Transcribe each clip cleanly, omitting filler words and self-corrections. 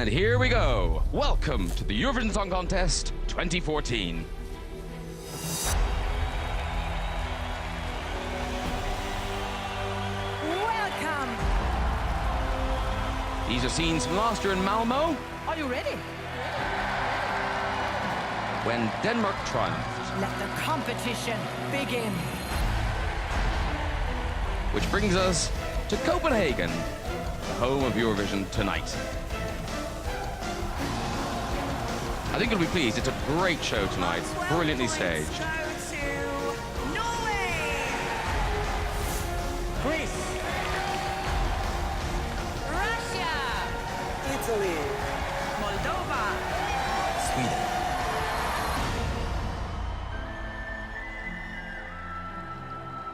And here we go. Welcome to the Eurovision Song Contest 2014. Welcome. These are scenes from last year in Malmo, Are you ready? when Denmark triumphed. Let the competition begin. Which brings us to Copenhagen, the home of Eurovision tonight. I think you'll be pleased. It's a great show tonight, brilliantly staged. Greece. Russia. Italy. Moldova. Sweden.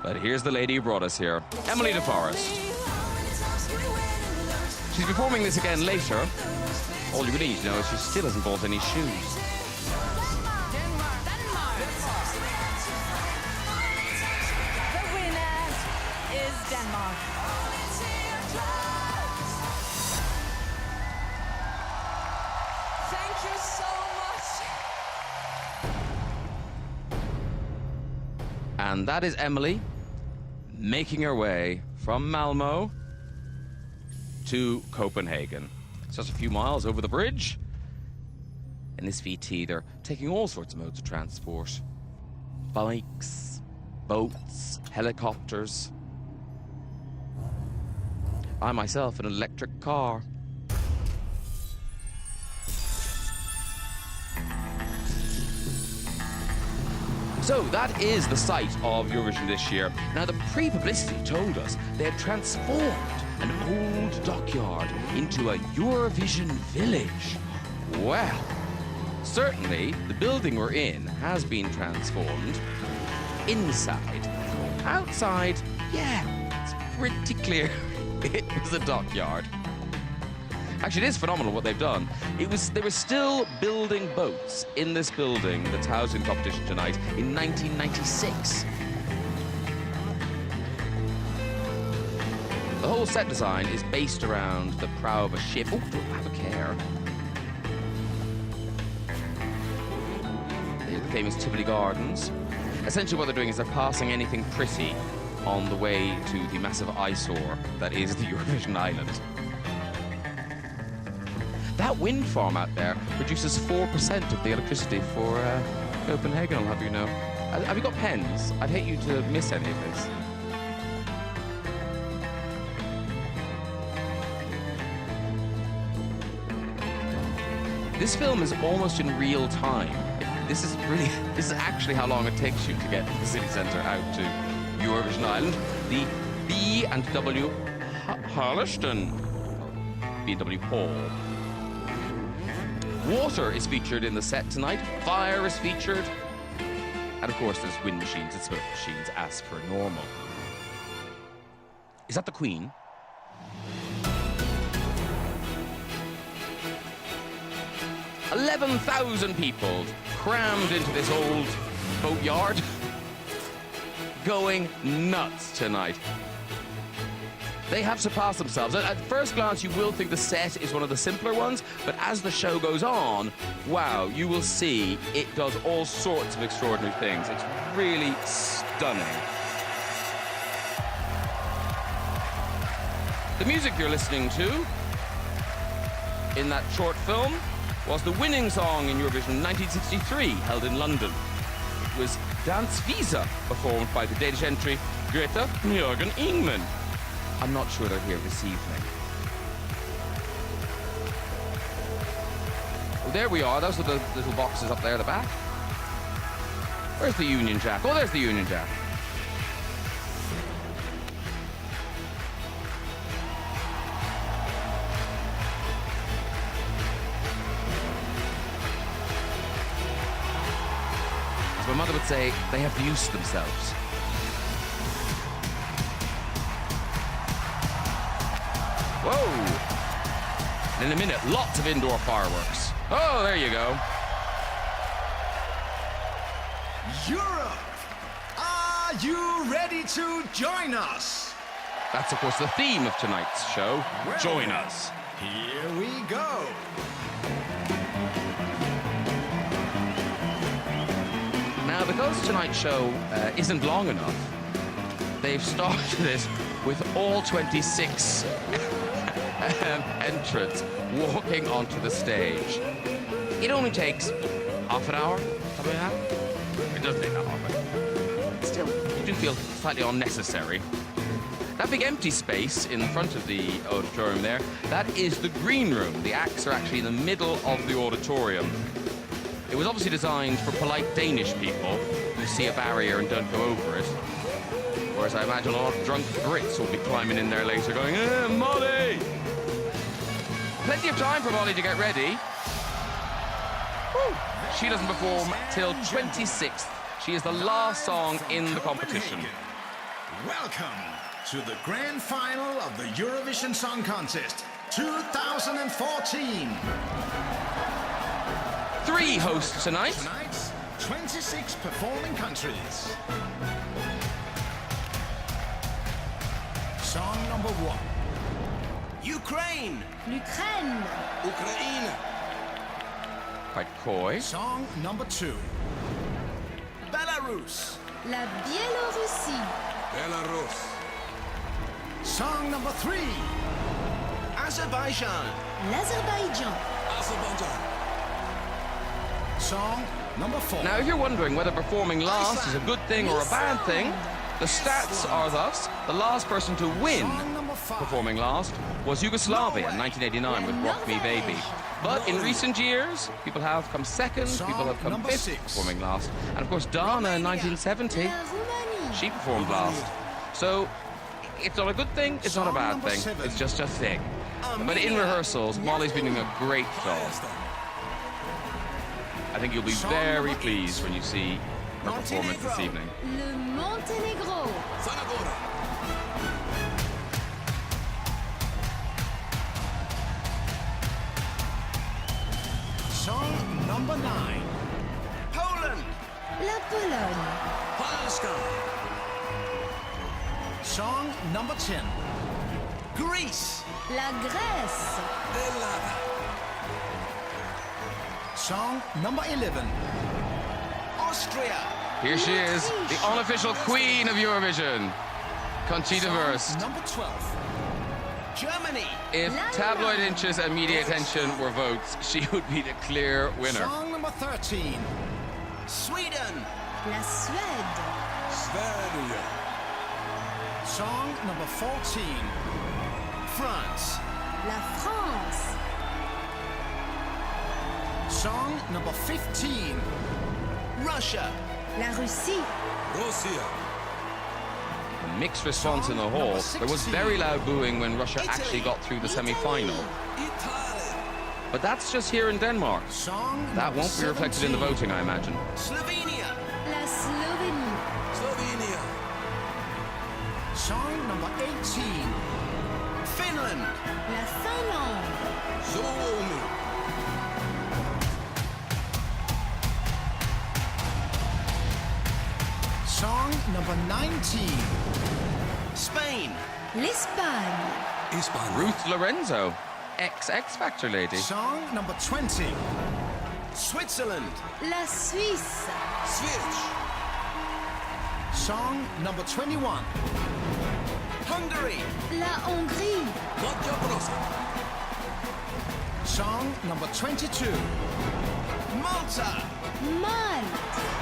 But here's the lady who brought us here, Emily de Forest. She's performing this again later. All you need to know is she still hasn't bought any shoes. The winner is Denmark. Thank you so much. And that is Emily making her way from Malmo to Copenhagen. It's just a few miles over the bridge. In this VT, they're taking all sorts of modes of transport. Bikes, boats, helicopters. I myself in an electric car. So that is the site of Eurovision this year. Now the pre-publicity told us they had transformed an old dockyard into a Eurovision village. Well, certainly the building we're in has been transformed inside. Outside, yeah, it's pretty clear it was a dockyard. Actually, it is phenomenal what they've done. They were still building boats in this building that's housing the competition tonight in 1996. The whole set design is based around the prow of a ship. Oh, don't have a care. Here's the famous Tivoli Gardens. Essentially what they're doing is they're passing anything pretty on the way to the massive eyesore that is the Eurovision island. That wind farm out there produces 4% of the electricity for Copenhagen, I'll have you know. Have you got pens? I'd hate you to miss any of this. This film is almost in real time. This is actually how long it takes you to get from the city centre out to Eurovision Island. The B&W Harleston. B&W Hall. Water is featured in the set tonight. Fire is featured. And of course, there's wind machines and smoke machines as per normal. Is that the Queen? "11,000 people crammed into this old boatyard. Going nuts tonight. They have surpassed themselves. At first glance, you will think the set is one of the simpler ones, but as the show goes on, wow, you will see it does all sorts of extraordinary things. It's really stunning. The music you're listening to in that short film was the winning song in Eurovision 1963, held in London. It was Dance Visa, performed by the Danish entry Greta Jørgen Ingman. I'm not sure they're here this evening. Oh, there we are. Those are the little boxes up there at the back. Where's the Union Jack? Oh, there's the Union Jack. As my mother would say, they have used themselves. Whoa! And in a minute, lots of indoor fireworks. Oh, there you go. Europe! Are you ready to join us? That's, of course, the theme of tonight's show. Join us. Here we go. Now, because tonight's show isn't long enough, they've started it with all 26 entrants walking onto the stage. It only takes half an hour, something like that. It doesn't take that long, but still, you do feel slightly unnecessary. That big empty space in front of the auditorium there, that is the green room. The acts are actually in the middle of the auditorium. It was obviously designed for polite Danish people who see a barrier and don't go over it. Whereas I imagine a lot of drunk Brits will be climbing in there later going, Molly! Plenty of time for Molly to get ready. Woo. She doesn't perform till 26th. She is the last song in the competition. Welcome to the grand final of the Eurovision Song Contest 2014. 3 hosts tonight. Tonight's 26 performing countries. Song number 1. Ukraine. L'Ukraine. Ukraine. Quite coy. Song number 2. Belarus. La Biélorussie. Belarus. Song number 3. Azerbaijan. L'Azerbaïdjan. Azerbaijan. Song number 4. Now, if you're wondering whether performing last is a good thing or a bad thing, the stats are thus: the last person to win Song number 5. performing last was Yugoslavia in 1989 with Rock Me Baby. But in recent years, people have come second, people have come number 5th 6. performing last. And of course, Dana in 1970, La Roumanie. she performed last. So it's not a good thing, it's not a bad Number thing, 7. it's just a thing. But in rehearsals, Molly's been doing a great job. I think you'll be very pleased when you see her performance this evening. Le Monténégro. Zanagora. Song number 9. Poland. La Pologne. Polska. Song number 10. Greece. La Grèce. Belgrade. Song number 11. Austria. Here she is, the unofficial queen of Eurovision, Conchita Wurst. Number 12. Germany. If tabloid inches and media attention were votes, she would be the clear winner. Song number 13. Sweden. La Suède. Sverige. Song number 14. France. La France. Song number 15. Russia. La Russie. Russia. A mixed response in the hall. There was very loud booing when Russia actually got through the semi-final. Italy. But that's just here in Denmark. Song That number won't be reflected in the 17. voting, I imagine. Slovenia. La Slovénie. Slovenia. Song number 18. Finland. La Finlande. Suomi. Song number 19. Spain. L'Espagne. Espagne. Ruth Lorenzo, ex-X Factor lady. Song number 20. Switzerland. La Suisse. Switch. Song number 21. Hungary. La Hongrie. Montenegro. Song number 22. Malta. Malte.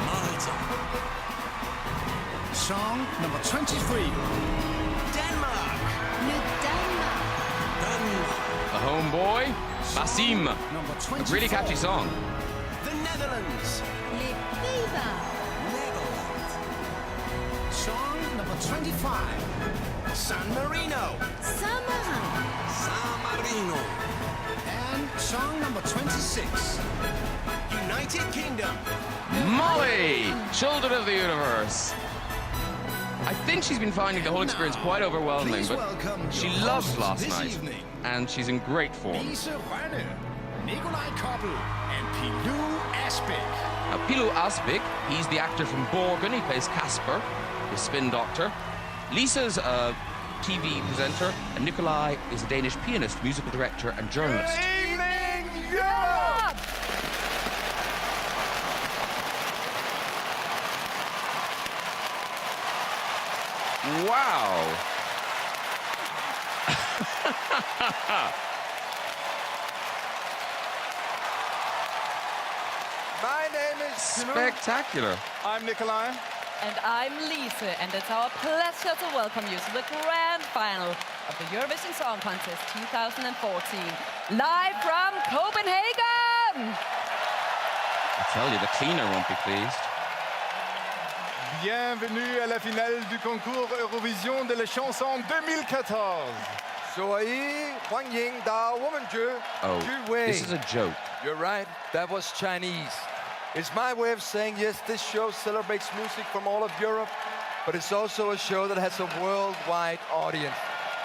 Malta. Song number 23. Denmark. Le Danemark. Denmark. The homeboy, Basim. Number A 24. really catchy song. The Netherlands. Les Pays-Bas. Netherlands. Song number 25. San Marino. Saint-Marin. San Marino. And song number 26. United Kingdom. Molly, Children of the Universe. I think she's been finding the whole experience quite overwhelming, Please but welcome she your loved hosts last this night, evening. and she's in great form. Lise Rønne, Nikolaj Koppel, and Pilou Asbæk. Now, Pilou Asbæk, he's the actor from Borgen. He plays Casper, the spin doctor. Lisa's a TV presenter, and Nikolai is a Danish pianist, musical director, and journalist. Evening Europe! Wow! My name is Spectacular. I'm Nikolai. And I'm Lise, and it's our pleasure to welcome you to the grand final of the Eurovision Song Contest 2014, live from Copenhagen! I tell you, the cleaner won't be pleased. Bienvenue à la finale du concours Eurovision de la chanson 2014. Oh, this is a joke. You're right, that was Chinese. It's my way of saying, yes, this show celebrates music from all of Europe, but it's also a show that has a worldwide audience,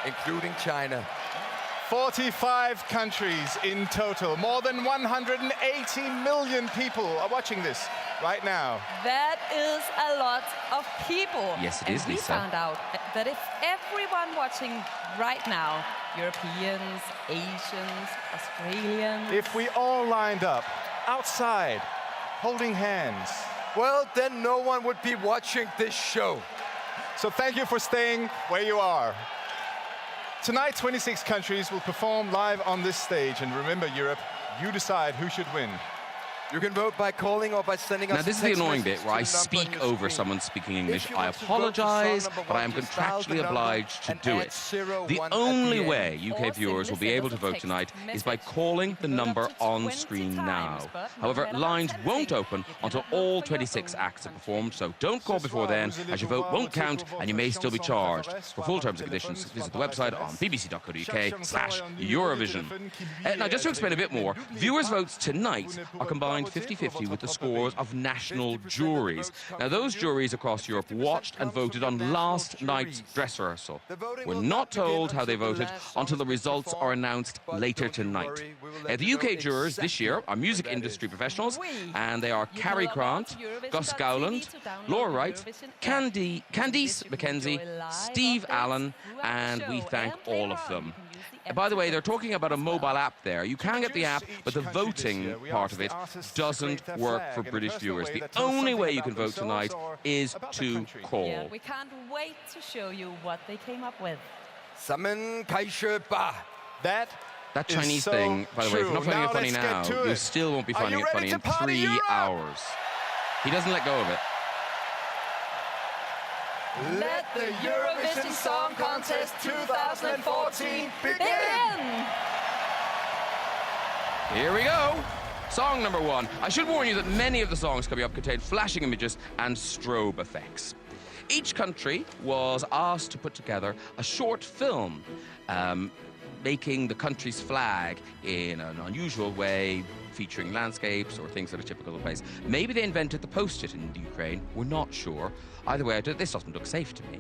including China. 45 countries in total. More than 180 million people are watching this right now. That is a lot of people. Yes, it and is, we Lisa. found out that if everyone watching right now, Europeans, Asians, Australians... If we all lined up outside, holding hands. Well, then no one would be watching this show. So thank you for staying where you are. Tonight, 26 countries will perform live on this stage. And remember, Europe, you decide who should win. You can vote by calling or by sending us Now, this is the text annoying message bit where I to the number on speak your over screen. someone speaking English. If you I want to vote for apologize, song number but I one, am just dial the contractually number obliged to and do add it. 01 The at the only end. way Or UK viewers will be simply able to send us a vote tonight text is by message. calling the You can vote number up to on 20 screen times, now. but no However, matter how lines tempting, won't open you until cannot vote all for your 26 own acts are country. performed, so don't call before then, as your vote won't count and you may still be charged. For full terms and conditions, visit the website on bbc.co.uk/Eurovision. Now, just to explain a bit more, viewers' votes tonight are combined 50-50 with the scores of national juries. Now, those juries across Europe watched and voted on last night's dress rehearsal. We're not told how they voted until the results are announced later tonight. The UK jurors this year are music industry professionals, and they are You can Carrie log on Grant, to Eurovision.tv Gus Gowland, to download Laura the Wright, Eurovision app. Candice You can McKenzie, enjoy live Steve updates Allen, throughout the and we show. thank And all later of on, them. you can use the By the way, app they're talking about a as well. mobile app there. You can get the app, but the voting part of it doesn't work for British viewers. The only way you can vote tonight is to call. Yeah, we can't wait to show you what they came up with. Sammen kaishe ba. That That is Chinese so thing, by the way, if true. you're not finding Now it funny let's now, get to you it. still won't be Are finding you it ready funny to in party, 3 Europe? hours. He doesn't let go of it. Let the Eurovision Song Contest 2014 begin! Here we go. Song number 1. I should warn you that many of the songs coming up contain flashing images and strobe effects. Each country was asked to put together a short film making the country's flag in an unusual way, featuring landscapes or things that are typical of the place. Maybe they invented the post-it in the Ukraine. We're not sure. Either way, this doesn't look safe to me.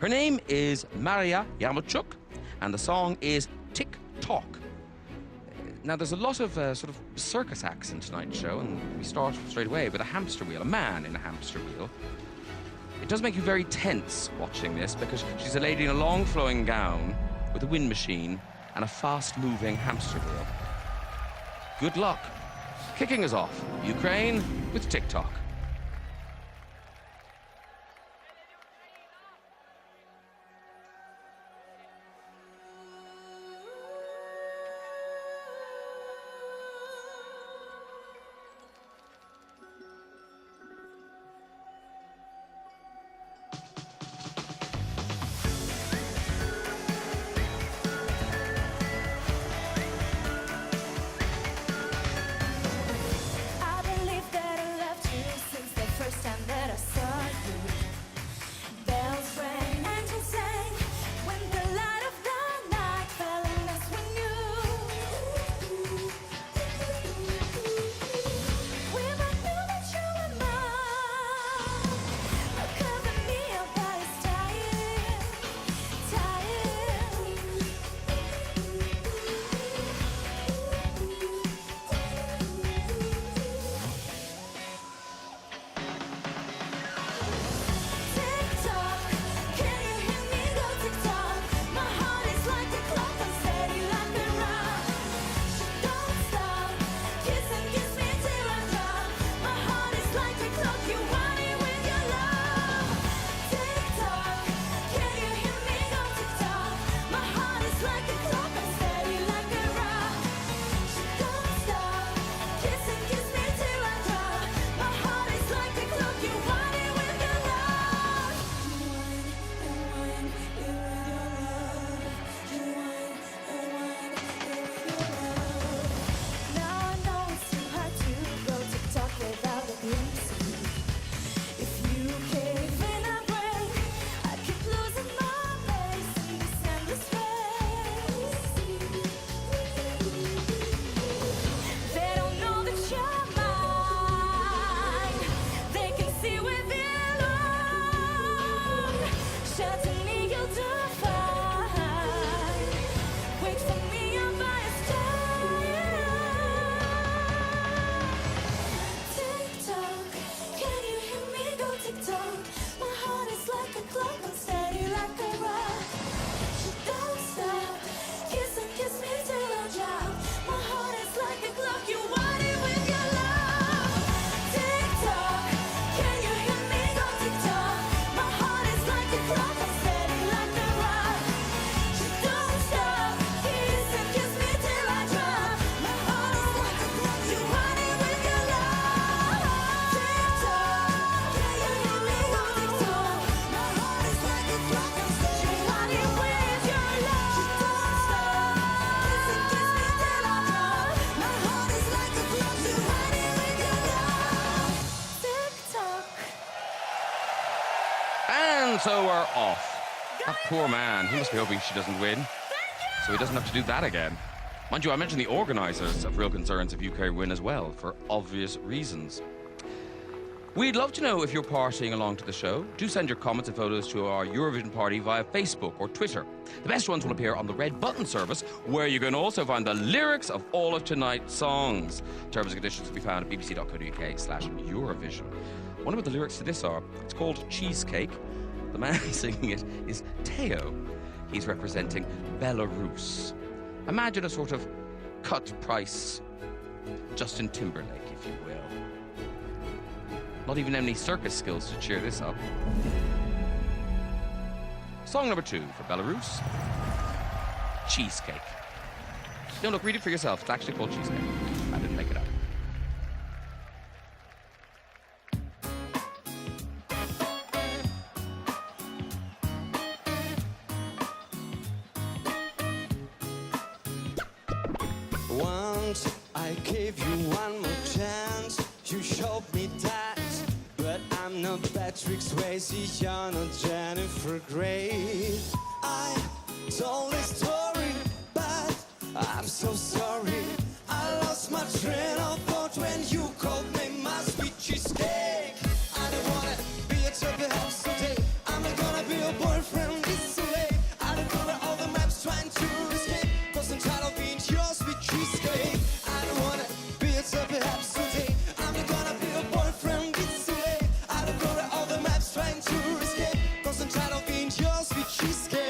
Her name is Maria Yarmochuk, and the song is Tick Tock. Now, there's a lot of sort of circus acts in tonight's show, and we start straight away with a hamster wheel, a man in a hamster wheel. It does make you very tense watching this, because she's a lady in a long flowing gown with a wind machine and a fast-moving hamster wheel. Good luck. Kicking us off, Ukraine with TikTok. I believe that our love is so we're off. That poor man, he must be hoping she doesn't win, so he doesn't have to do that again. Mind you, I mentioned the organisers have real concerns if UK win as well, for obvious reasons. We'd love to know if you're partying along to the show. Do send your comments and photos to our Eurovision party via Facebook or Twitter. The best ones will appear on the Red Button service, where you can also find the lyrics of all of tonight's songs. Terms and conditions can be found at bbc.co.uk/Eurovision. I wonder what the lyrics to this are. It's called Cheesecake. The man singing it is Teo. He's representing Belarus. Imagine a sort of cut-price Justin Timberlake, if you will. Not even any circus skills to cheer this up. Song number 2 for Belarus, Cheesecake. No, look, read it for yourself. It's actually called Cheesecake. I didn't make it up. Once I gave you one more chance, you showed me that, but I'm not Patrick Swayze, you're not Jennifer Grey. I told a story, but I'm so sorry. I lost my train of thought when you called me my sweet cheesecake. I don't wanna be a chubby house today. I'm not gonna be your boyfriend, it's too late. I don't cover all the maps trying to escape, 'cause I'm tired of being your sweet cheesecake. I don't wanna be a chubby house today. I'm not gonna be your boyfriend, it's too late. I don't cover all the maps trying to escape, 'cause I'm tired of being your sweet cheesecake.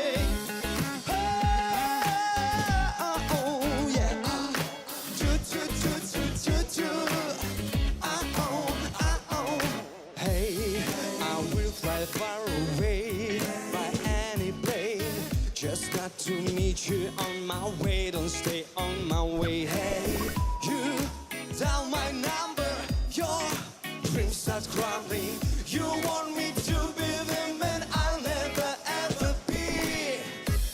Far away by any plane, just got to meet you on my way. Don't stay on my way. Hey, you dial my number, your dreams start crumbling. You want me to be the man I'll never ever be.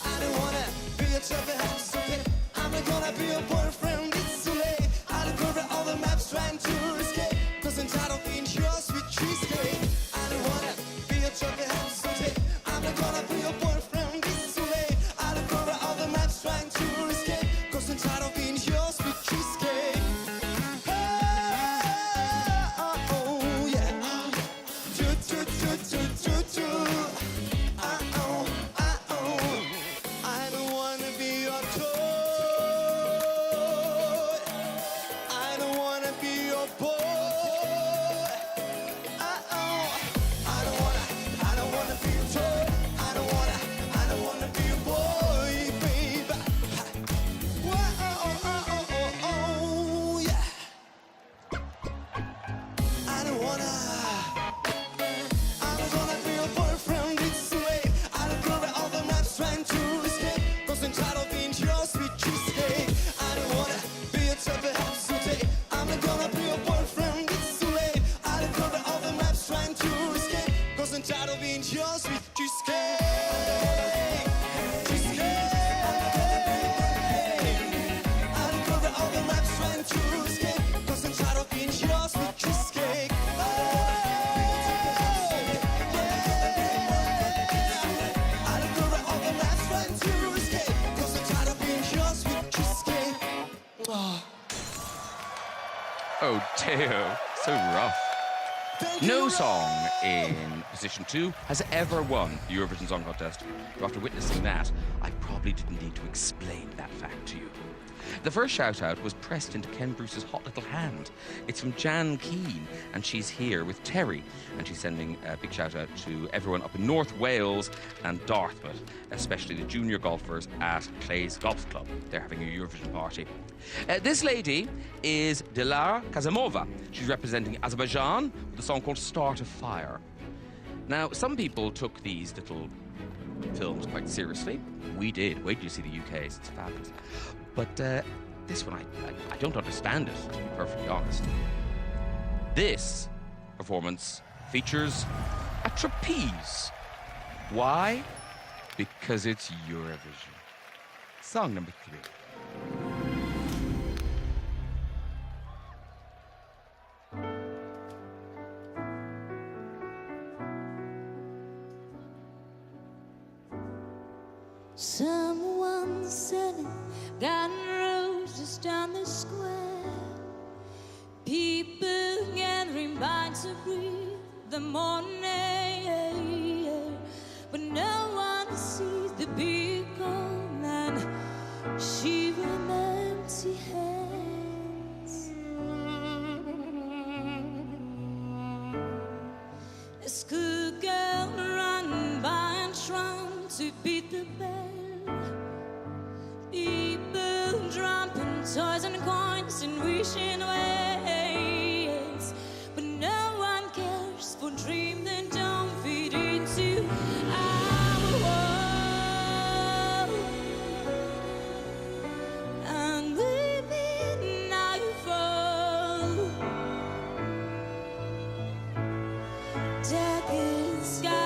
I don't wanna be a chubby house today. I'm not gonna be your boyfriend, it's too late. I don't cover all the maps trying to escape, 'cause I'm tired of being your sweet cheesecake. I don't wanna chubby house today. I'm not gonna be your boyfriend, it's too late. I don't cover all the maps trying to escape, 'cause I'm tired of being your sweet cheesecake. Oh, yeah. Do, do, do, do, do, do. I don't wanna be your toy. I don't wanna be your boy. Oh, Teo, so rough. No song in position 2 has ever won the Eurovision Song Contest. So after witnessing that, I probably didn't need to explain that fact to you. The first shout-out was pressed into Ken Bruce's hot little hand. It's from Jan Keane, and she's here with Terry, and she's sending a big shout-out to everyone up in North Wales and Dartmouth, especially the junior golfers at Clay's Golf Club. They're having a Eurovision party. This lady is Dilara Kazimova. She's representing Azerbaijan with a song called Start a Fire. Now, some people took these little films quite seriously. We did. Wait till you see the UK's. It's fabulous. But this one, I don't understand it, to be perfectly honest. This performance features a trapeze. Why? Because it's Eurovision. Song number 3. Someone selling garden roses down the square. People gathering by to breathe the morning air. But no one sees the beacon, and she with empty hands. A schoolgirl running by and trying to beat the bell. People dropping toys and coins and wishing ways. But no one cares for dreams that don't fit into our world. And the midnight fall, darkened skies,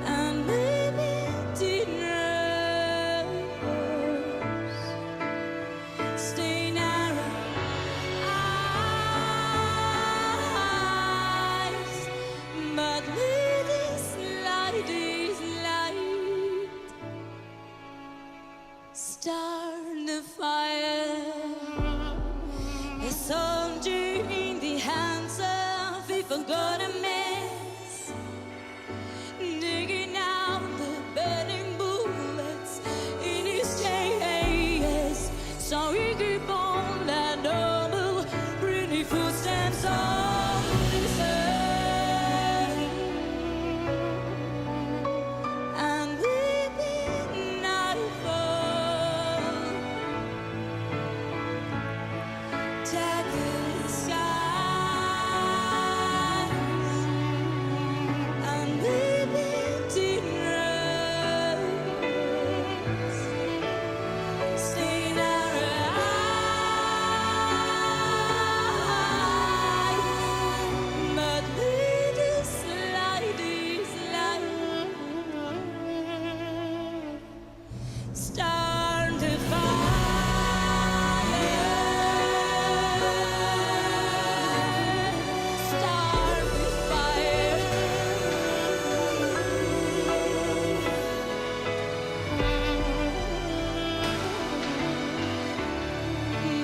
and maybe didn't rose stain our eyes. But with this light, start the fire. A soldier in the hands of a forgotten mess, digging out the burning bullets in his chest. So he keep on that noble, pretty footsteps on his earth. And the midnight fall, darkened skies, and living in rose stain our eyes. But with this light, start the fire. Start the fire.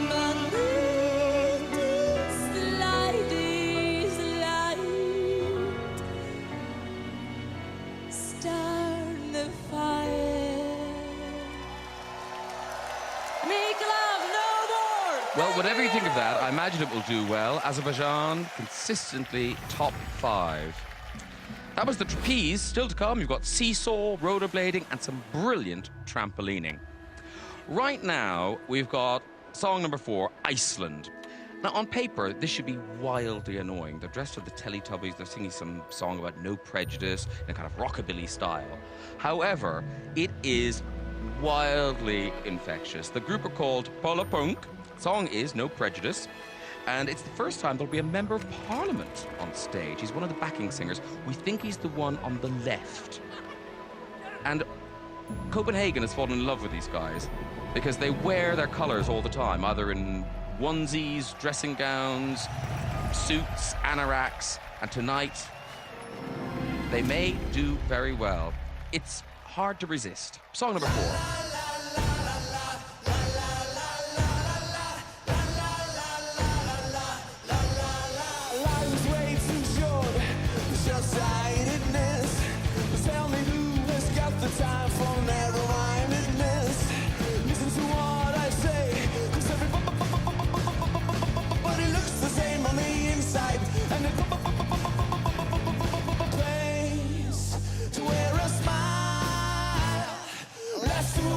But with this light, start the fire. Make love no more. Well, whatever you think of that, I imagine it will do well. Azerbaijan, consistently top 5. That was the trapeze. Still to come, you've got seesaw, rollerblading, and some brilliant trampolining. Right now, we've got song number 4, Iceland. Now, on paper, this should be wildly annoying. They're dressed as the Teletubbies. They're singing some song about no prejudice in a kind of rockabilly style. However, it is wildly infectious. The group are called Pola Punk. Song is No Prejudice. And it's the first time there'll be a member of parliament on stage. He's one of the backing singers. We think he's the one on the left. And Copenhagen has fallen in love with these guys because they wear their colors all the time, either in onesies, dressing gowns, suits, anoraks, and tonight they may do very well. It's hard to resist. Song number 4. Life is way too short for short-sightedness. Tell me who has got the time for narrow-mindedness. Listen to what I say, 'cause everybody looks the same on the inside. And a place to wear a smile, less than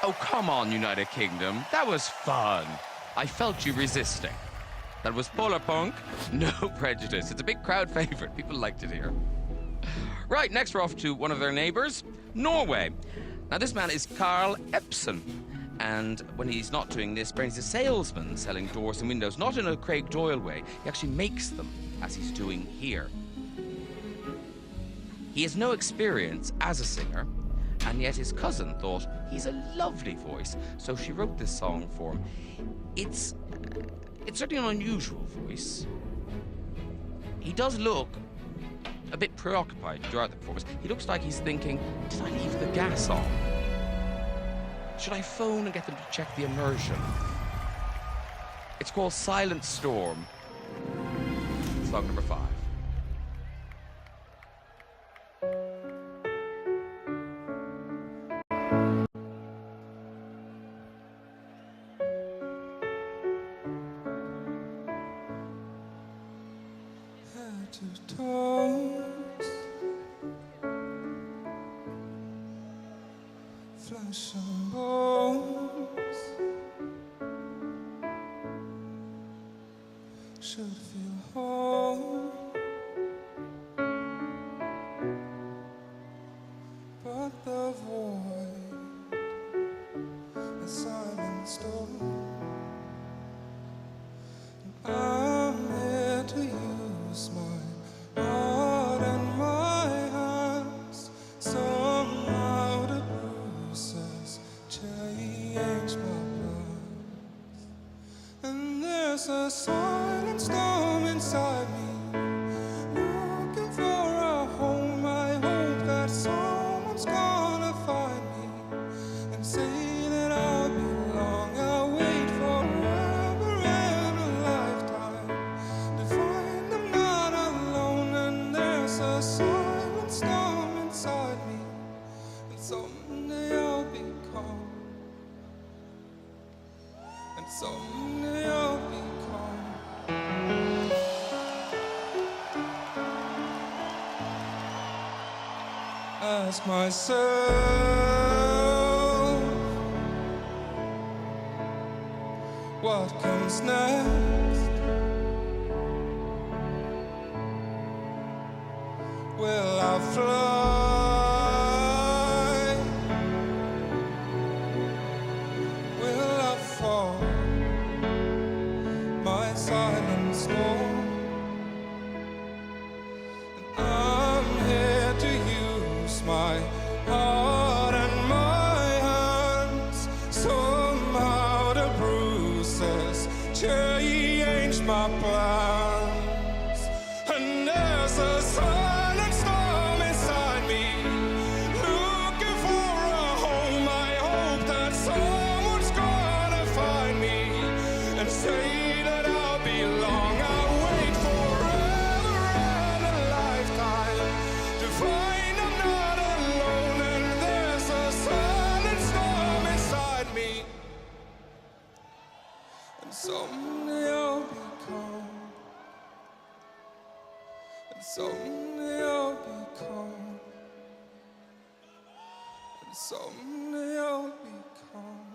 Oh, come on, United Kingdom. That was fun. I felt you resisting. That was Polar Punk. No prejudice. It's a big crowd favorite. People liked it here. Right, next we're off to one of their neighbors, Norway. Now, this man is Carl Epson. And when he's not doing this, he's a salesman selling doors and windows, not in a Craig Doyle way. He actually makes them, as he's doing here. He has no experience as a singer, and yet his cousin thought he's a lovely voice, so she wrote this song for him. It's certainly an unusual voice. He does look a bit preoccupied throughout the performance. He looks like he's thinking, did I leave the gas on? Should I phone and get them to check the immersion? It's called Silent Storm. Song number 5. Flesh and bones should feel whole, but the void, a silent storm. I'm here to use my heart and my hands somehow to change my plans. And there's a silent storm inside me, looking for a home. I hope that someone's gonna find me and say that I'll belong. I'll wait forever and a lifetime to find I'm not alone. And there's a silent storm inside me, and someday I'll be calm. And someday I'll be calm. Ask myself, what comes next? Will I fly? My silent storm. And I'm here to use my heart and my hands somehow to bruises change my plans. And there's a silent storm inside me, looking for a home. I hope that someone's gonna find me and say that I'll belong. I'll wait forever and a lifetime to find I'm not alone. And there's a silent storm inside me, and someday I'll be calm. And someday I'll be calm. And someday I'll be calm.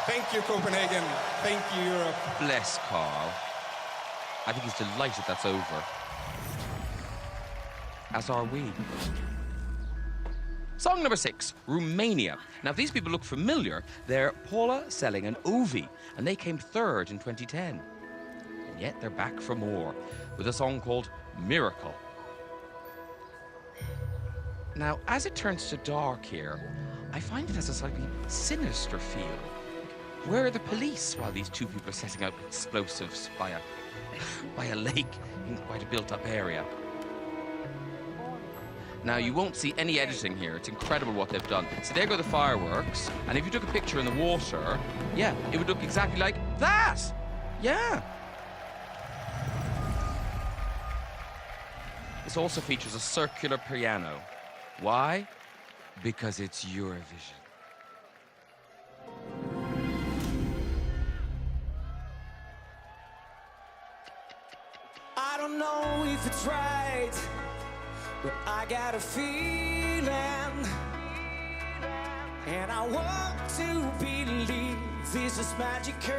Thank you, Copenhagen. Thank you, Europe. Bless Carl. I think he's delighted that's over. As are we. Song number 6, Romania. Now, if these people look familiar, they're Paula Selling and Ovi, and they came 3rd in 2010. And yet they're back for more, with a song called Miracle. Now, as it turns to dark here, I find it has a slightly sinister feel. Where are the police while these two people are setting out explosives by a lake in quite a built-up area? Now, you won't see any editing here. It's incredible what they've done. So there go the fireworks, and if you took a picture in the water, yeah, it would look exactly like that. Yeah. This also features a circular piano. Why? Because it's Eurovision. I don't know if it's right, but I got a feeling And I want to believe this is magical.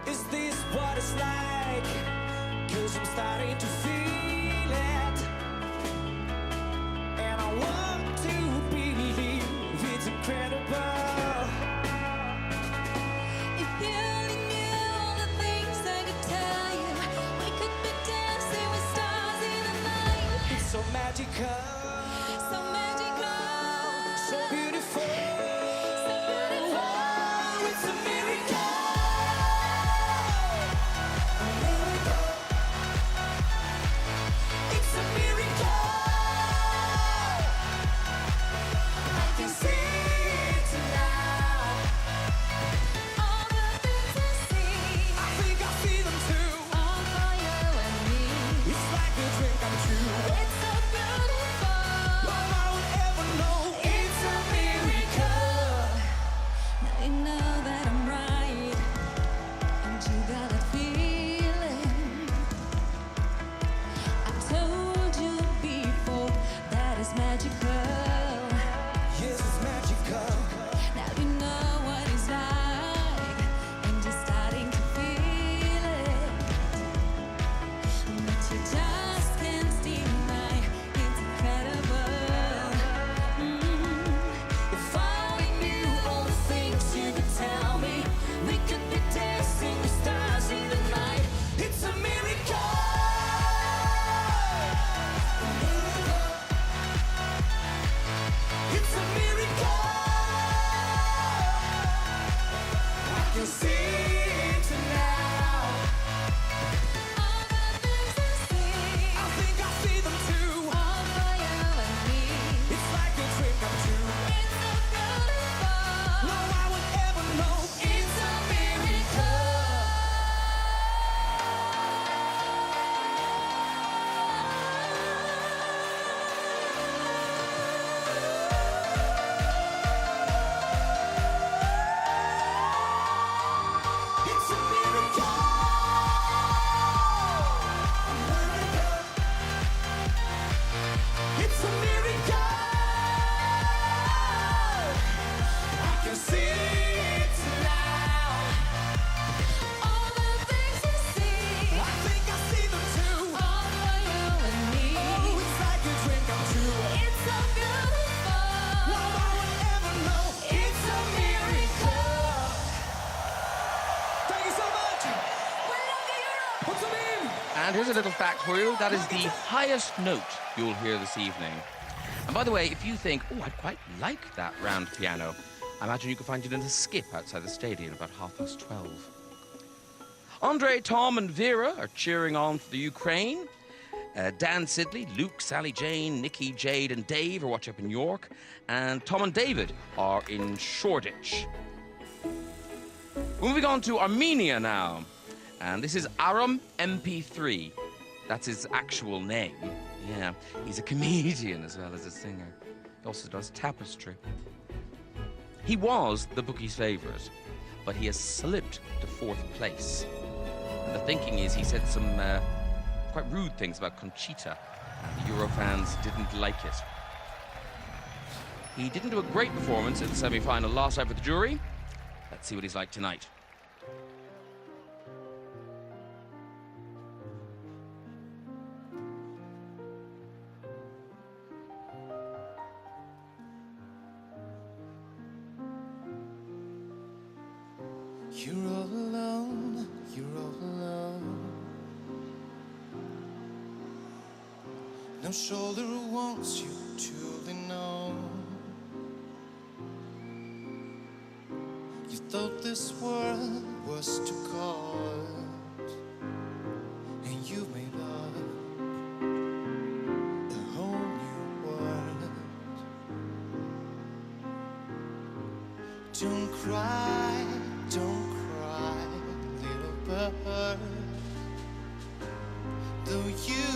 Is this what it's like? 'Cause I'm starting to feel it. And I want to believe it's incredible. If you only knew all the things I could tell you, we could be dancing with stars in the night. It's so magical, So magical, so beautiful. so beautiful. Oh, it's a miracle. It's a miracle. I can see it now. All the things I see, I think I see them too. all for you and me. It's like a dream come true. It's so beautiful. No one would ever know. It's a miracle. Now you know that I'm right, and you got that feeling. I told you before that it's magical. Yes, it's magical. Now you know what it's like, and you're starting to feel it. But you just can't deny it's incredible. If I knew all the things you could tell me, we could be dancing with stars in the night. It's a miracle. It's a miracle. I can see it now. All the things I see, I think I see them too. all for you and me. It's like a dream come true. It's so beautiful. No one would ever know. It's a miracle. It's a miracle. It's a miracle. I can see it now. All the things I see, I think I see them too. all for you and me. Oh, it's like a dream come true. It's so beautiful. No one would ever know. It's a miracle. Thank you so much. We love you, Europe. What's the name? And here's a little fact for you. That is the highest note you'll hear this evening. And by the way, if you think, oh, I'd quite like that round piano, I imagine you can find it in a skip outside the stadium about 12:30. Andre, Tom, and Vera are cheering on for the Ukraine. Dan Sidley, Luke, Sally Jane, Nikki, Jade, and Dave are watching up in York. And Tom and David are in Shoreditch. Moving on to Armenia now. And this is Aram MP3. That's his actual name. Yeah, he's a comedian as well as a singer. He also does tapestry. He was the bookies' favourite, but he has slipped to 4th place. And the thinking is he said some quite rude things about Conchita, and the Euro fans didn't like it. He didn't do a great performance in the semi-final last night for the jury. Let's see what he's like tonight. You're all alone, you're all alone. No shoulder wants you to lean on. You thought this world was too cold, and you made up a whole new world. Don't cry, little bird. Though you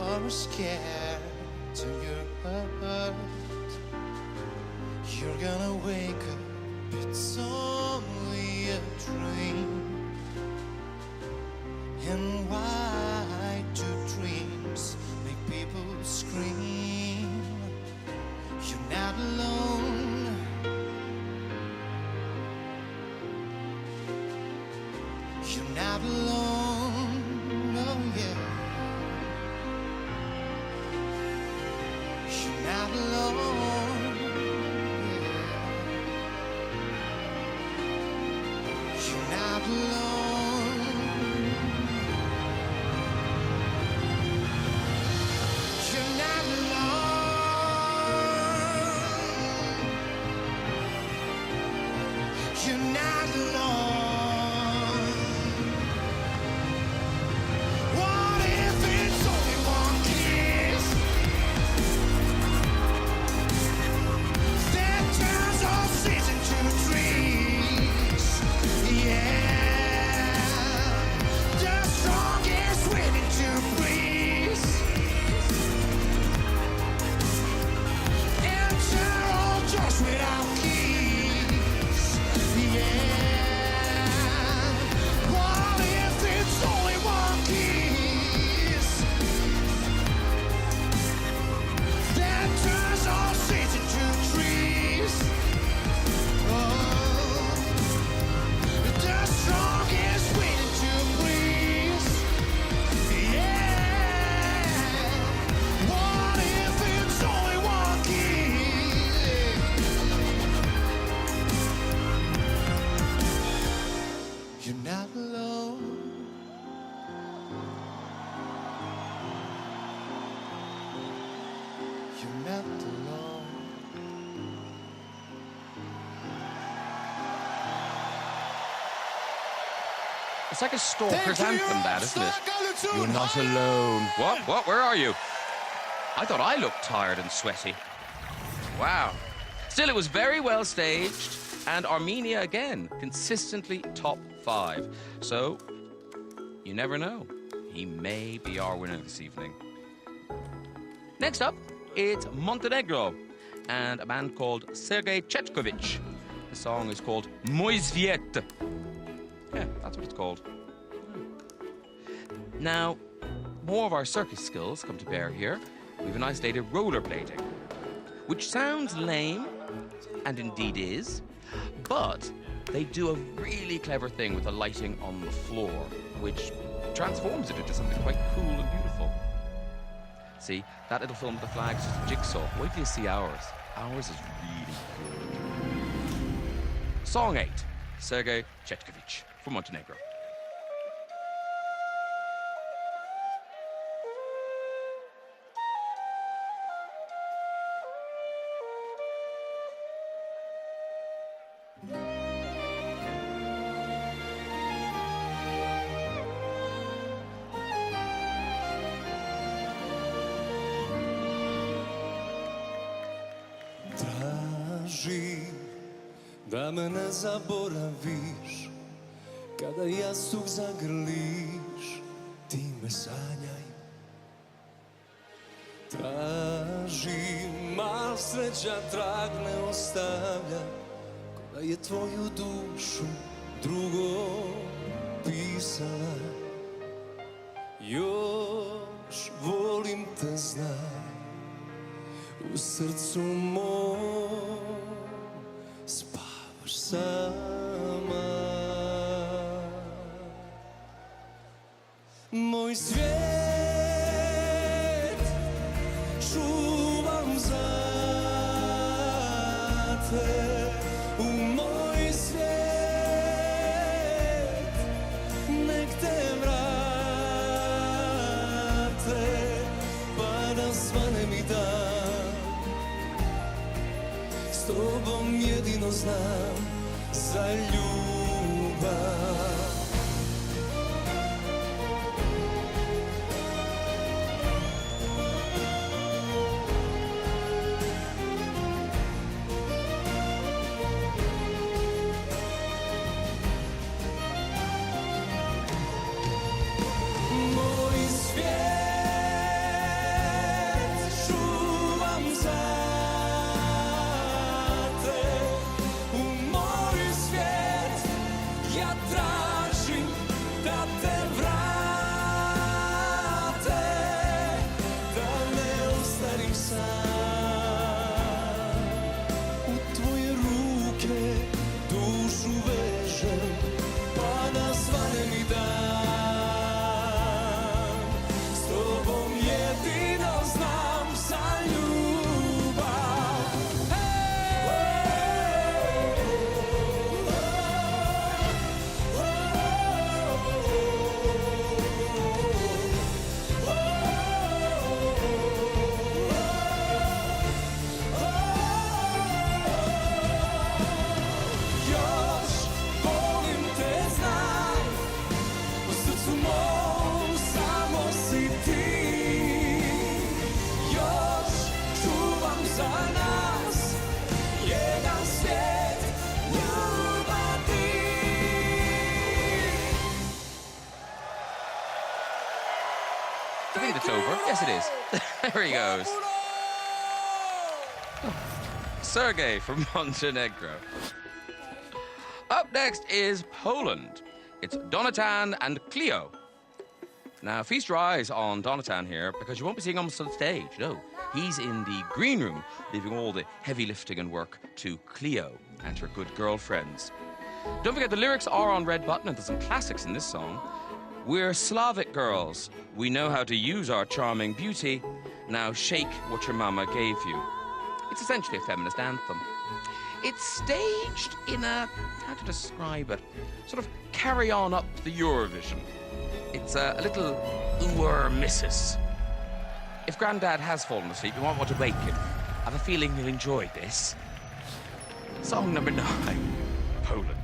are scared to your heart, you're gonna wake up. It's only a dream. And why do dreams make people scream? not alone, oh yeah. You're not alone, yeah. You're not alone. You're not alone. You're not alone. What if it's only one kiss that turns all seas into trees? Yeah, the strongest wind into breeze. Enter all doors without keys. Yeah, what if it's only one kiss that turns all seas into trees? Oh, the strongest wind into breeze. Yeah, what if it's only one kiss? You're not alone. You're not alone. It's like a stalker's anthem, that, isn't it? You're not alone. What? Where are you? I thought I looked tired and sweaty. Wow. Still, it was very well staged, and Armenia, again, consistently top 5. So, you never know. He may be our winner this evening. Next up, it's Montenegro and a band called Sergej Chetkovic. The song is called Moj Svijet. Yeah, that's what it's called. Now, more of our circus skills come to bear here. We have an isolated rollerblading, which sounds lame, and indeed is, but they do a really clever thing with the lighting on the floor, which transforms it into something quite cool and beautiful. See, that little film with the flags is a jigsaw. Wait till you see ours. Ours is really good. Song 8, Sergej Chetkovic from Montenegro. Tražim da me ne zaboraviš, kada jastuk zagrliš, ti me sanjaj. Tražim, al sreća trag ne ostavlja, ko da je tvoju dušu drugo pisala. Još volim te, znaj, u srcu mom spavaš sama. Moj svijet čuvam za te, u moj svijet nek te vrate, pa da svane mi dan. S tobom jedino znam za ljubav. Moj svijet čuvam za te, u moj svijet ja tražim. There he goes. Sergey from Montenegro. Up next is Poland. It's Donatan and Cleo. Now, feast your eyes on Donatan here, because you won't be seeing him on stage, no. He's in the green room, leaving all the heavy lifting and work to Cleo and her good girlfriends. Don't forget, the lyrics are on red button, and there's some classics in this song. We're Slavic girls. We know how to use our charming beauty. Now shake what your mama gave you. It's essentially a feminist anthem. It's staged in a, how to describe it, sort of carry on up the Eurovision. It's a little missus. If Grandad has fallen asleep, you might want to wake him. I have a feeling he'll enjoy this. Song number 9, Poland.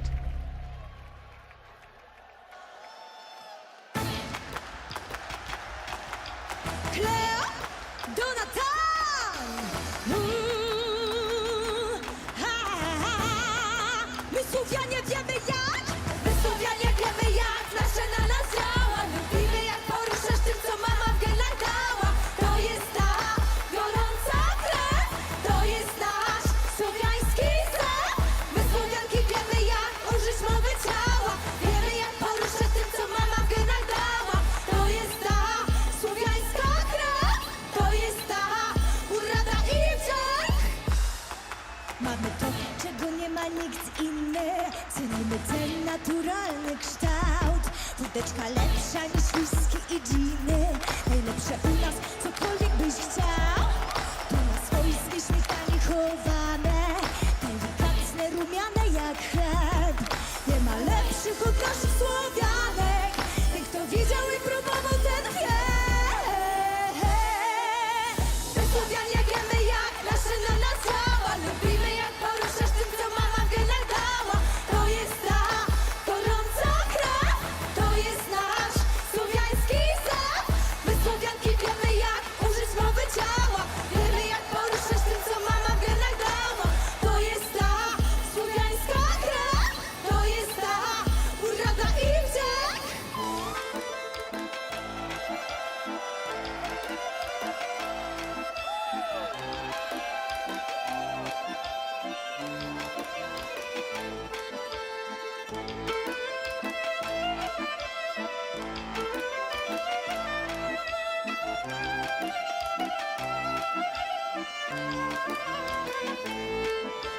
Cleo, Donatan! My Słowianie wiemy jak, my Słowianie wiemy jak nasze na nas działa. Lubimy jak poruszasz tym, co mama w genach dała. To jest ta gorąca krew, to jest nasz słowiański zew. My Słowianki wiemy jak użyć mowy ciała. Wiemy jak poruszać tym, co mama w genach dała. To jest ta słowiańska krew, to jest ta urada i wdzięk. Mamy to, czego nie ma nikt inny. Cenimy ten naturalny kształt. Wódeczka lepsza niż whisky i dżiny. Najlepsze u nas, cokolwiek byś chciał. To na swojskie śmietanie chowane. Delikatne, rumiane jak chleb. Nie ma lepszych od naszych Słowianek. Ten, kto wiedział i próbował, ten wie. My Słowianie wiemy jak nasze na nas działa. Lubimy jak poruszasz tym, co mama w genach dała. To jest ta gorąca krew, to jest nasz słowiański zew. My Słowianki wiemy jak użyć mowy ciała. Wiemy jak poruszać tym, co mama w genach dała. To jest ta słowiańska krew, to jest ta urada i wdzięk.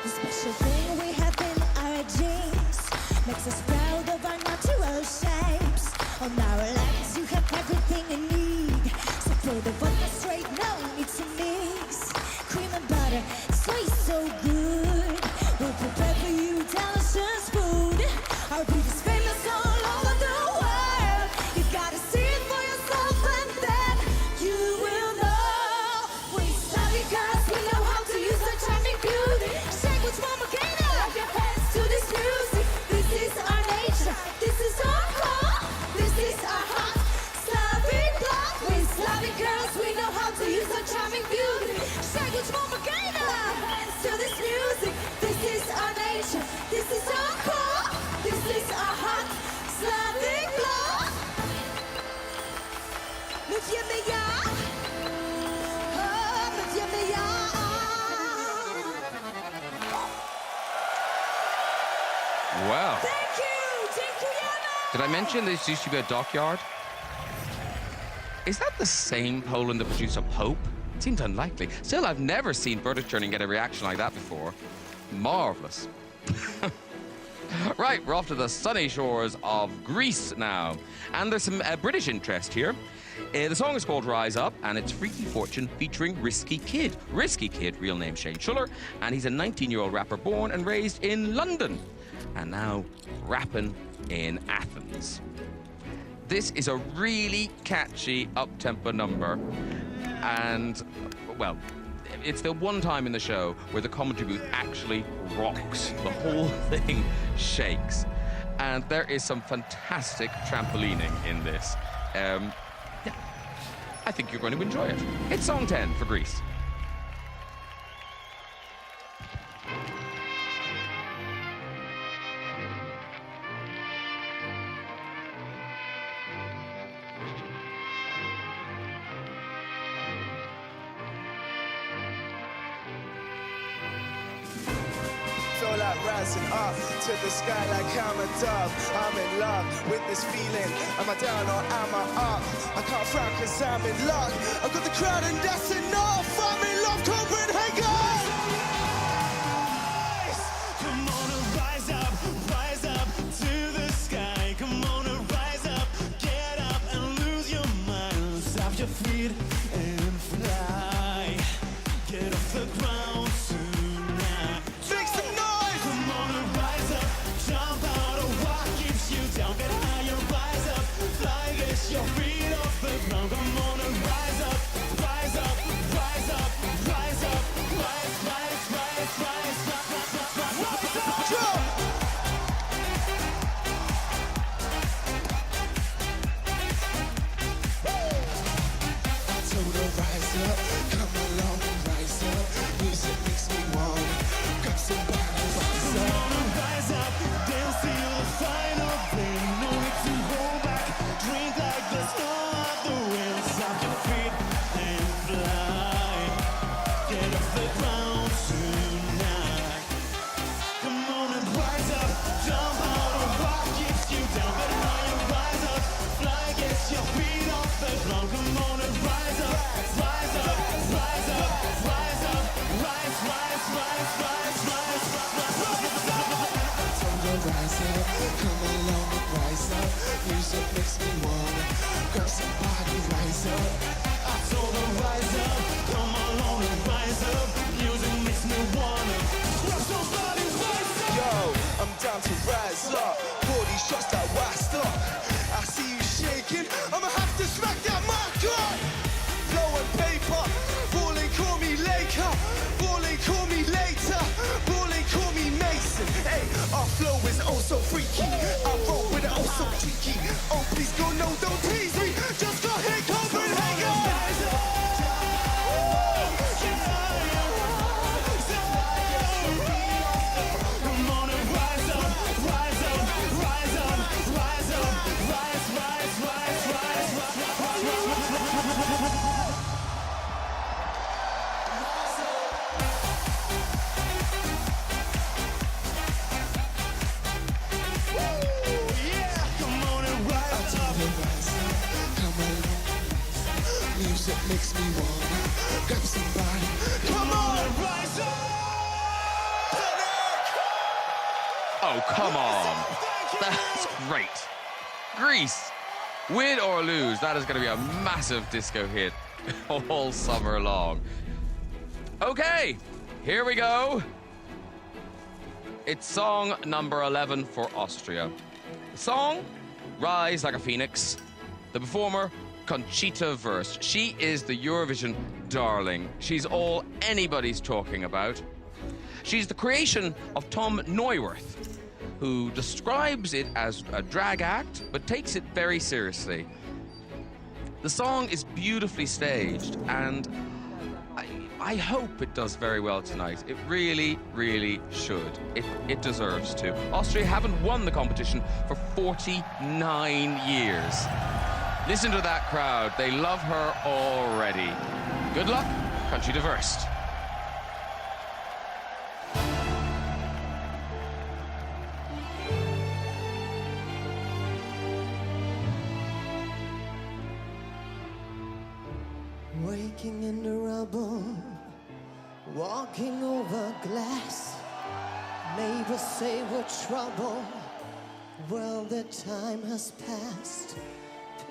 The special thing we have in our genes makes us proud of our natural shapes. On our lives you have everything you need. So pour the vodka straight, no need to mix. Cream and butter, so good. We'll prepare for you delicious food. Our beef is famous all over the world. You gotta see it for yourself and then you will know. We Slavic girls, we know how to use our charming beauty. Shake what mama can. Clap your hands to this music. This is our nature. This is our core. This is our heart. Slavic blood. We Slavic girls, we know how to use our charming beauty. Shake what mama can. Clap your hands to this music. This is our nature. This is our core. This is our heart. Slavic blood. My wiemy jak. My wiemy jak. Wow. Thank you! Dziękujemy! Did I mention this used to be a dockyard? Is that the same Poland that produced a Pope? It seems unlikely. Still, I've never seen British Turning get a reaction like that before. Marvellous. Right, we're off to the sunny shores of Greece now. And there's some British interest here. The song is called Rise Up, and it's Freaky Fortune featuring Risky Kid. Risky Kid, real name Shane Schuller, and he's a 19-year-old rapper born and raised in London, and now rapping in Athens. This is a really catchy up-tempo number, and, well, it's the one time in the show where the commentary booth actually rocks. The whole thing shakes. And there is some fantastic trampolining in this. Yeah, I think you're going to enjoy it. It's song 10 for Greece. I'm rising up to the sky like I'm a dove. I'm in love with this feeling. Am I down or am I up? I can't frown cause I'm in luck. I've got the crowd and that's enough. I'm in love, Copenhagen! Come on and rise up to the sky. Come on and rise up, get up and lose your mind. Stop your feet and fly. Get off the ground tonight. Make some noise! Come on and rise up, jump out of what keeps you down. Get higher, rise up, fly, get your feet off the ground. Come on and rise up, rise up, rise up, rise up, rise, rise, rise, rise, rise, rise, rise up. Jump! I told her rise up, come along and rise up. Music makes me want grab somebody, rise up. Come on and rise up, dance till the final thing. No need to hold back, drink like there's no other way. Stop your feet and fly. Get off the ground tonight. Come on and rise up, jump out of what keeps you down. Get higher, rise up, fly, get your feet off the ground. Come on and rise up, rise up, rise up, rise up, rise, rise, rise, rise, rise, rise, rise up. I told her rise up, come along and rise up. Music makes me wanna grab somebody, rise up. I told her rise up, come along and rise up. Music makes me wanna grab somebody, rise up. Yo, I'm down to rise up. Pour these shots that washed up. I see you shaking. I'ma have to smack that mic up. Flow and paper. Balling, call me Laker. Balling, call me later. Balling, call me Mason. Hey, our flow is oh so freaky. I roll with it oh so cheeky. Oh please go, no, don't tease me. Just go hit Copenhagen. Come on and rise up, rise up, rise up, rise up, rise, rise, rise, rise, rise. Yeah, come on and rise up. Come along. Music makes me wanna grab somebody. Come on and rise up. Oh, come on. That's great. Greece, win or lose, that is going to be a massive disco hit all summer long. Okay, here we go. It's song number 11 for Austria. The song, Rise Like a Phoenix. The performer, Conchita Wurst. She is the Eurovision darling. She's all anybody's talking about. She's the creation of Tom Neuwirth, who describes it as a drag act, but takes it very seriously. The song is beautifully staged, and I hope it does very well tonight. It really, really should. It deserves to. Austria haven't won the competition for 49 years. Listen to that crowd. They love her already. Good luck, Conchita Wurst. Waking in the rubble, walking over glass. Neighbors say we're trouble. Well, the time has passed.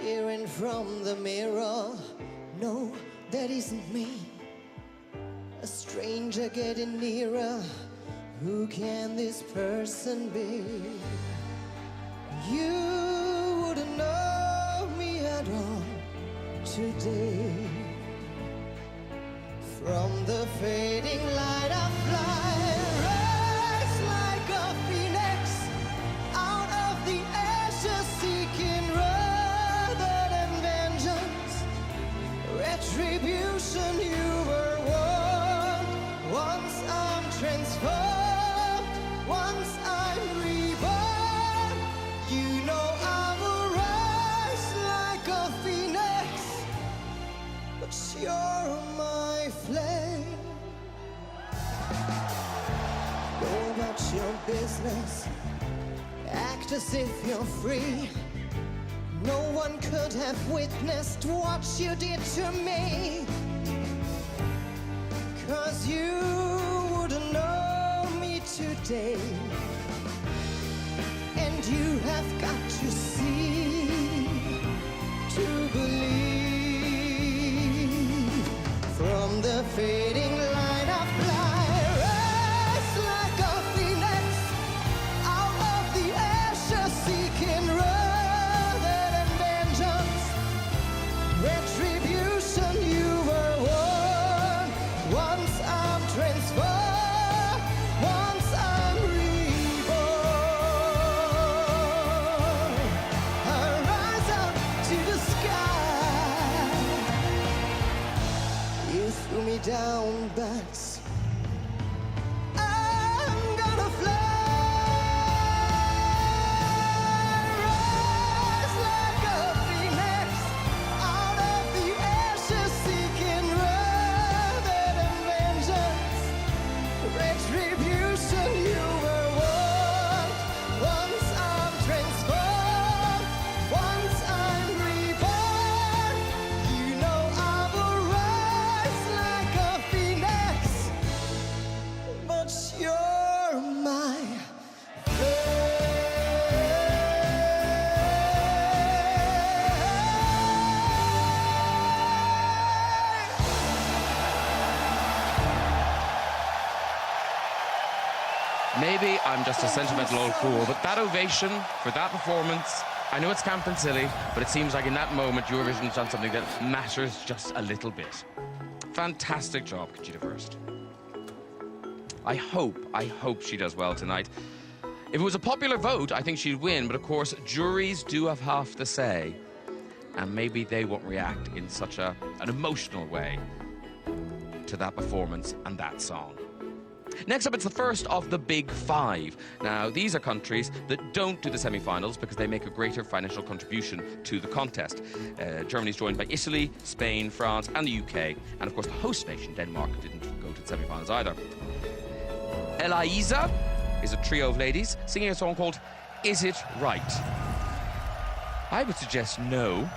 Peering from the mirror, no, that isn't me. A stranger getting nearer. Who can this person be? You wouldn't know me at all today. From the fading light I fly, rise like a phoenix, out of the ashes seeking rather than vengeance. Retribution, you were warned. Once I'm transformed, once I'm reborn, you know I will rise like a phoenix. But you're my flame. business. Act as if you're free. No one could have witnessed what you did to me. 'Cause you wouldn't know me today. And you have got to see to believe. From the fading light of light, rise like a phoenix out of the ashes, seeking rather than vengeance. Retribution, you were won. Once I'm transformed, once I'm reborn. I rise up to the sky. You threw me down, but I'm gonna fly. Rise like a phoenix out of the ashes, seeking rather than vengeance. Retribution, you were won. Once I'm transformed, once I'm reborn. You know I will rise like a phoenix, but you're my Maybe I'm just a sentimental old fool, but that ovation for that performance, I know it's camp and silly, but it seems like in that moment Eurovision's done something that matters just a little bit. Fantastic job, Conchita Wurst. I hope she does well tonight. If it was a popular vote, I think she'd win, but of course, juries do have half the say. And maybe they won't react in such an emotional way to that performance and that song. Next up, it's the first of the Big Five. Now, these are countries that don't do the semi-finals because they make a greater financial contribution to the contest. Germany's joined by Italy, Spain, France, and the UK. And of course, the host nation, Denmark, didn't go to the semi-finals either. Elaiza is a trio of ladies singing a song called Is It Right? I would suggest no,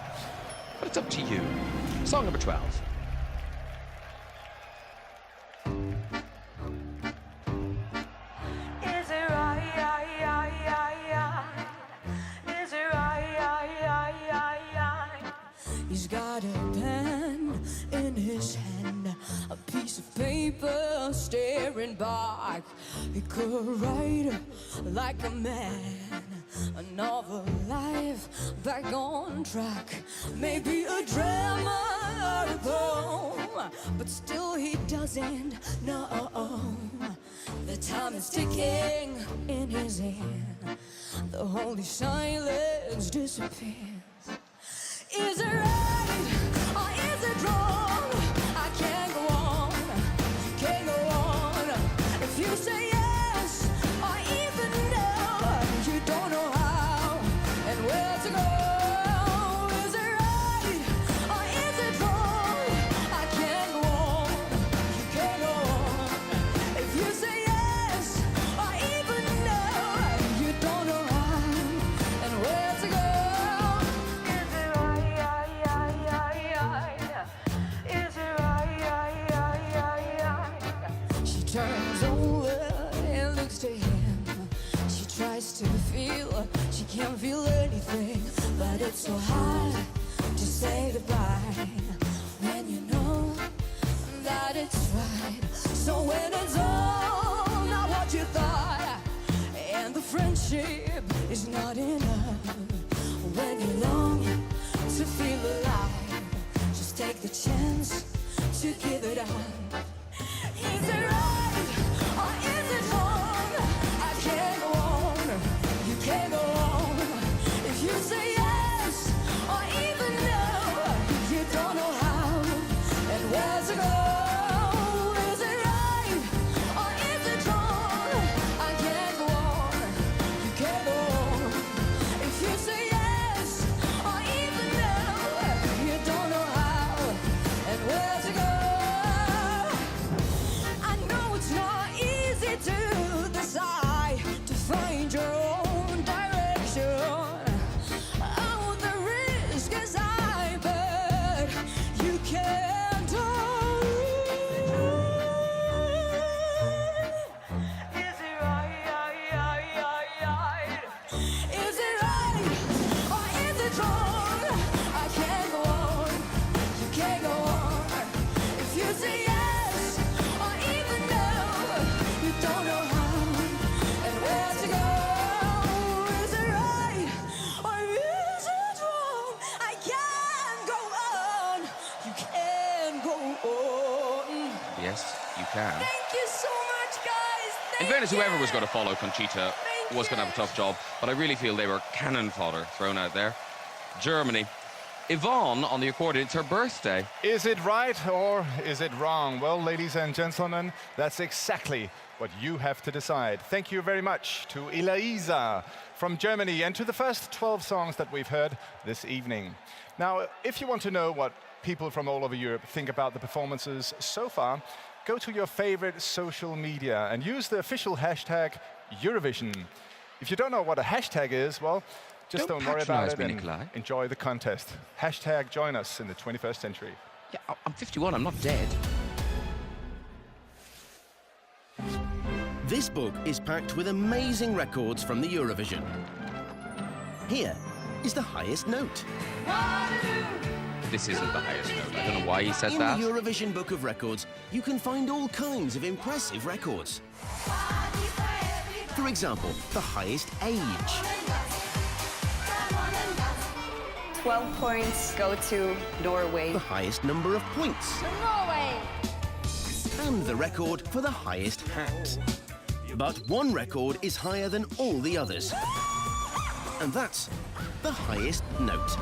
but it's up to you. Song number 12. Is it right? Is it right? He's got a pen in his hand, a piece of paper staring back. He could write like a man, another life back on track. Maybe a drama or a poem, but still he doesn't know. The time is ticking in his hand. The holy silence disappears. Is it right or is it wrong? I can't go on, you can't go on. If you say yes or even no, you don't know how and where to go. Is it right or is it wrong? I can't go on, you can't go on. If you say yes or even no, you don't know how and where to go. Is it right? Is it right? She turns over and looks to him. She tries to feel, she can't feel anything. But it's so hard to say goodbye when you know that it's right. So when it's all not what you thought, and the friendship is not enough, when you long to feel alive, just take the chance to give it up. Is it right or is it wrong? I can't go on, you can't go on. If you say yes or even no, you don't know how and where to go. Is it right or is it wrong? I can't go on, you can't go on. If you say yes or even no, you don't know how and where to go. Yes, you can. Thank you so much, guys. In fairness, whoever was going to follow Conchita was going to have a tough job, but I really feel they were cannon fodder thrown out there. Germany. Yvonne on the accordion, it's her birthday. Is it right or is it wrong? Well, ladies and gentlemen, that's exactly what you have to decide. Thank you very much to Eliza from Germany and to the first 12 songs that we've heard this evening. Now, if you want to know what people from all over Europe think about the performances so far, go to your favorite social media and use the official hashtag Eurovision. If you don't know what a hashtag is, well, just don't worry about it and enjoy the contest. Hashtag join us in the 21st century. Yeah, I'm 51, I'm not dead. This book is packed with amazing records from the Eurovision. Here is the highest note. This isn't the highest note. I don't know why he said In that. the Eurovision Book of Records, you can find all kinds of impressive records. For example, the highest age. 12 points go to Norway. The highest number of points. Norway. And the record for the highest hat. But one record is higher than all the others. And that's the highest note.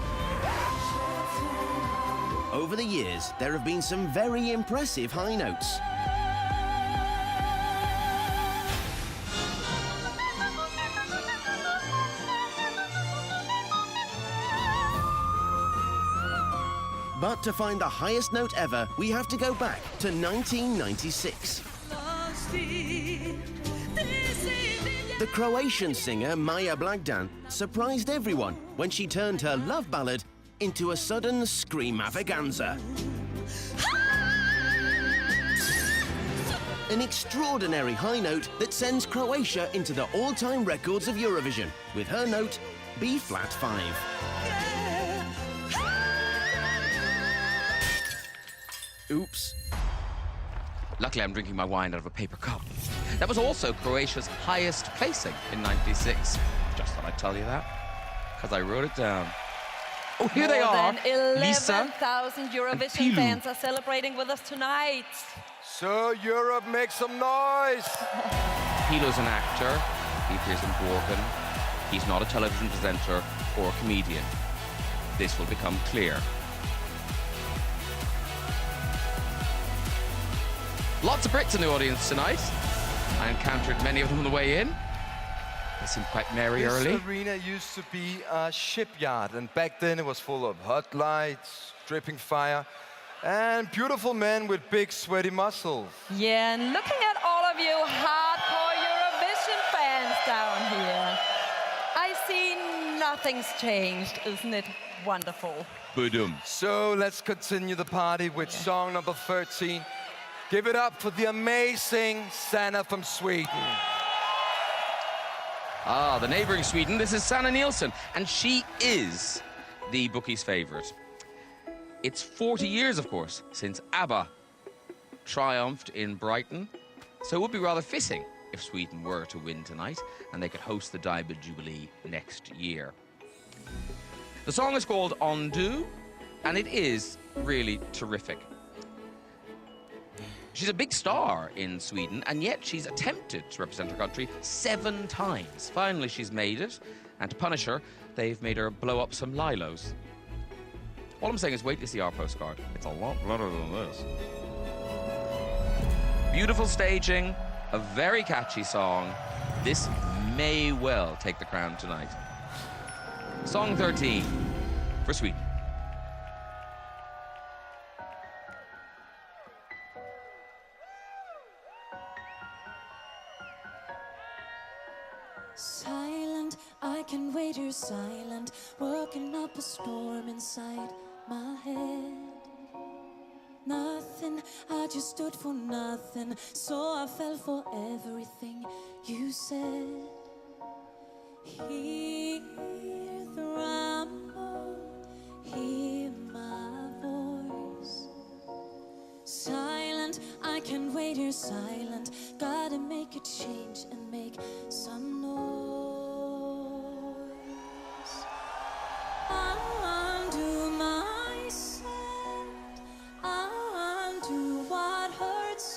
Over the years, there have been some very impressive high notes. But to find the highest note ever, we have to go back to 1996. The Croatian singer Maja Blagdan surprised everyone when she turned her love ballad into a sudden screamavaganza. An extraordinary high note that sends Croatia into the all-time records of Eurovision, with her note B-flat 5. Oops. Luckily, I'm drinking my wine out of a paper cup. That was also Croatia's highest placing in '96. Just thought I'd tell you that, because I wrote it down. Oh, here they are. More than Lisa 11,000 Eurovision fans are celebrating with us tonight. So Europe, make some noise! Pilo's an actor. He appears in Borgen. He's not a television presenter or a comedian. This will become clear. Lots of Brits in the audience tonight. I encountered many of them on the way in. They seemed quite merry early. This arena used to be a shipyard, and back then it was full of hot lights, dripping fire, and beautiful men with big sweaty muscles. Yeah, and looking at all of you hardcore Eurovision fans down here, I see nothing's changed. Isn't it wonderful? Boom. So let's continue the party with song number 13. Give it up for the amazing Sanna from Sweden. Ah, the neighbouring Sweden. This is Sanna Nielsen, and she is the bookies' favourite. It's 40 years, of course, since ABBA triumphed in Brighton, so it would be rather fitting if Sweden were to win tonight, and they could host the Diamond Jubilee next year. The song is called Undo, and it is really terrific. She's a big star in Sweden, and yet she's attempted to represent her country 7 times. Finally, she's made it, and to punish her, they've made her blow up some lilos. All I'm saying is wait to see our postcard. It's a lot better than this. Beautiful staging, a very catchy song. This may well take the crown tonight. Song 13 for Sweden. Silent, I can wait here silent, working up a storm inside my head. Nothing, I just stood for nothing, so I fell for everything you said. Hear the rumble, hear my voice. Silent, I can wait here silent, gotta make a change and make some noise. I'll undo myself, I'll undo what hurts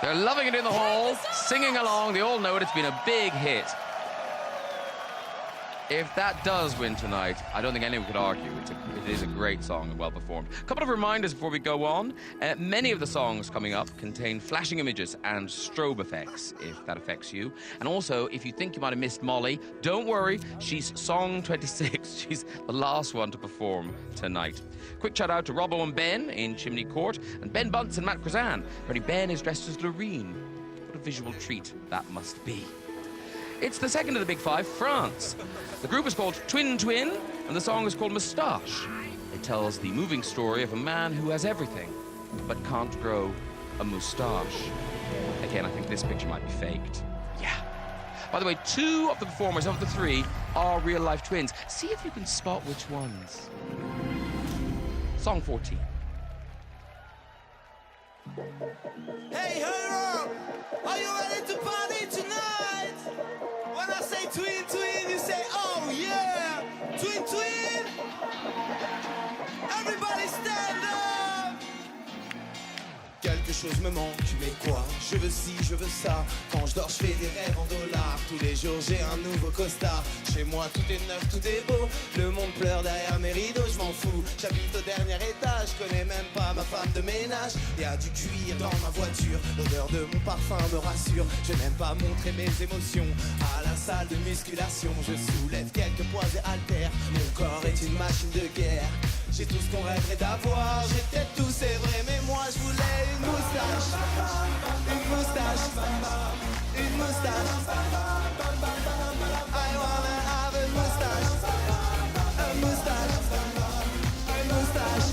They're loving it in the hall, singing along. They all know it. It's been a big hit. If that does win tonight, I don't think anyone could argue. It is a great song and well performed. A couple of reminders before we go on. Many of the songs coming up contain flashing images and strobe effects, if that affects you. And also, if you think you might have missed Molly, don't worry. She's song 26. She's the last one to perform tonight. Quick shout out to Robbo and Ben in Chimney Court, and Ben Bunce and Matt Krazan. Ben is dressed as Loreen. What a visual treat that must be. It's the second of the big five, France. The group is called Twin Twin, and the song is called Moustache. It tells the moving story of a man who has everything, but can't grow a moustache. Again, I think this picture might be faked. Yeah. By the way, two of the performers of the three are real-life twins. See if you can spot which ones. Song 14. Hey, hero, are you ready to party tonight? When I say twin, twin, you say, oh yeah, twin, twin. Everybody stand up. Quelque chose me manque, mais quoi? Je veux ci, je veux ça. Quand je dors, je fais des rêves en dollars. Tous les jours, j'ai un nouveau costard. Chez moi, tout est neuf, tout est beau. Le monde pleure derrière mes rideaux, je m'en fous. J'habite au dernier étage, je connais même pas ma femme de ménage. Y a du cuir dans ma voiture, l'odeur de mon parfum me rassure. Je n'aime pas montrer mes émotions. À la salle de musculation, je soulève quelques poids et haltères. Mon corps est une machine de guerre. J'ai tout ce qu'on rêverait d'avoir. J'ai peut-être tout, c'est vrai, mais moi je voulais une moustache. Une moustache. Une moustache. I wanna have a moustache. Un moustache. Un moustache.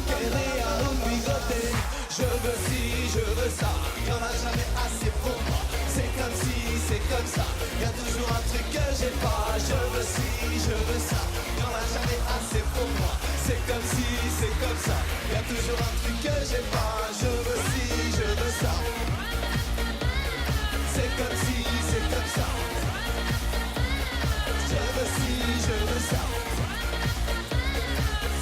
Quelle un bigoté. Je veux ci, je veux ça. Y'en a jamais assez pour moi. C'est comme si, c'est comme ça. Y'a toujours un truc que j'ai pas. Je veux ci, je veux ça. Y'en a jamais assez pour moi. C'est comme si, c'est comme ça. Y'a toujours un truc que j'ai pas. Je veux ci, je veux ça. C'est comme si, c'est comme ça. Je veux ci, je veux ça.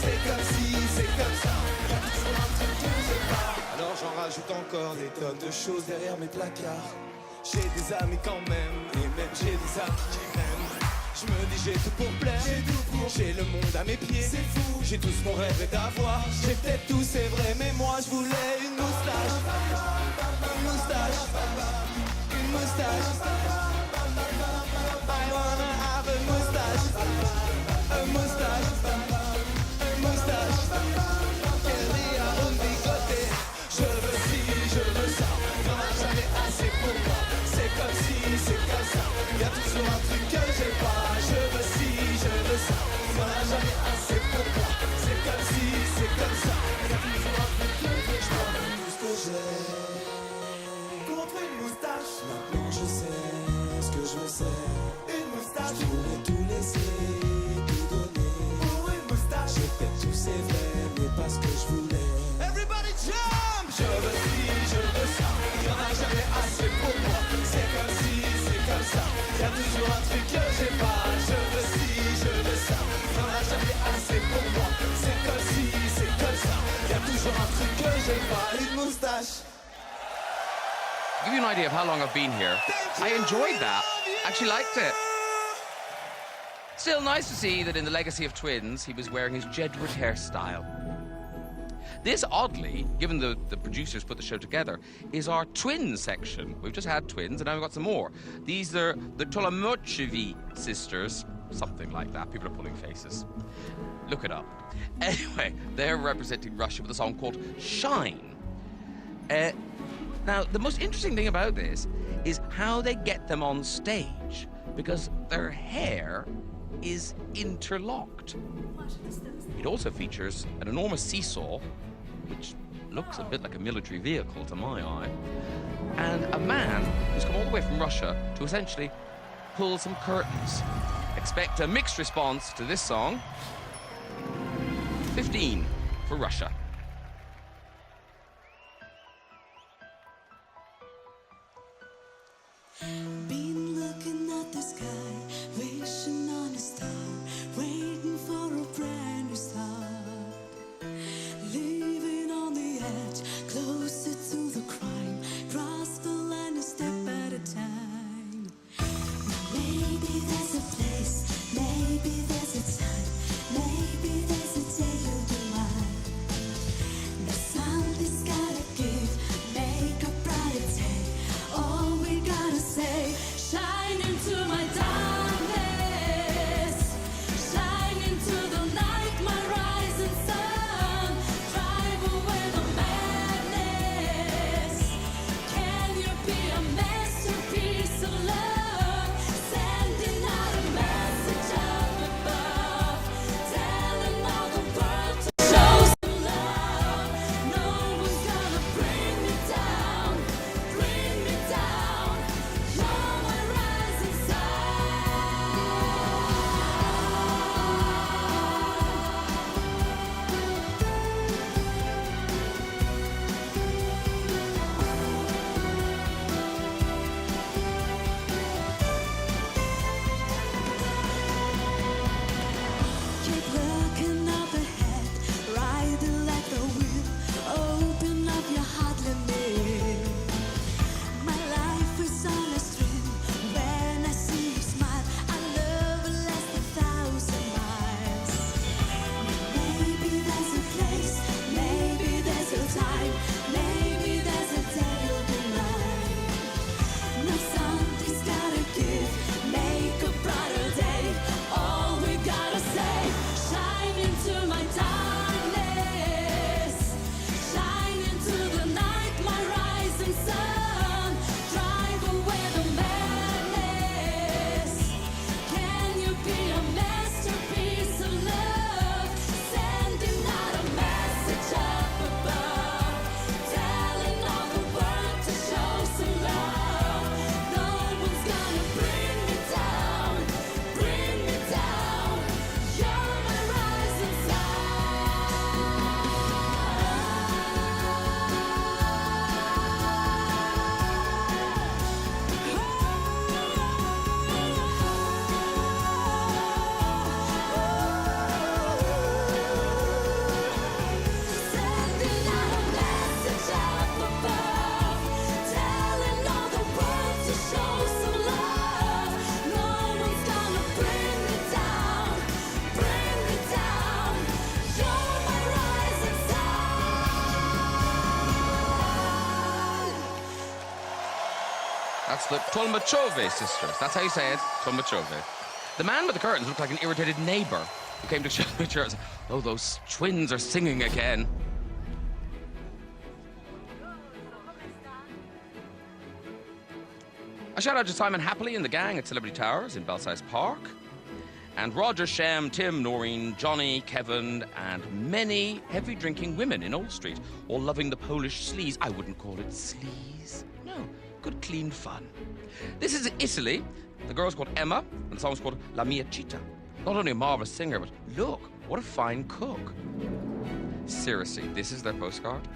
C'est comme si, c'est comme ça. Y'a toujours un truc que j'ai pas. Alors j'en rajoute encore des tonnes de choses derrière mes placards. J'ai des amis quand même, et même j'ai des amis qui m'aiment. Je me dis j'ai tout pour plaire, j'ai le monde à mes pieds, c'est fou. J'ai tout ce qu'on rêvait d'avoir, j'ai peut-être tout c'est vrai, mais moi je voulais une moustache. Une moustache. Une moustache. I wanna have a moustache. A moustache. A moustache. Quelle un bigoté. Je veux ci, je veux ça. Y'en a jamais assez pour moi. C'est comme si, c'est comme ça. Y'a toujours un truc que j'ai pas. Je veux ci, je veux ça. Y'en a jamais assez pour moi. C'est comme si, c'est comme ça. Y'a toujours un truc que j'ai pas. Tout ce que j'ai contre une moustache. Maintenant je sais ce que je sais. Une moustache. Je pourrais tout laisser, tout donner. Pour une moustache. J'ai peut-être tout c'est vrai, mais pas ce que je voulais. Everybody jump! Je veux ci, je veux ça. Y'en a jamais assez pour moi. C'est comme si, c'est comme ça. Y'a toujours un truc que j'ai pas. Je veux ci, je veux ça. Y'en a jamais assez pour moi. C'est comme si, c'est comme ça. Y'a toujours un truc que j'ai pas. Une moustache. To give you an idea of how long I've been here, I enjoyed that. Actually liked it. Still nice to see that in the Legacy of Twins, he was wearing his Jedward hairstyle. This, oddly, given the producers put the show together, is our twins section. We've just had twins, and now we've got some more. These are the Tolomochevi sisters, something like that. People are pulling faces. Look it up. Anyway, they're representing Russia with a song called Shine. Now, the most interesting thing about this is how they get them on stage, because their hair is interlocked. It also features an enormous seesaw, which looks a bit like a military vehicle to my eye, and a man who's come all the way from Russia to essentially pull some curtains. Expect a mixed response to this song. 15 for Russia. Been looking at the sky, wishing on a star, waiting for a brand new start. Living on the edge, closer to the crime, That's the Tolmachovi sisters. That's how you say it, Tolmachovi. The man with the curtains looked like an irritated neighbor who came to show pictures. Oh, those twins are singing again. A shout out to Simon Happily and the gang at Celebrity Towers in Belsize Park. And Roger, Shem, Tim, Noreen, Johnny, Kevin, and many heavy drinking women in Old Street, all loving the Polish sleaze. I wouldn't call it sleaze. No, good, clean fun. This is Italy. The girl's called Emma, and the song's called La Mia Città. Not only a marvelous singer, but look, what a fine cook. Seriously, this is their postcard.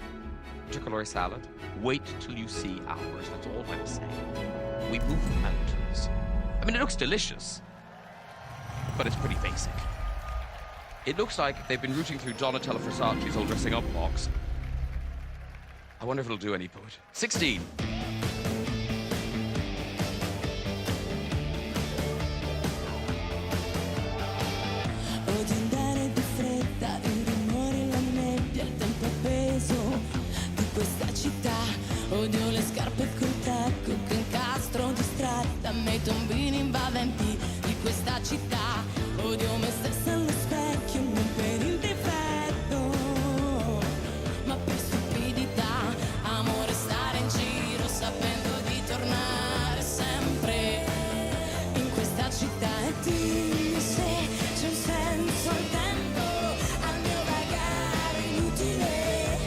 Tricolore salad. Wait till you see ours. That's all I'm saying. We move mountains. I mean, it looks delicious, but it's pretty basic. It looks like they've been rooting through Donatella Versace's old dressing up box. I wonder if it'll do any good. 16. Odio andare di fretta, il rumore, la nebbia, il tempo appeso di questa città. Odio le scarpe col tacco che incastro distratta, a me i tombini invadenti di questa città. Odio me stessa allo specchio, non per il difetto, ma per stupidità. Amo restare in giro sapendo di tornare sempre in questa città. E dimmi se c'è un senso al tempo, al mio vagare inutile.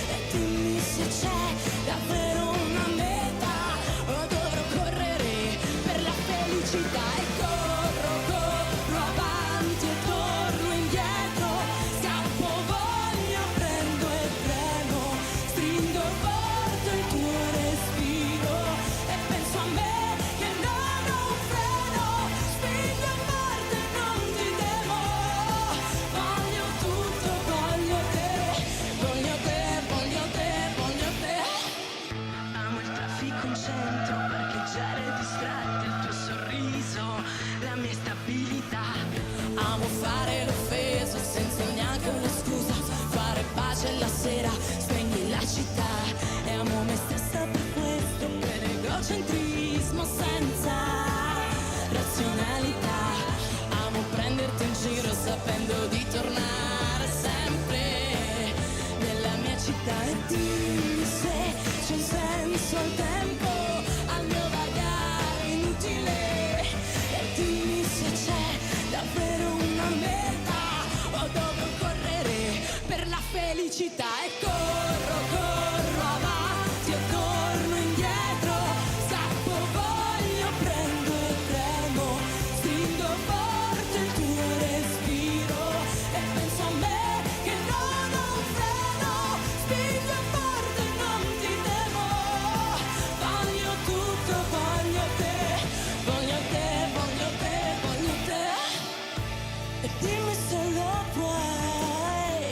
E dimmi se c'è davvero una meta, o dovrò correre per la felicità. E corro, corro avanti e torno indietro. Scappo, voglio, prendo e premo. Stringo forte il tuo respiro e penso a me che non ho un freno. Spingo forte e non ti temo. Voglio tutto, voglio te. Voglio te, voglio te, voglio te. Amo il traffico in centro, parcheggiare distratti, il tuo sorriso, la mia stabilità. Amo fare l'offeso senza neanche una scusa, fare pace la sera, spegni la città. E amo me stessa per questo, per egocentrismo senza razionalità. Amo prenderti in giro sapendo di tornare sempre nella mia città. E dimmi se c'è un senso al tempo, al mio vagare inutile. E dimmi se c'è davvero una meta, o devo correre per la felicità. E corro, corro avanti e torno indietro. Scappo, voglio, prendo e premo. Stringo forte il tuo respiro e penso a me che non ho un freno. Spingo forte e non ti temo. Voglio tutto, voglio te. Voglio te, voglio te, voglio te. E dimmi se lo vuoi.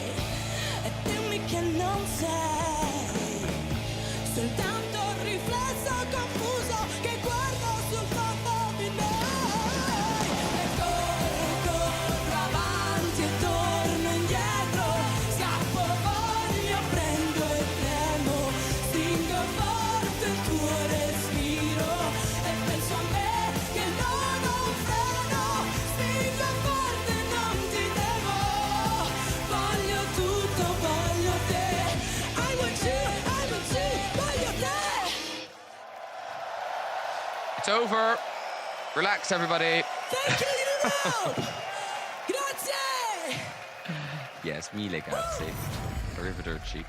E dimmi che non sei soltanto un riflesso confuso che guardo sul fondo di noi. E corro, corro avanti e torno indietro. Scappo, voglio, prendo e premo. Stringo forte il tuo respiro e penso a me che non ho un freno. Spingo forte e non ti temo. Voglio tutto, voglio te. I want you, voglio te. It's over. Relax, everybody. Thank you, Grazie. Yes, mille grazie. Arrivederci.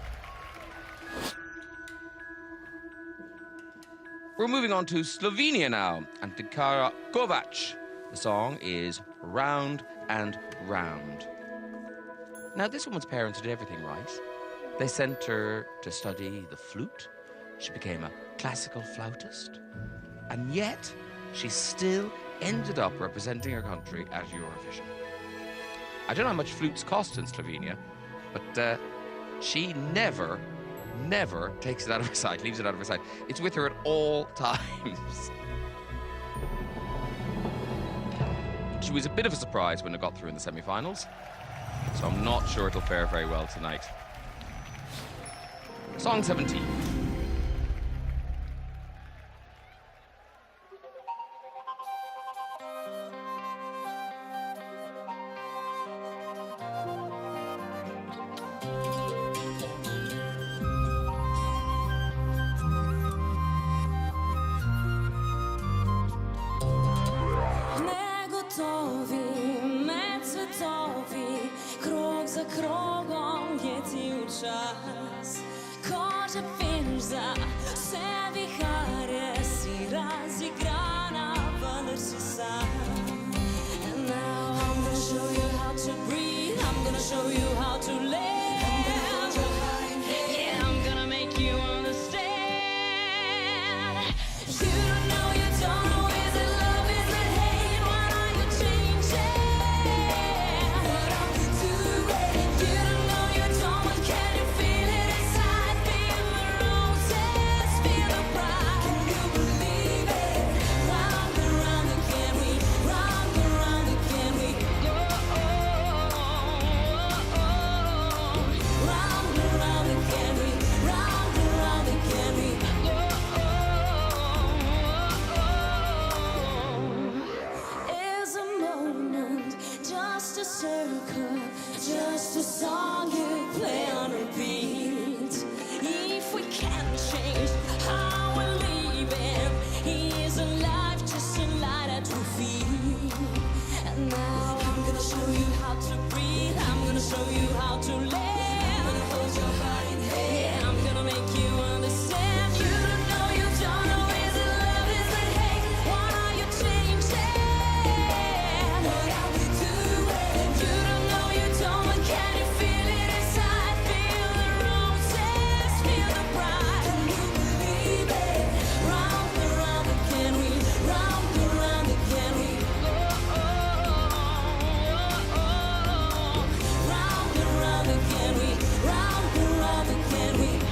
We're moving on to Slovenia now, and Tikara Kovac. The song is Round and Round. Now, this woman's parents did everything right. They sent her to study the flute. She became a classical flautist. And yet, she still ended up representing her country at Eurovision. I don't know how much flutes cost in Slovenia, but she never takes it out of her sight, leaves it out of her sight. It's with her at all times. She was a bit of a surprise when it got through in the semi-finals, so I'm not sure it'll fare very well tonight. Song 17. brza se vihare si razigranava si sam. And now I'm gonna show you how to breathe. I'm gonna show you how to live. Yeah, I'm gonna make you understand. You don't know, you don't know. Is it love? Is it hate? Why are you changing? What are we doing? You don't know, you don't. But can you feel it inside? Feel the roses, feel the pride. Can you believe it? Round and round again we, round and round again we go. Round and round again we, round and round again we go. Is a moment, just a circle, just a song you play on repeat. If we can change how we live it, is a life just a light at your feet. And now I'm gonna show you how to breathe. I'm gonna show you how to live. I'm gonna hold your heart in hand. Yeah, I'm gonna make you understand. You don't know, you don't know. Is it love? Is it hate? Why are you changing? What are we doing? You don't know, you don't. But can you feel it inside? Feel the roses, feel the pride. Can you believe it? Round and round again we, round and round again we go. Round and round again we, round and round again we go.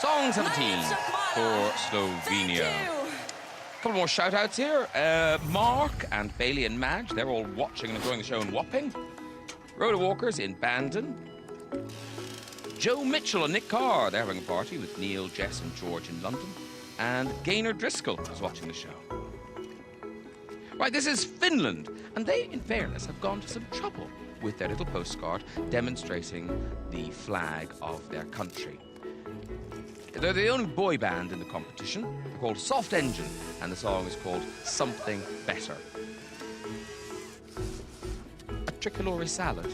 Song 17 for Slovenia. A couple more shout-outs here. Mark and Bailey and Madge, they're all watching and enjoying the show in Wapping. Rhoda Walker's in Bandon. Joe Mitchell and Nick Carr, they're having a party with Neil, Jess and George in London. And Gaynor Driscoll is watching the show. Right, this is Finland. And they, in fairness, have gone to some trouble with their little postcard demonstrating the flag of their country. They're the only boy band in the competition. They're called Soft Engine, and the song is called Something Better. A tricolore salad.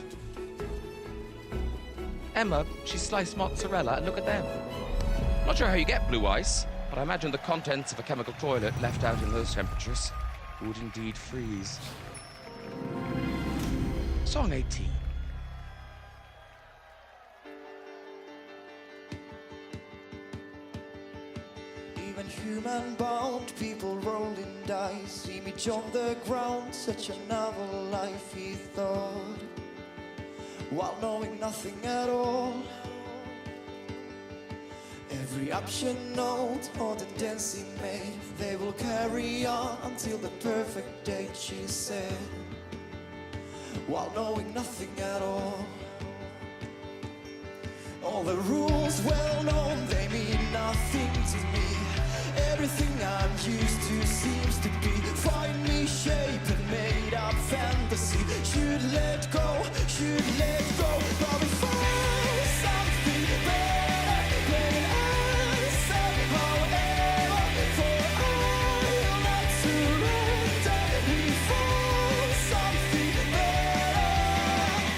Emma, she sliced mozzarella, and look at them. Not sure how you get blue ice, but I imagine the contents of a chemical toilet left out in those temperatures would indeed freeze. Song 18. Even human-bound people rolling dice, image on the ground, such a novel life he thought, while knowing nothing at all. Every option note or tendency made, they will carry on until the perfect date, she said, while knowing nothing at all. All the rules well known, they mean nothing to me. Everything I'm used to seems to be find me shape and made up fantasy. Should let go, but we find something better. When I said however, for I'll not surrender. We found something better.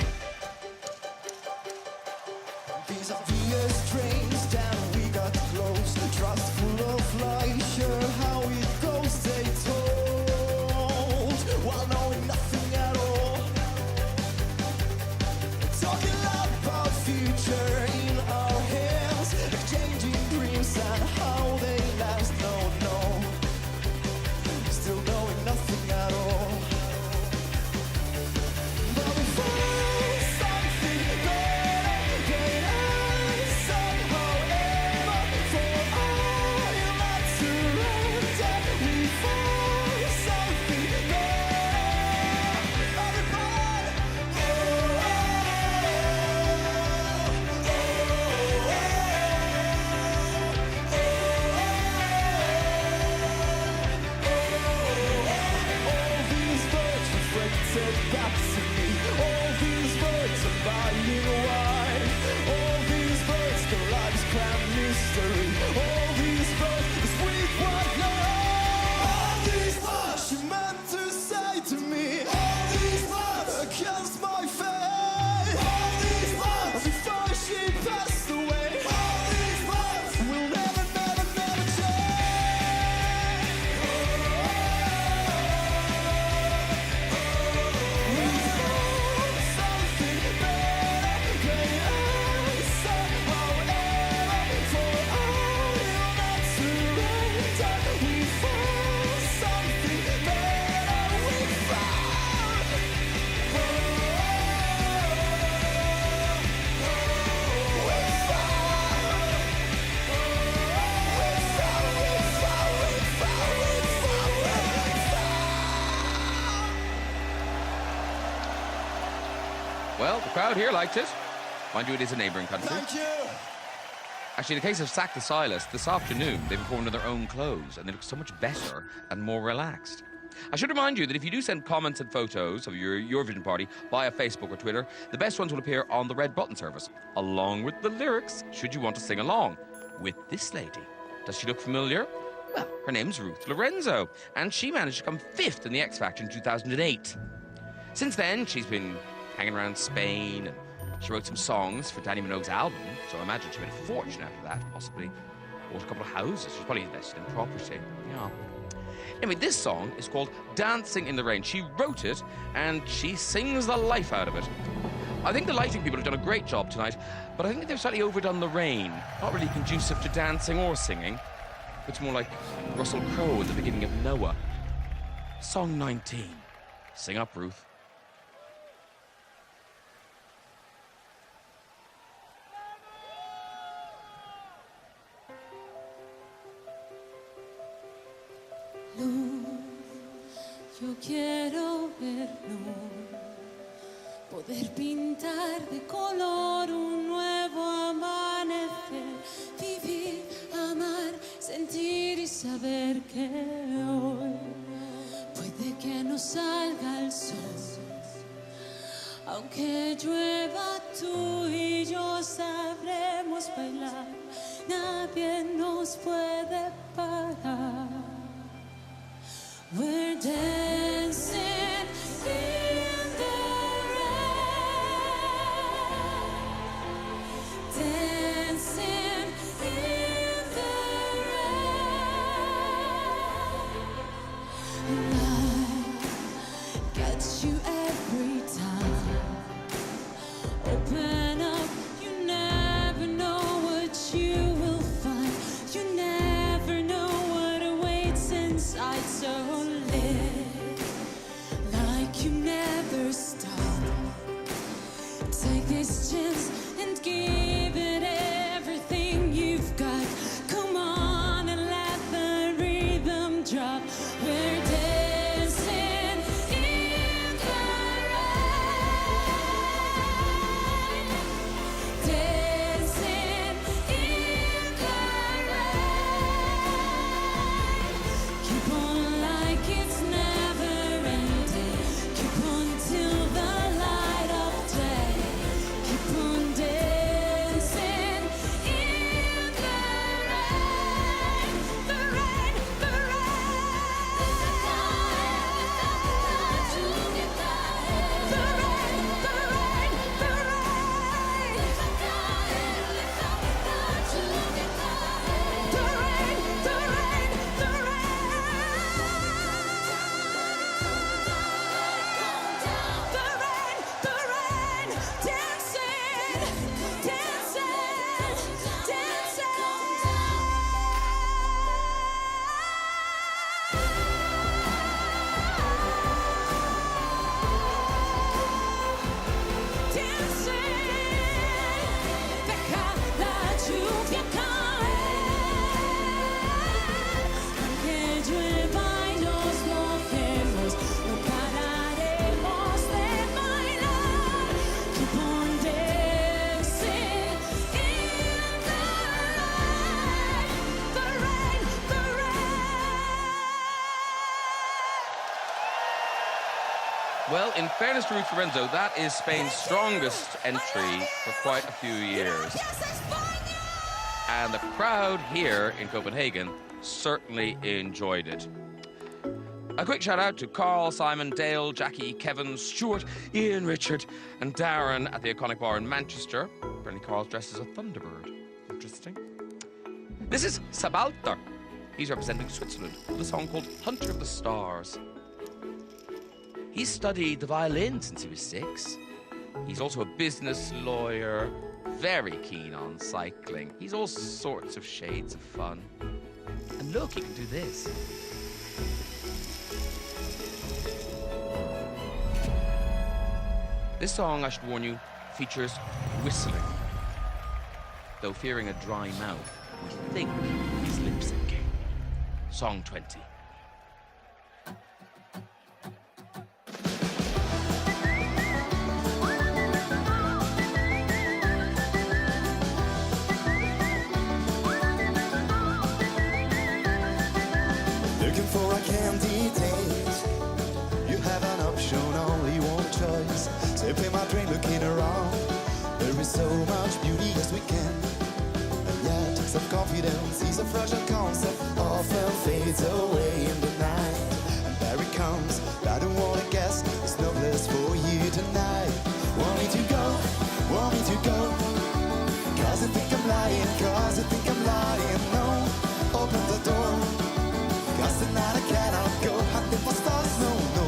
These obvious trains down, we got close. Trust full of lies, sure how it goes, they told, while knowing nothing at all. Talking about future in our hands, exchanging dreams and how they last. No, still knowing nothing at all. But we found something better. crowd here liked it. Mind you, it is a neighbouring country. Thank you. Actually, in the case of Sack the Stylist, this afternoon they performed in their own clothes and they look so much better and more relaxed. I should remind you that if you do send comments and photos of your Eurovision party via Facebook or Twitter, the best ones will appear on the red button service, along with the lyrics, should you want to sing along with this lady. Does she look familiar? Well, her name's Ruth Lorenzo, and she managed to come 5th in the X Factor in 2008. Since then, she's been hanging around Spain, and she wrote some songs for Danny Minogue's album, so I imagine she made a fortune after that, possibly bought a couple of houses. She's probably invested in property. Yeah. Anyway, this song is called Dancing in the Rain. She wrote it, and she sings the life out of it. I think the lighting people have done a great job tonight, but I think they've slightly overdone the rain. Not really conducive to dancing or singing. It's more like Russell Crowe at the beginning of Noah. Song 19. Sing up, Ruth. Yo quiero ver luz, poder pintar de color un nuevo amanecer, vivir, amar, sentir y saber que hoy puede que no salga el sol. Aunque llueva, tú y yo sabremos bailar, nadie nos puede parar. We're dancing in the rain, dancing in the rain. Life gets you every time. Open up, you never know what you will find. You never know what awaits inside. So you never stop. Take this chance and give it everything you've got. Come on and let the rhythm drop. We're dancing in the rain, dancing in the rain. Keep on like it's never ending. Till the light of day, keep on dancing in the rain, the rain, the rain. The rain, the rain, the rain. The rain, the rain, the rain. Well, in fairness to Ruth Lorenzo, that is Spain's strongest entry for quite a few years. And the crowd here in Copenhagen certainly enjoyed it. A quick shout out to Carl, Simon, Dale, Jackie, Kevin, Stuart, Ian, Richard, and Darren at the iconic bar in Manchester. Apparently Carl's dressed as a Thunderbird. Interesting. This is Sabalter. He's representing Switzerland with a song called Hunter of the Stars. He's studied the violin since he was 6. He's also a business lawyer, very keen on cycling. He's all sorts of shades of fun. And look, he can do this. This song, I should warn you, features whistling. Though fearing a dry mouth, we think he's lip syncing. Song 20. so much beauty as we can. And yet, self-confidence is a fragile concept, often fades away in the night. And there it comes, I don't wanna guess, it's no place for you tonight. Want me to go, want me to go, cause I think I'm lying, cause I think I'm lying. No, open the door, cause tonight I cannot go hunting for stars, no, no.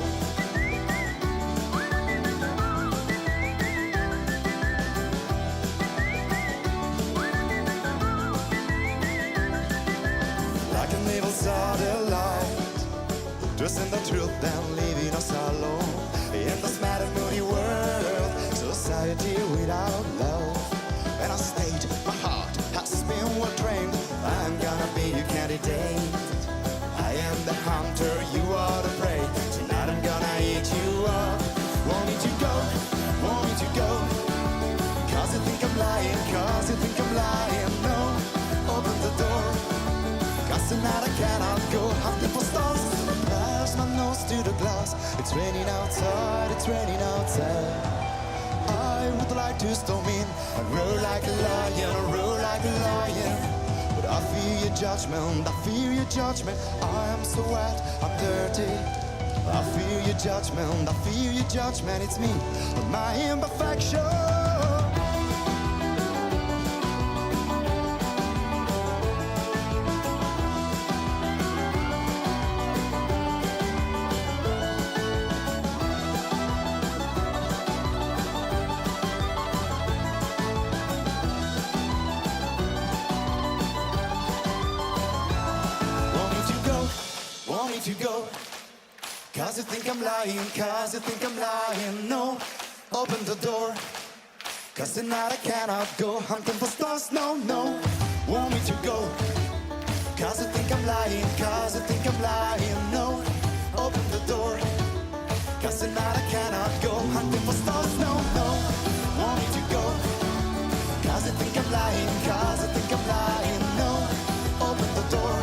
Like an evil satellite, dressing the truth and leaving us alone in this mad and moody world, society without love. And on stage, my heart has been well trained. I'm gonna be your candidate. I am the hunter, you are the prey. Tonight I'm gonna eat you up. Want me to go, want me to go, cause you think I'm lying, cause you think I'm lying. No, open the door, cause tonight I cannot go hunting for stars. Pass my nose to the glass. It's raining outside, it's raining outside. I would like to storm in and roar like a lion, roar like a lion. But I fear your judgment, I fear your judgment. I am so wet, I'm dirty. I fear your judgment, I fear your judgment. It's me, my imperfection. To go, cause you think I'm lying, cause you think I'm lying. No, open the door, cause tonight I cannot go hunting for stars. No, no, want me to go, cause you think I'm lying, cause you think I'm lying. No, open the door, cause tonight I cannot go hunting for stars. No, no, want me to go, cause you think I'm lying, cause you think I'm lying. No, open the door,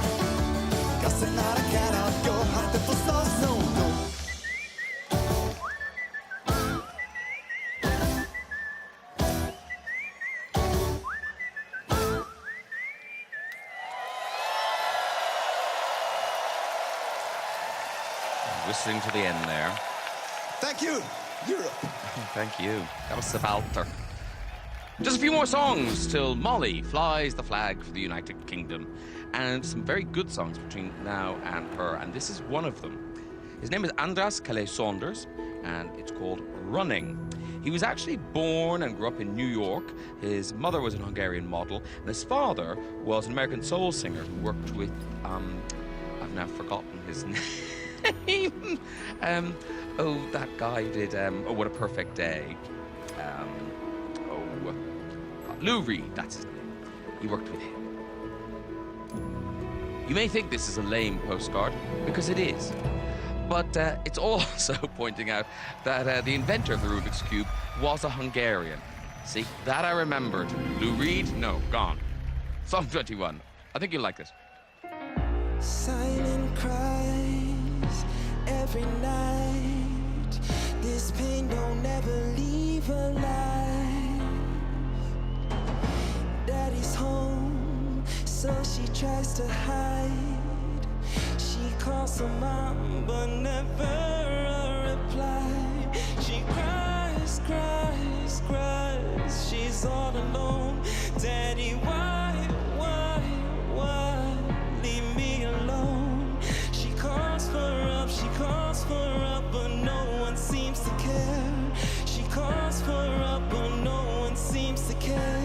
cause tonight I cannot go hunting for stars, no, no. Whistling to the end there. Thank you, Europe. Thank you. That was Sabalter. Just a few more songs till Molly flies the flag for the United Kingdom. And some very good songs between now and her. And this is one of them. His name is Andras Calais Saunders, and it's called Running. He was actually born and grew up in New York. His mother was an Hungarian model, and his father was an American soul singer who worked with, I've now forgotten his name. Oh, that guy who did, Oh, What a Perfect Day. Lou Reed, that's his name. He worked with him. You may think this is a lame postcard, because it is. But it's also pointing out that the inventor of the Rubik's Cube was a Hungarian. See, that I remembered. Lou Reed? No, gone. Song 21. I think you'll like this. Silent cries every night. This pain don't ever leave her life. Daddy's home, so she tries to hide. She calls her mom, but never a reply. She cries, cries, cries. She's all alone. Daddy, why leave me alone? She calls for her up, but no one seems to care. She calls for her up, but no one seems to care.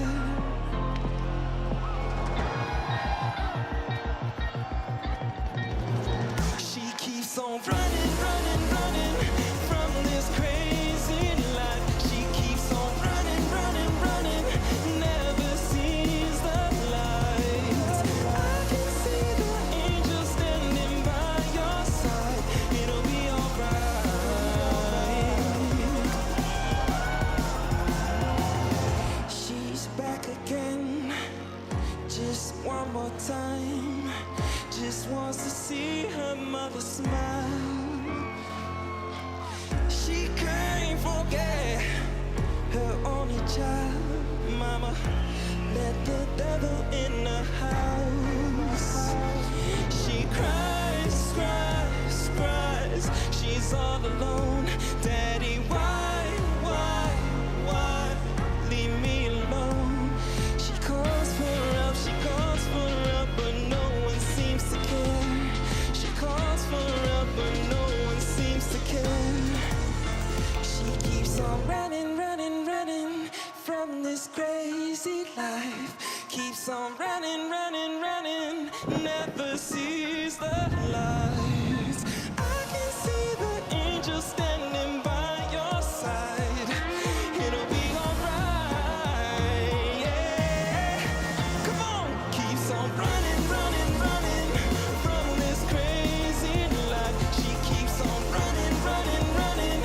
On running, running, running from this crazy life. She keeps on running, running, running, never sees the light. I can see the angel standing by your side. It'll be alright. She's back again, just one more time. Just wants to see her mother smile. She can't forget her only child. mama. Let the devil in the house. She cries, cries, cries. She's all alone. Daddy, why, leave me alone? She calls for help, but no one seems to care. She calls for help, but no one seems to care. She keeps on running, running, running from this crazy life. Keeps on running, running, running, never sees the light. I can see the angel standing by your side. It'll be alright, yeah. Come on, keeps on running, running, running from this crazy life. She keeps on running, running, running,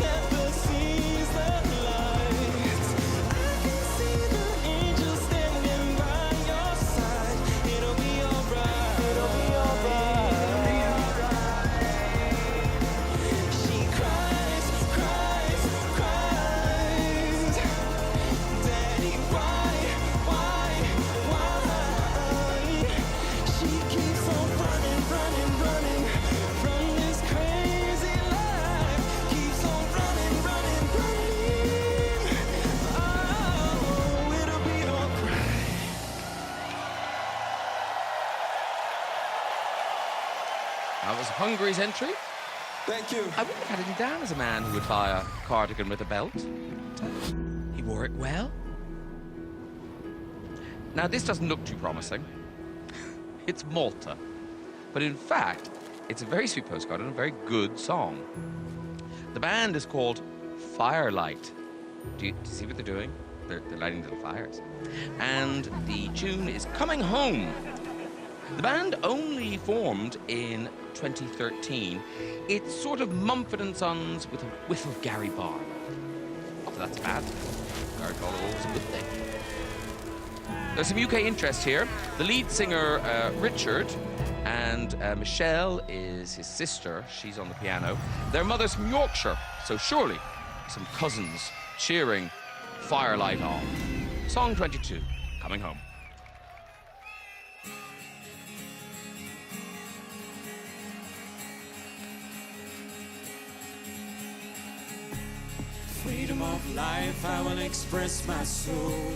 never sees the light. I can see the angel standing by your side. It'll be alright. It'll be alright. She cries, cries, cries. Daddy, why? She keeps on running, running, running from this crazy life. Keeps on running, running, running. Oh, it'll be alright. That was Hungary's entry. Thank you. I wouldn't have had him down as a man who would tie a cardigan with a belt. He wore it well. Now, this doesn't look too promising. It's Malta. But in fact, it's a very sweet postcard and a very good song. The band is called Firelight. Do you see what they're doing? They're lighting little fires. And the tune is Coming Home. The band only formed in 2013. It's sort of Mumford & Sons with a whiff of Gary Barlow. Not that that's bad. Gary Barlow is a good thing. There's some UK interest here. The lead singer, Richard, and Michelle is his sister. She's on the piano. Their mother's from Yorkshire, so surely some cousins cheering Firelight on. Song 22, Coming Home. Freedom of life, I will express my soul.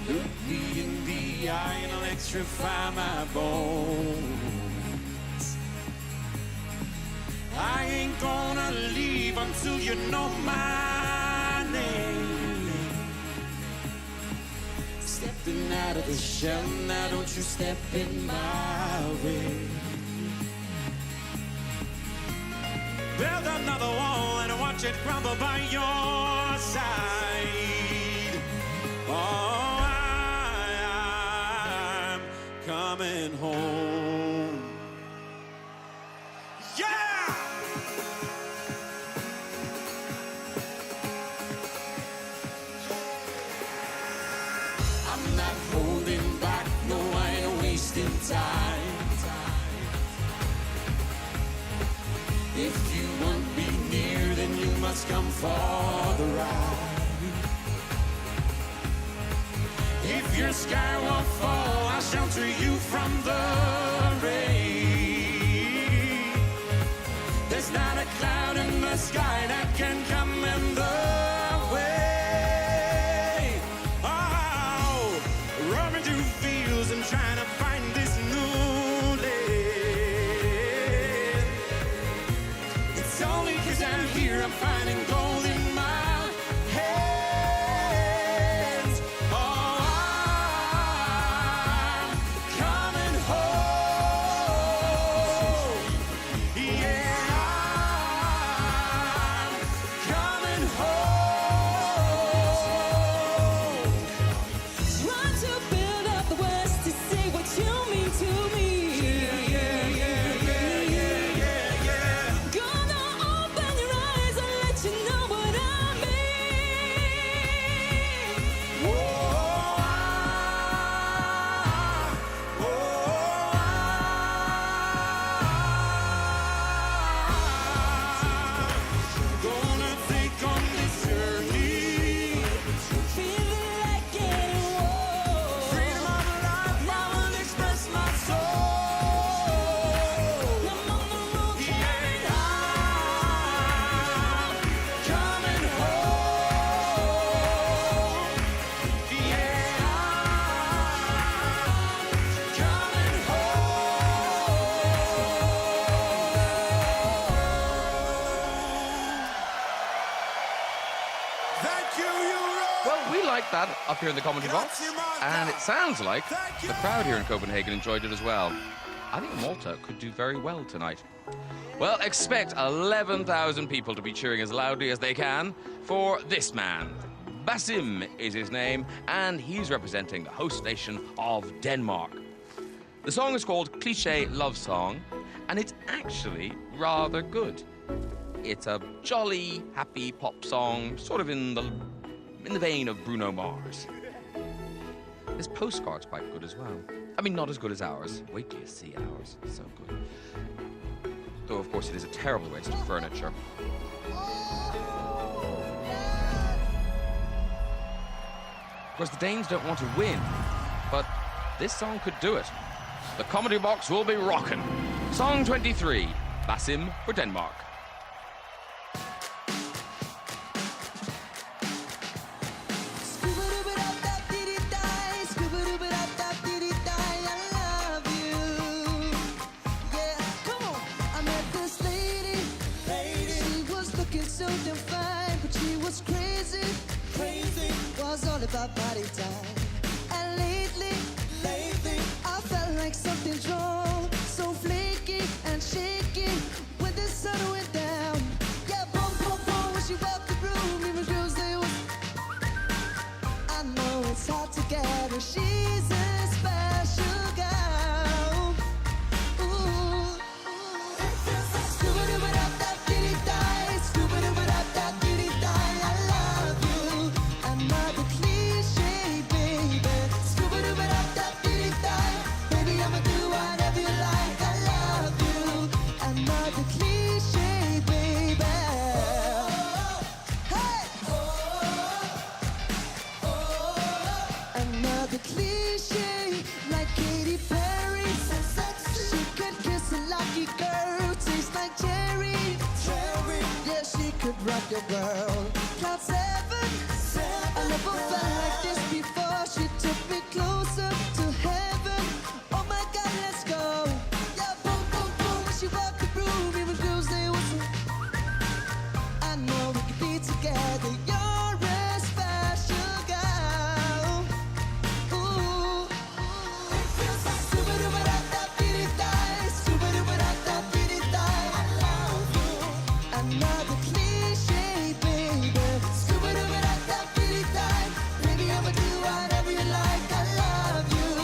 Look me in the eye and electrify my bones. I ain't gonna leave until you know my name. Stepping out of the shell, now don't you step in my way. Build another wall and watch it crumble by your side. Oh, I'm coming home. Yeah! I'm not holding back, no, I ain't wasting time. If you want me near, then you must come for the ride. If your sky will fall, I'll shelter you from the rain. There's not a cloud in the sky that can come in the way. Oh, roaming through fields and trying to find this new land. It's only 'cause I'm here, I'm finding gold in my hands. Oh, I'm coming home. Yeah, I'm coming Thank you, Europe. Well, we like that up here in the commentary box, Grazie, Malta. and it sounds like Thank you. the crowd here in Copenhagen enjoyed it as well. I think Malta could do very well tonight. Well, expect 11,000 people to be cheering as loudly as they can for this man. Basim is his name, and he's representing the host nation of Denmark. The song is called Cliché Love Song, and it's actually rather good. It's a jolly, happy pop song, sort of in the vein of Bruno Mars. This postcard's quite good as well. I mean, not as good as ours. Wait till you see ours. It's so good. Though, of course, it is a terrible waste of furniture. Of course, the Danes don't want to win, but this song could do it. The comedy box will be rocking. Song 23, Basim for Denmark. About party time. And lately, I felt like something's wrong. So flaky and shaky when the sun went down. Yeah, boom, boom, boom, when she walked the room, even girls they was. I know it's hard to get her. She's a special girl. Ooh, Scooby-Doo-ba-da-da-dee-dee-die, Scooby-Doo-ba-da-da-dee-dee-die. I love you. Another cliche, baby. Scooby-Doo-ba-da-da-dee-dee-die. Baby, I'ma do whatever you like. I love you. Another cliche, baby. Hey! Another cliche, like Katy Perry. She could kiss a lucky girl, tastes like cherry. Yeah, she could rock your world. Cloud 7. I never felt like this before. She took me closer to heaven. Oh my God, let's go. Yeah, boom, boom, boom. When she walked the room, even girls they was. I know we could be together. You're a special girl. Ooh. Scooby-Doo-ba-da-da-dee-dee-die, Scooby-Doo-ba-da-da-dee-dee-die. I love you. Another cliche, baby. Scooby-Doo-ba-da-da-dee-dee-die. Baby, I'ma do whatever you like. I love you.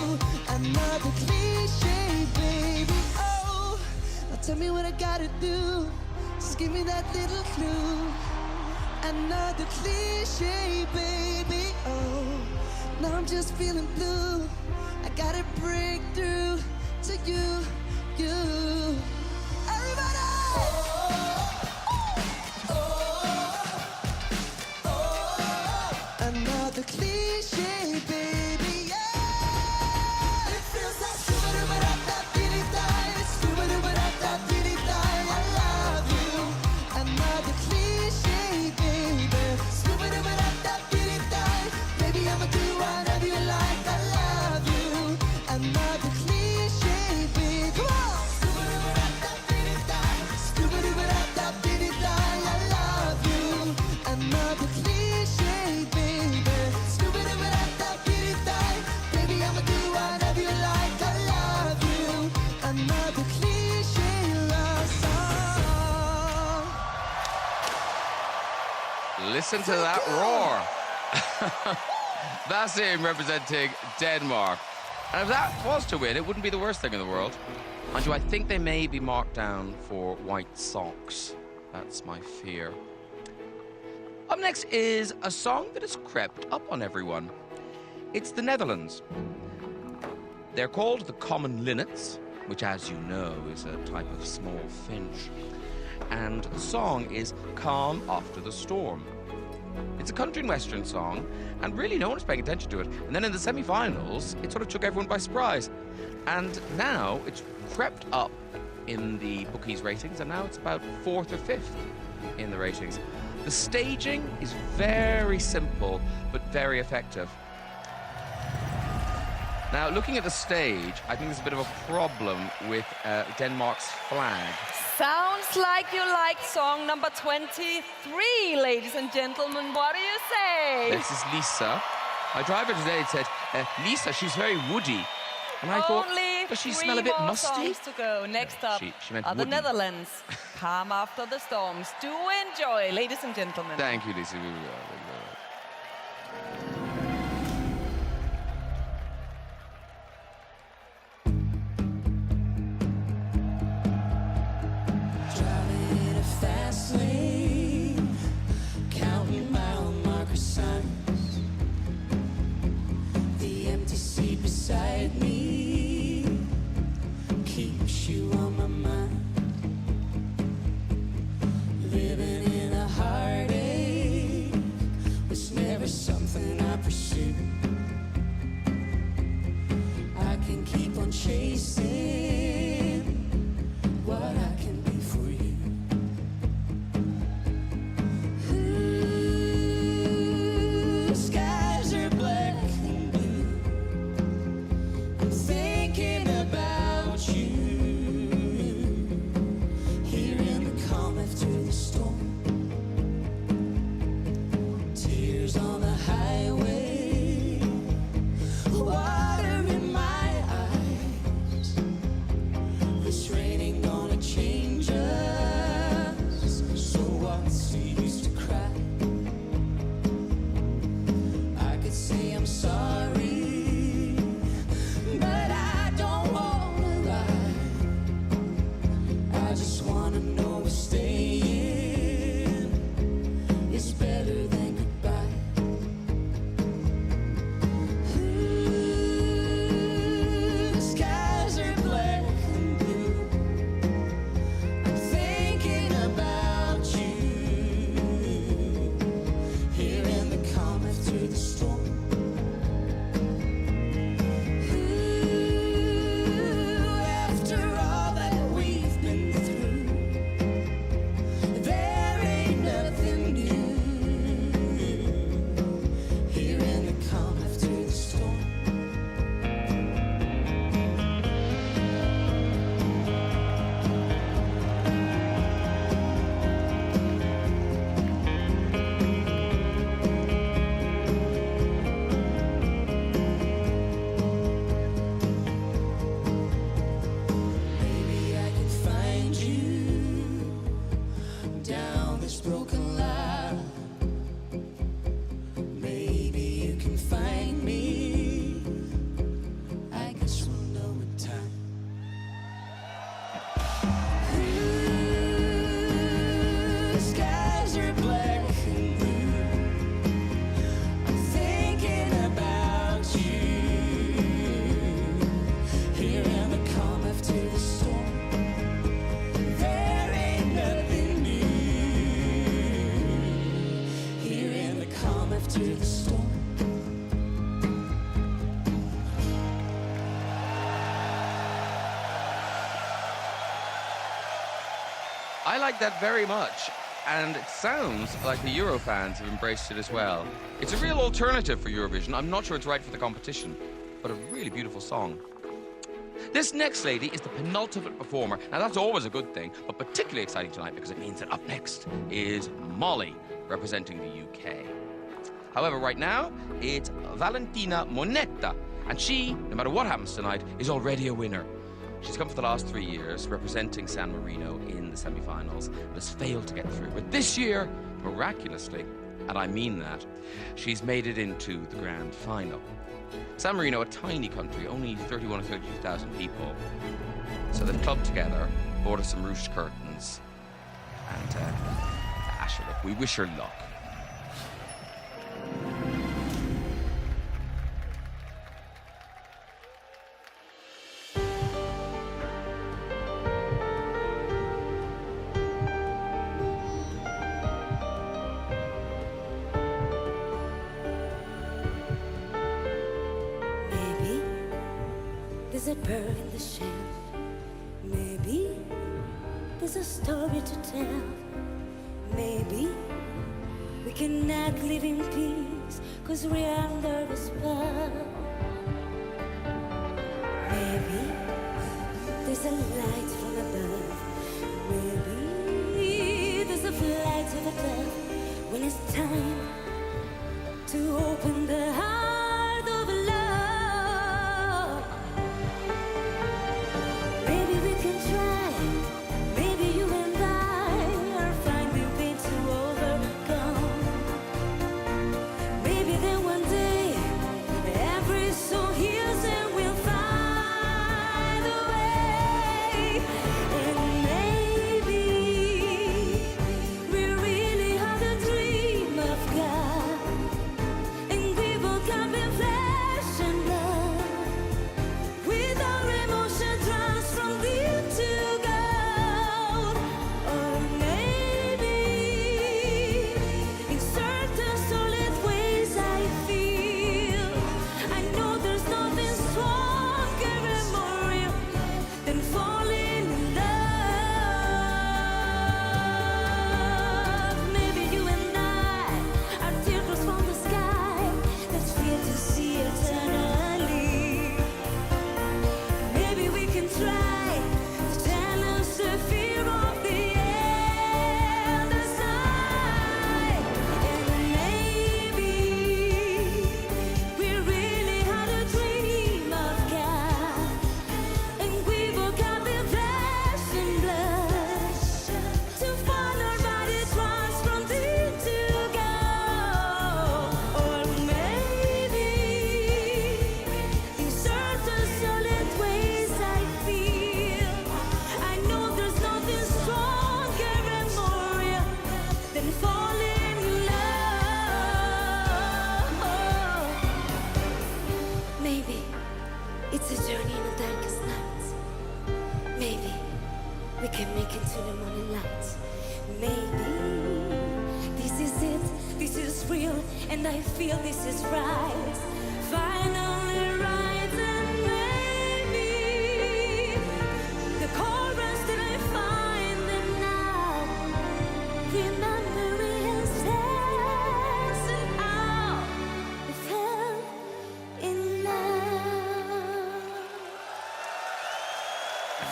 Another cliche, baby. Oh, now tell me what I gotta do. Just give me that little clue. Another cliche, baby. Oh, now I'm just feeling blue. I gotta break through to you. Everybody! Another cliche, baby, yeah. It feels like Scooby-Doo-ba-da-da-dee-dee-die, Scooby-Doo-ba-da-da-dee-dee-die. I love you. Another cliche, baby. Scooby-Doo-ba-da-da-dee-dee-die. Baby, I'ma do whatever you like. I love you. Another cliche, baby. Come on! Scooby-Doo-ba-da-da-dee-dee-die, Scooby-Doo-ba-da-da-dee-dee-die. I love you. Another cliche, baby. Scooby-Doo-ba-da-da-dee-dee-die. Baby, I'ma do whatever you like. I love you. Another cliche love song. Listen to that roar. Basim representing Denmark. And if that was to win, it wouldn't be the worst thing in the world. And do I think they may be marked down for white socks? That's my fear. Up next is a song that has crept up on everyone. It's the Netherlands. They're called the common linnets, which, as you know, is a type of small finch. And the song is Calm After the Storm. It's a country and western song, and really no one was paying attention to it. And then in the semi-finals, it sort of took everyone by surprise. And now it's crept up in the bookies' ratings, and now it's about 4th or 5th in the ratings. The staging is very simple, but very effective. Now, looking at the stage, I think there's a bit of a problem with Denmark's flag. Sounds like you like song number 23, ladies and gentlemen. What do you say? This is Lisa. My driver today said, Lisa, she's very woody. And I thought, does she smell a bit musty? Songs to go. Next up she meant are the woody. Netherlands. Calm after the storms. Do enjoy, ladies and gentlemen. Thank you, Lisa. Driving in a fast lane, counting mile marker signs. The empty seat beside me keeps you on my mind. Living in a heartache was never something I pursued. I can keep on chasing what I can be for you. Ooh, skies are black and blue. I'm thinking about you. Here in the calm after the storm. Tears on the highway. Water in my eyes. This rain ain't gonna change us. So what's the use to cry? I could say I'm sorry, but I don't wanna lie. I just wanna know we're staying. It's better than goodbye. Ooh, skies are black and blue. I'm thinking about you. Here in the calm after the storm. Ooh, after all that we've been through, there ain't nothing new. Here in the calm after the storm. Maybe I can find you down this broken line. Maybe you can find me. I guess we'll know in time. Ooh, skies are black and blue. I'm thinking about you. Here in the calm after the storm. There ain't nothing new. Here in the calm after the storm. I like that very much, and it sounds like the Euro fans have embraced it as well. It's a real alternative for Eurovision. I'm not sure it's right for the competition, but a really beautiful song. This next lady is the penultimate performer. Now, that's always a good thing, but particularly exciting tonight because it means that up next is Molly, representing the UK. However, right now, it's Valentina Monetta, and she, no matter what happens tonight, is already a winner. She's come for the last 3 years, representing San Marino in the semi-finals, and has failed to get through. But this year, miraculously, and I mean that, she's made it into the grand final. San Marino, a tiny country, only 31 or 32,000 people. So they've clubbed together, bought us some ruched curtains, and sure, look, we wish her luck. Maybe there's a bird in the shell. Maybe there's a story to tell. Maybe we cannot live in peace 'cause we're under the spell. there's a light from above. Maybe there's a flight to the dove when it's time to open the heart of love. Maybe we can try. Maybe you and I are finding things to overcome. Maybe then one day every soul heals and we'll find a way. And maybe we really have a dream of God, and we will come in flesh and blood, with our emotion transformed into gold. Or maybe in certain solid ways I feel, I know there's nothing stronger and more real than falling in love. Maybe you and I are teardrops from the sky that's fear to see eternally. Maybe we can try to challenge the fear of the other side. And maybe we really had a dream of God, and we will come in flesh and blood to find our body transformed into gold. Or maybe in certain solid ways I feel, I know there's nothing stronger and more real than falling in love. Maybe it's a journey in the darkest night. Maybe we can make it to the morning light. Maybe this is it, this is real, and I feel this is right. Finally right, and maybe the chorus that I find them now, remembering and dancing out, I fell in love.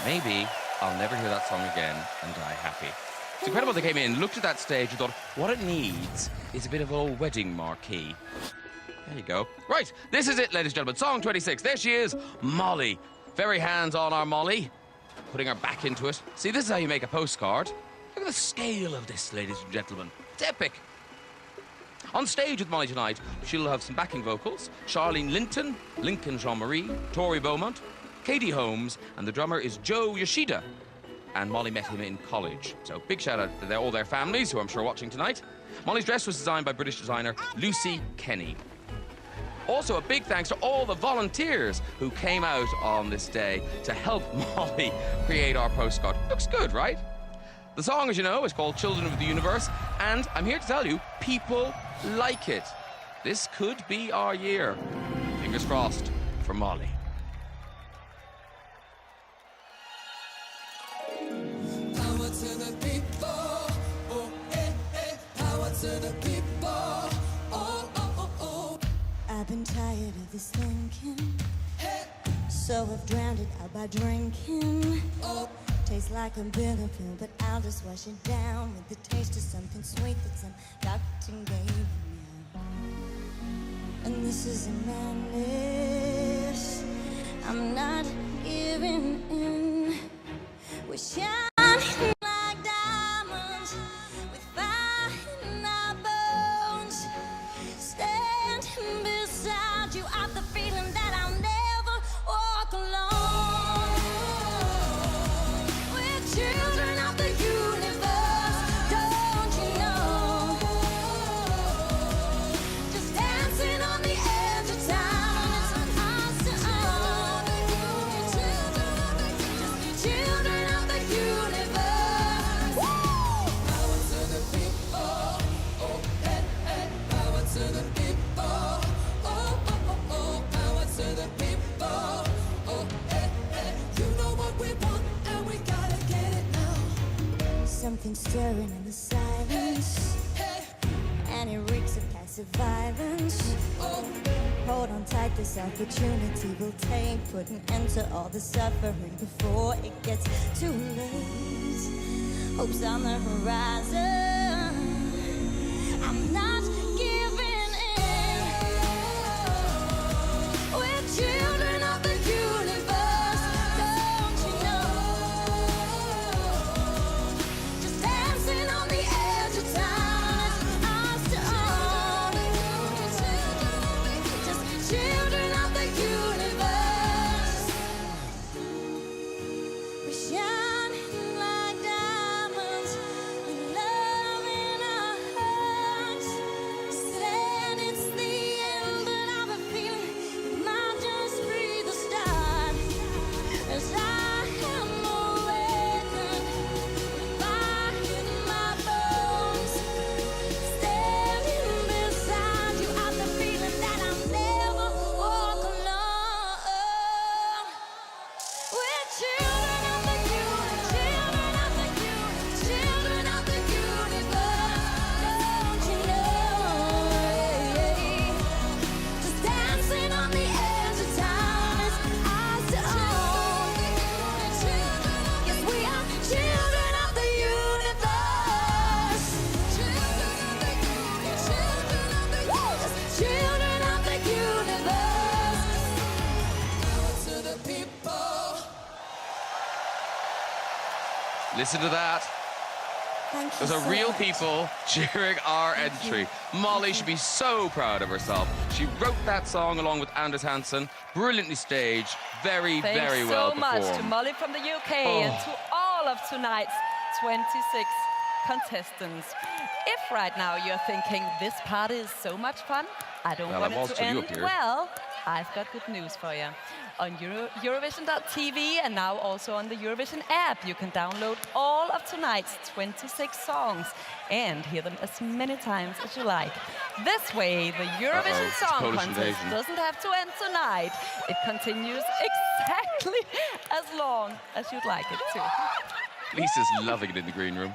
Maybe I'll never hear that song again and die happy. It's incredible they came in, looked at that stage and thought, what it needs is a bit of an old wedding marquee. There you go. Right, this is it, ladies and gentlemen. Song 26. There she is, Molly. Very hands-on, our Molly. Putting her back into it. See, this is how you make a postcard. Look at the scale of this, ladies and gentlemen. It's epic. On stage with Molly tonight, she'll have some backing vocals. Charlene Linton, Lincoln Jean-Marie, Tori Beaumont, Katie Holmes, and the drummer is Joe Yoshida. And Molly met him in college. So big shout out to all their families, who I'm sure are watching tonight. Molly's dress was designed by British designer Lucy Kenny. Also, a big thanks to all the volunteers who came out on this day to help Molly create our postcard. Looks good, right? The song, as you know, is called Children of the Universe, and I'm here to tell you, people like it. This could be our year. Fingers crossed for Molly. Power to the people, oh, eh, eh. Power to the people, oh, oh, oh, oh. I've been tired of this thinking, hey. So I've drowned it out by drinking. Oh, tastes like a bitter pill, but I'll just wash it down with the taste of something sweet that some doctor gave me. And this is a madness I'm not giving in. We're shining like diamonds with fire in our bones. Standing beside you, I've the feeling that I'll never walk alone. We're children of the universe, don't you know? Just dancing on the edge of time, it's us to own. Children of the universe. Woo! Power to the people, oh, eh, eh. Power to the people, oh, oh, oh, oh. Power to the people, oh, eh, eh. You know what we want, and we gotta get it now. Something stirring in the silence, hey, hey. And it reeks of passive violence. Oh, hold on tight, this opportunity will take. Put an end to all the suffering before it gets too late. Hope's on the horizon. I'm not giving in. We're children of the universe, don't you know? Just dancing on the edge of time, it's ours to own. Just children of the universe. We're shining like diamonds, with love in our hearts. Said it's the end, but I've a feeling it might just be the start. As I am awakened, fire in my bones, standing beside you, I've the feeling that I'll never walk alone. We're children of the universe, children of the universe, children of the universe, don't you know? Just dancing on the edge of time, it's ours to own. Yes, we are children of the universe. Children of the universe, children of the universe. To the people. Listen to that. Thank you Those are so real much. people cheering our entry. Molly should be so proud of herself. She wrote that song along with Anders Hansen. Brilliantly staged. Very, Thanks very well so much performed. to Molly from the UK and to all of tonight's 26 contestants. If right now you're thinking this party is so much fun, I don't Well, want I it was to till you end. appeared. Well, I've got good news for you. On Eurovision.tv and now also on the Eurovision app, you can download all of tonight's 26 songs and hear them as many times as you like. This way, the Eurovision it's Song Polish Contest invasion. doesn't have to end tonight. It continues exactly as long as you'd like it to. Lisa's loving it in the green room.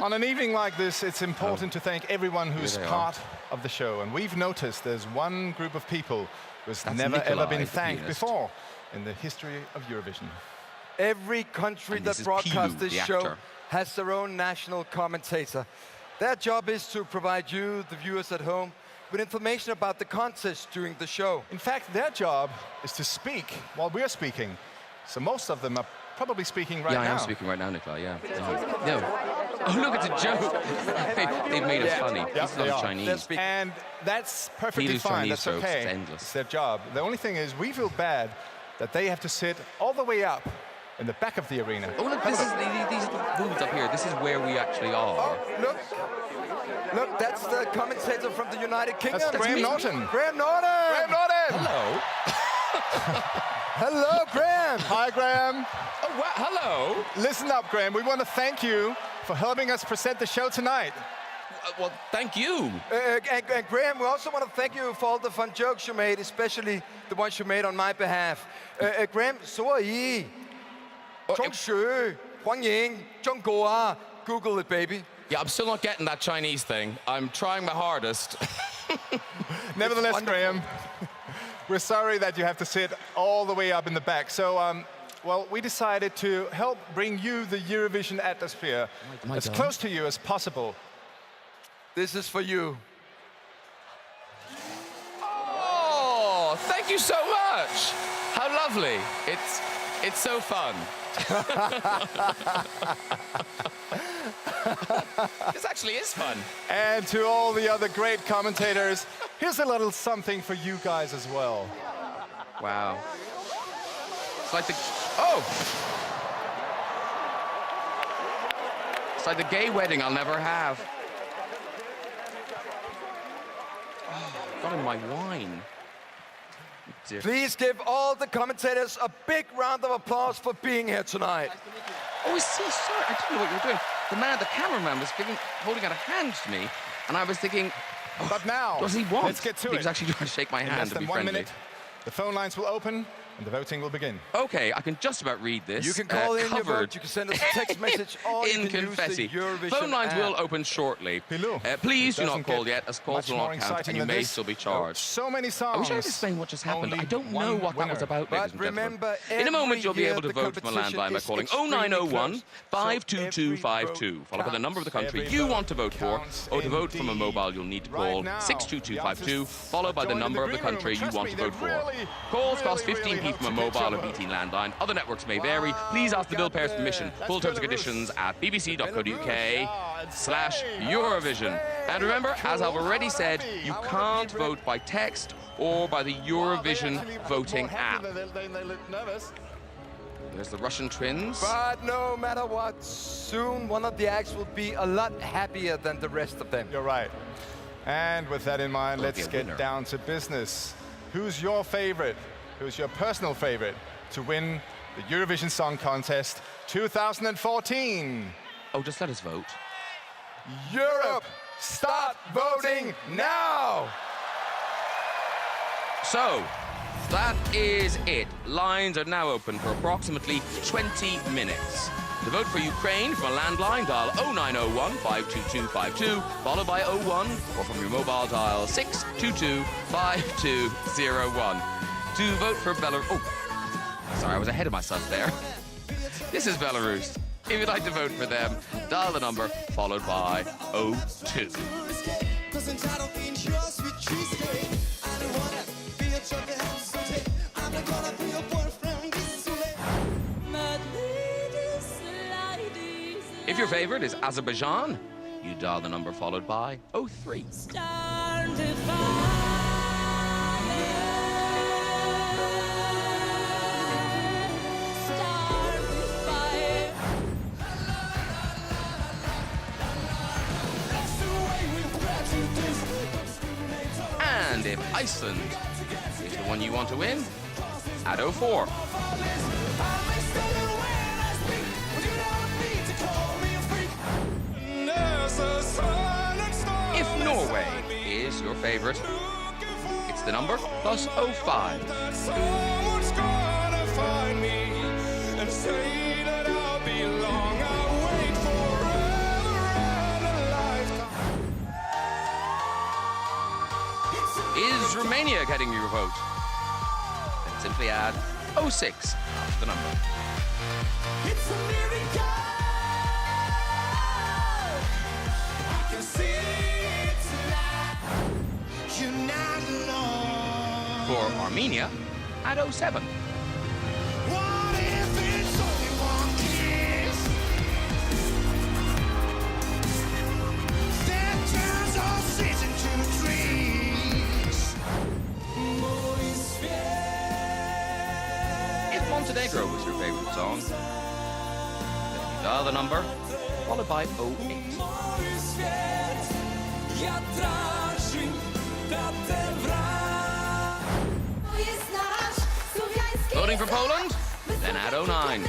On an evening like this, it's important to thank everyone who's Here they are. part of the show. And we've noticed there's one group of people who's That's never ever Nikolai, been the thanked pianist. before in the history of Eurovision. Every country And that this is broadcasts Pilu, this the show actor. has their own national commentator. Their job is to provide you, the viewers at home, with information about the contest during the show. In fact, their job is to speak while we're speaking. So most of them are probably speaking right Yeah, now. I am speaking right now, Nikolai, yeah. No. Oh, look, it's a joke. They've made us funny. He's they not are. Chinese. And that's perfectly Pilu's fine. Chinese That's jokes, okay. it's endless. their job. The only thing is, we feel bad that they have to sit all the way up in the back of the arena. Oh, look, these are the booths up here. This is where we actually are. Oh, look, that's the commentator from the United Kingdom. That's Graham me. Norton. Graham Norton! Graham Norton! Hello. Hello, Graham! Hi, Graham. Oh, hello. Listen up, Graham. We want to thank you for helping us present the show tonight. Well, thank you. And Graham, we also want to thank you for all the fun jokes you made, especially the ones you made on my behalf. Graham, så er I. Zhongshu, Huangying, Zhongguo. Google it, baby. Yeah, I'm still not getting that Chinese thing. I'm trying my hardest. Nevertheless, wonderful. Graham, we're sorry that you have to sit all the way up in the back. So, well, we decided to help bring you the Eurovision atmosphere Am I as done? close to you as possible. This is for you. Oh, thank you so much. How lovely. It's so fun. This actually is fun. And to all the other great commentators, here's a little something for you guys as well. Wow. It's like the... Oh! It's like the gay wedding I'll never have. Oh, got in my wine. Dear. Please give all the commentators a big round of applause for being here tonight. Oh, is he? Sorry, I didn't know what you were doing. The cameraman was holding out a hand to me, and I was thinking, But now, what does he want? let's get to He it. was actually trying to shake my In hand less to than be 1 friendly. minute, the phone lines will open. and the voting will begin. Okay, I can just about read this. You can call in your covered vote, you can send us a text message, or you in can confetti. use the Eurovision Phone lines app. will open shortly. Pilou, Please it do doesn't not call get yet, as calls much will more not count, exciting and you than may this. still be Oh, charged. so many songs. I wish I could explain what just happened. Only I don't know one what that was winner. about, But ladies and gentlemen. remember, In a moment, you'll be every able to year vote the from a landline by competition calling is extremely 0901 close. 52252, followed by the number of the country Every you vote want to vote for. counts Or to vote from a indeed. mobile, you'll need to Right call now, 62252, the followed by the joining number the of the green room, country you trust want me, to vote they're for. really, Calls cost really 15p help from a to get mobile your or vote. BT landline. Other networks may vary. Please ask the bill payers permission. That's Full terms and Belarus. conditions at bbc.co.uk/Eurovision. Spain. And remember, as I've already said, Colombia. you I wanna can't be vote by text or by the Eurovision voting app. They look nervous. There's the Russian twins. But no matter what, soon one of the acts will be a lot happier than the rest of them. You're right. And with that in mind, Will be let's a get winner. down to business. Who's your favorite? Who's your personal favorite to win the Eurovision Song Contest 2014? Oh, just let us vote. Europe, start voting now! So, that is it. Lines are now open for approximately 20 minutes. To vote for Ukraine from a landline, dial 0901 52252, followed by 01, or from your mobile, dial 622 5201. To vote for Belarus. Oh, sorry, I was ahead of myself there. This is Belarus. If you'd like to vote for them, dial the number followed by 02. If your favorite is Azerbaijan, you dial the number followed by 03. And if Iceland is the one you want to win, at 04. If Norway is your favorite, it's the number plus 05. Someone's gonna find me and say that I'll belong. I'll wait forever and a lifetime. Is Romania getting your vote? Then simply add 06 after the number. It's a miracle. I can see it tonight. You're not alone. For Armenia, at 07. What if it's only one kiss that turns all seas into trees? If Montenegro was your favorite song, then you dial the number followed by 08. Voting for Poland? Then add 09.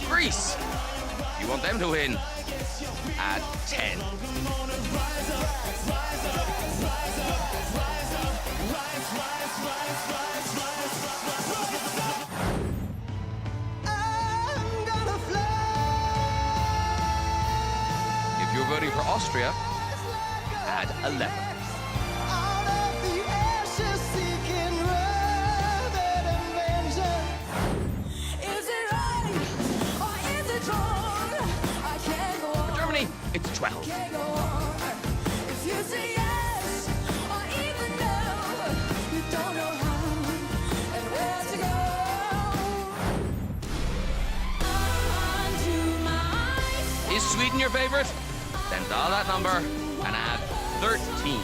Greece. You want them to win? Add 10. If you're voting for Austria, add 11. For Germany, it's 12. Is Sweden your favorite? Then dial that number and add 13.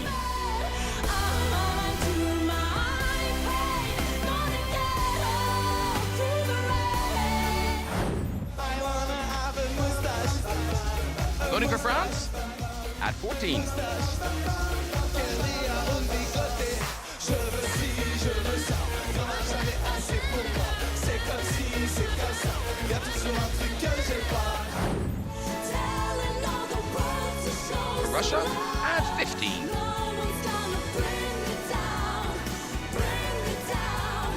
Voting for France? At 14. Y'a toujours un truc que j'ai pas. Telling all the world to show For Russia, some at 15. No one's gonna bring me down, bring me down.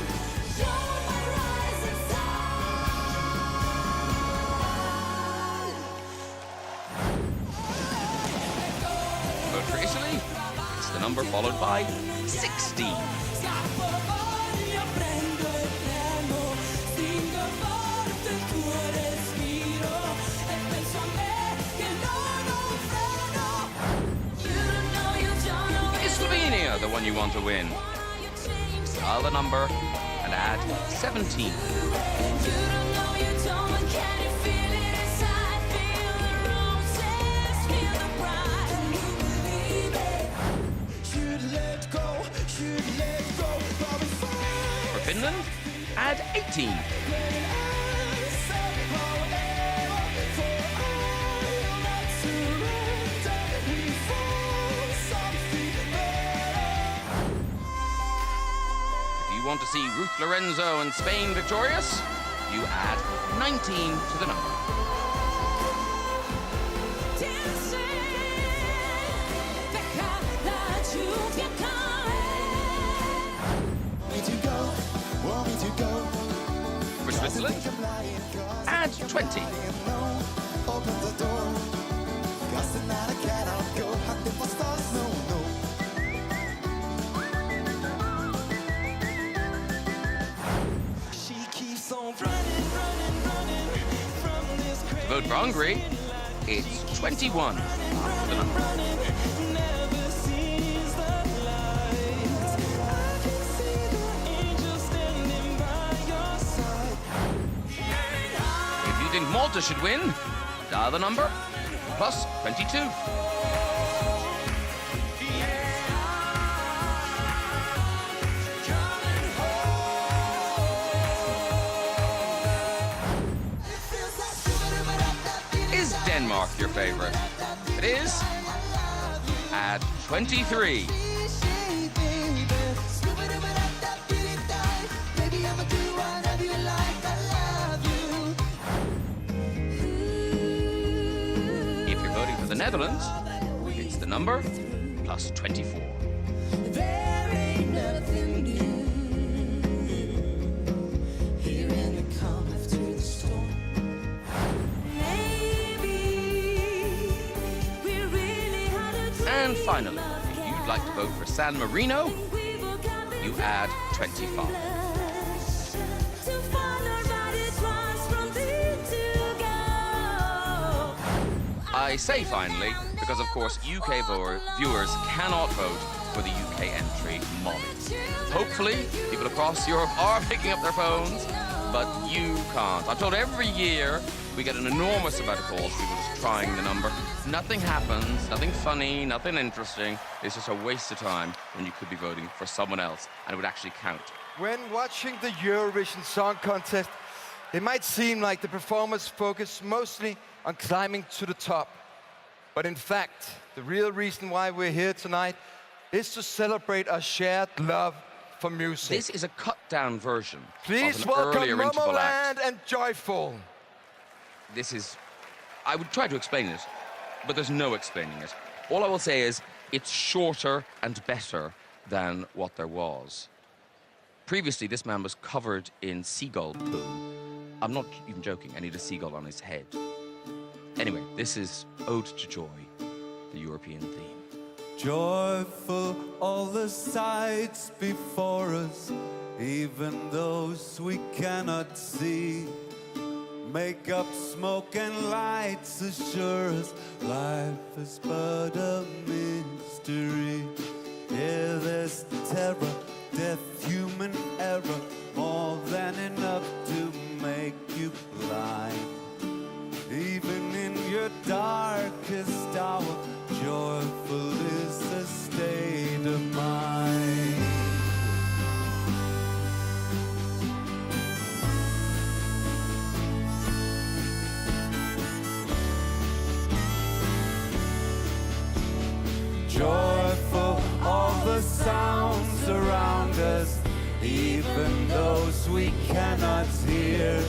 You're my rising sun. Vote for Italy. It's the number followed by 16. Scappo voglio, prendo e tremo, stringo forte il tuo respiro e penso a me che non ho un freno. You don't know, you don't know. Is Slovenia the one you want to win? Dial the number and add 17. You don't know, you don't. Can you feel it inside? Feel the roses, feel the pride, and you believe it. Should let go, but before For Finland, add 18. If you want to see Ruth Lorenzo and Spain victorious, you add 19 to the number. For Switzerland, add 20. Open the door, 'cause tonight I cannot go hunting for stars, no. She keeps on running from this To vote for Hungary, it's 21 after the number. never sees the light. I can see the angels standing by your side. If you think Malta should win, dial the number plus 22. Is Denmark your favorite? If it is, add 23. If you're voting for the Netherlands, it's the number plus 24. There ain't nothing new here in the calm after the storm. Maybe we really had a dream. And finally, if you'd like to vote for San Marino, you add 25. To find our bodies once from thee to go. I say finally because, of course, UK viewers cannot vote for the UK entry, Molly. Hopefully, people across Europe are picking up their phones, but you can't. I'm told every year we get an enormous amount of calls, people just trying the number. Nothing happens, nothing funny, nothing interesting. It's just a waste of time when you could be voting for someone else and it would actually count. When watching the Eurovision Song Contest, it might seem like the performers focus mostly on climbing to the top. But in fact, the real reason why we're here tonight is to celebrate our shared love for music. This is a cut-down version Please of an welcome earlier interval act. Momoland and Joyful. This is... I would try to explain it, but there's no explaining it. All I will say is it's shorter and better than what there was. Previously, this man was covered in seagull poo. I'm not even joking, and he had a seagull on his head. Anyway, this is Ode to Joy, the European theme. Joyful all the sights before us, even those we cannot see. Make up smoke and lights assure us life is but a mystery. Yeah, there's terror, death, human error, more than enough to make you blind. Even in your darkest hour, joyful is the state of mind. Joyful, all the sounds around us, even those we cannot hear.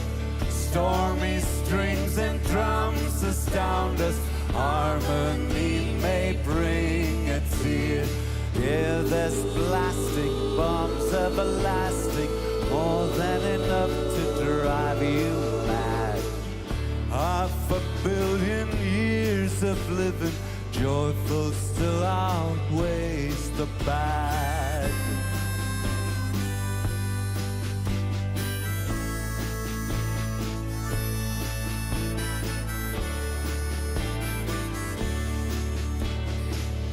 Stormy strings and drums astound us. Harmony may bring a tear. Yeah, there's plastic bombs everlasting, more than enough to drive you mad. 500 million years of living, joyful still outweighs the bad.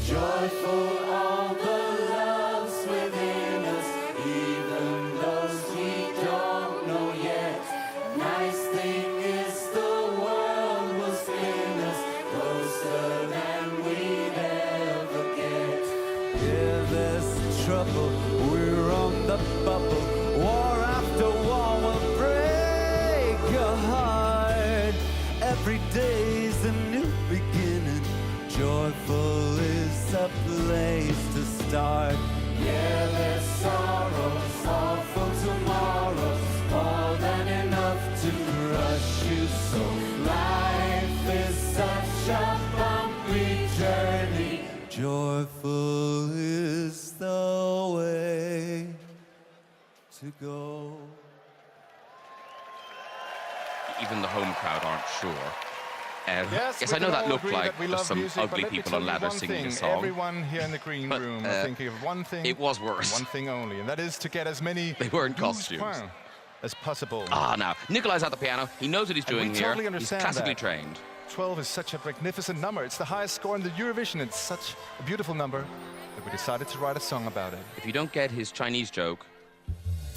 Joyful all the loves within us, even those we don't know yet. Nice thing is the world will spin us closer than we'd ever get. Yeah, there's trouble, we're on the bubble. War after war will break your heart. Every day's a new beginning. Joyful is a place to start. Yeah, there's sorrows, awful tomorrows, more than enough to crush you. So life is such a bumpy journey. Joyful is the way to go. Even the home crowd aren't sure. Yes, yes, we I know can that all looked agree like that we there's love some music, but ugly let me people tell on you ladder one singing thing. a song. Everyone here in the green But, room are thinking of one thing. It was worse. One thing only, and that is to get as many They were in douze costumes. points as possible. Now, Nikolai's at the piano. He knows what he's And doing we here. totally He's understand classically that. trained. 12 is such a magnificent number. It's the highest score in the Eurovision. It's such a beautiful number that we decided to write a song about it. If you don't get his Chinese joke,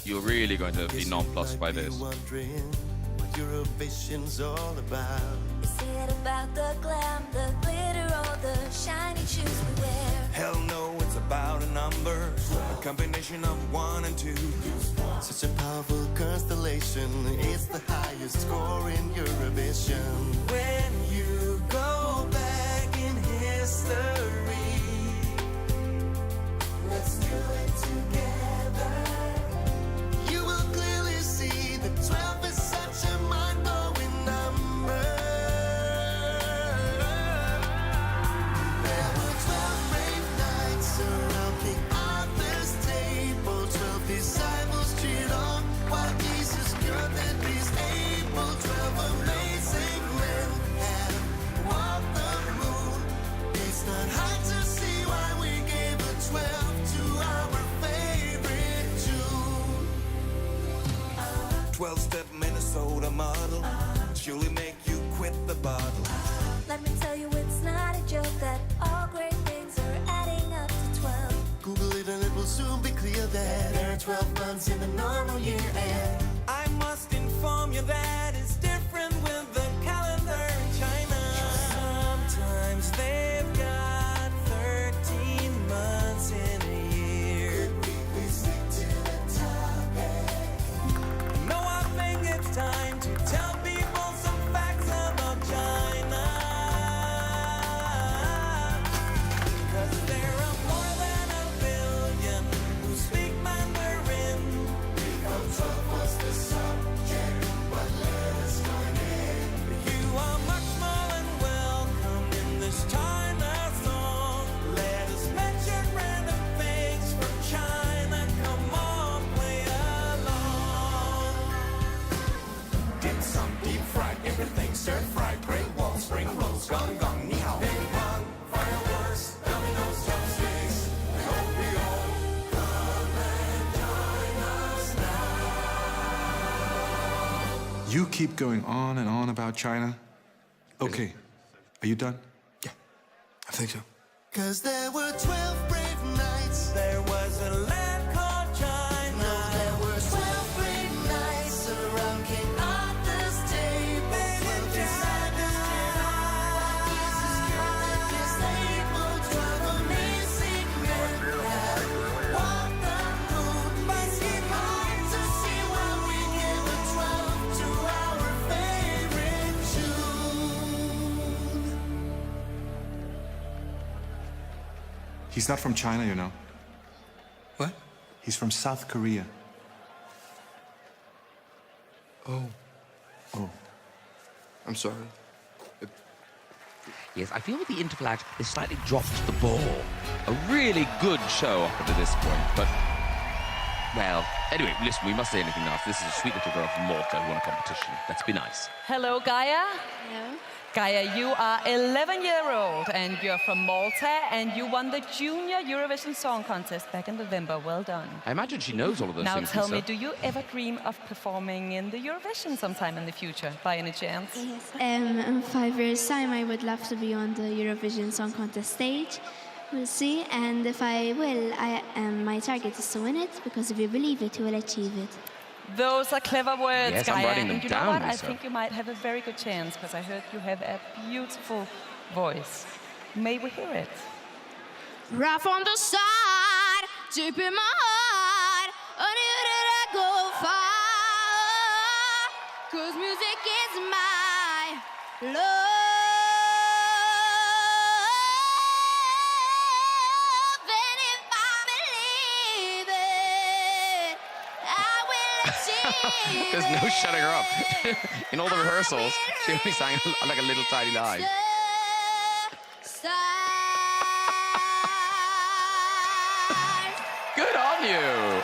you're really going to be nonplussed by this. Wondering what Eurovision's all about. Is it about the glam, the glitter, or the shiny shoes we wear? Hell no, it's about a number, a combination of 1 and 2. Such a powerful constellation. It's the highest score in Eurovision. When you go back in history, Let's do it together. You will clearly see that 12 is such a mind-blowing number. There were 12 brave knights around King Arthur's table. 12 disciples cheered on while Jesus cured their disabled. 12 amazing men have walked the moon. It's not hard to see why we gave a 12 to our favorite tune. 12-step Minnesota model, surely make you quit the bottle. Let me tell you, it's not a joke that all great things are adding up to 12. Google it and it will soon be clear that there are 12 months in a normal year, and I must inform you that it's different with the calendar in China. Sometimes they've got 13 months in a year. we stick to the topic. No, I think it's time to tell people some facts about China. 'Cause there are more than a billion who speak Mandarin. Become 12 was the subject, but let us join in. You are much more than welcome in this China song. Let us mention random things from China. Come on, play along. Dim sum, deep fried, everything stir fried. Great wall, spring rolls, gong gong, ni hao. Ping pong, fireworks, dominoes, chopsticks. I hope we all come and join us now. You keep going on and on about China. Okay, are you done? Yeah, I think so. 'Cause there were 12 brave knights. There was a land called China. No, there were 12 brave knights around King Arthur's table. 12 disciples cheered on while Jesus cured the disabled. 12 amazing men have walked the moon. It's hard to see why we give a 12 to our favorite tune. He's not from China, you know. What? He's from South Korea. Oh. Oh, I'm sorry. Yes, I feel with the interval act, they slightly dropped the ball. A really good show up until this point, but... Well, anyway, listen, we must say anything else. This is a sweet little girl from Malta who won a competition. Let's be nice. Hello, Gaia. Hello. Gaia, you are 11-year-old and you're from Malta and you won the Junior Eurovision Song Contest back in November. Well done. I imagine she knows all of those Now things. tell me, Lisa. do you ever dream of performing in the Eurovision sometime in the future, by any chance? Yes. In 5 years' time, I would love to be on the Eurovision Song Contest stage. We'll see. And if I will, my target is to win it, because if you believe it, you will achieve it. Those are clever words, Yes, Gaia. I'm writing them and you down, know what? I Lisa. think you might have a very good chance, because I heard you have a beautiful voice. May we hear it? Right from the start, deep in my heart, I knew that I'd go far. 'Cause music is my love. And if I believe it, I will achieve There's no it. shutting her up. In all the rehearsals, she only sang like a little tiny line. Good on you.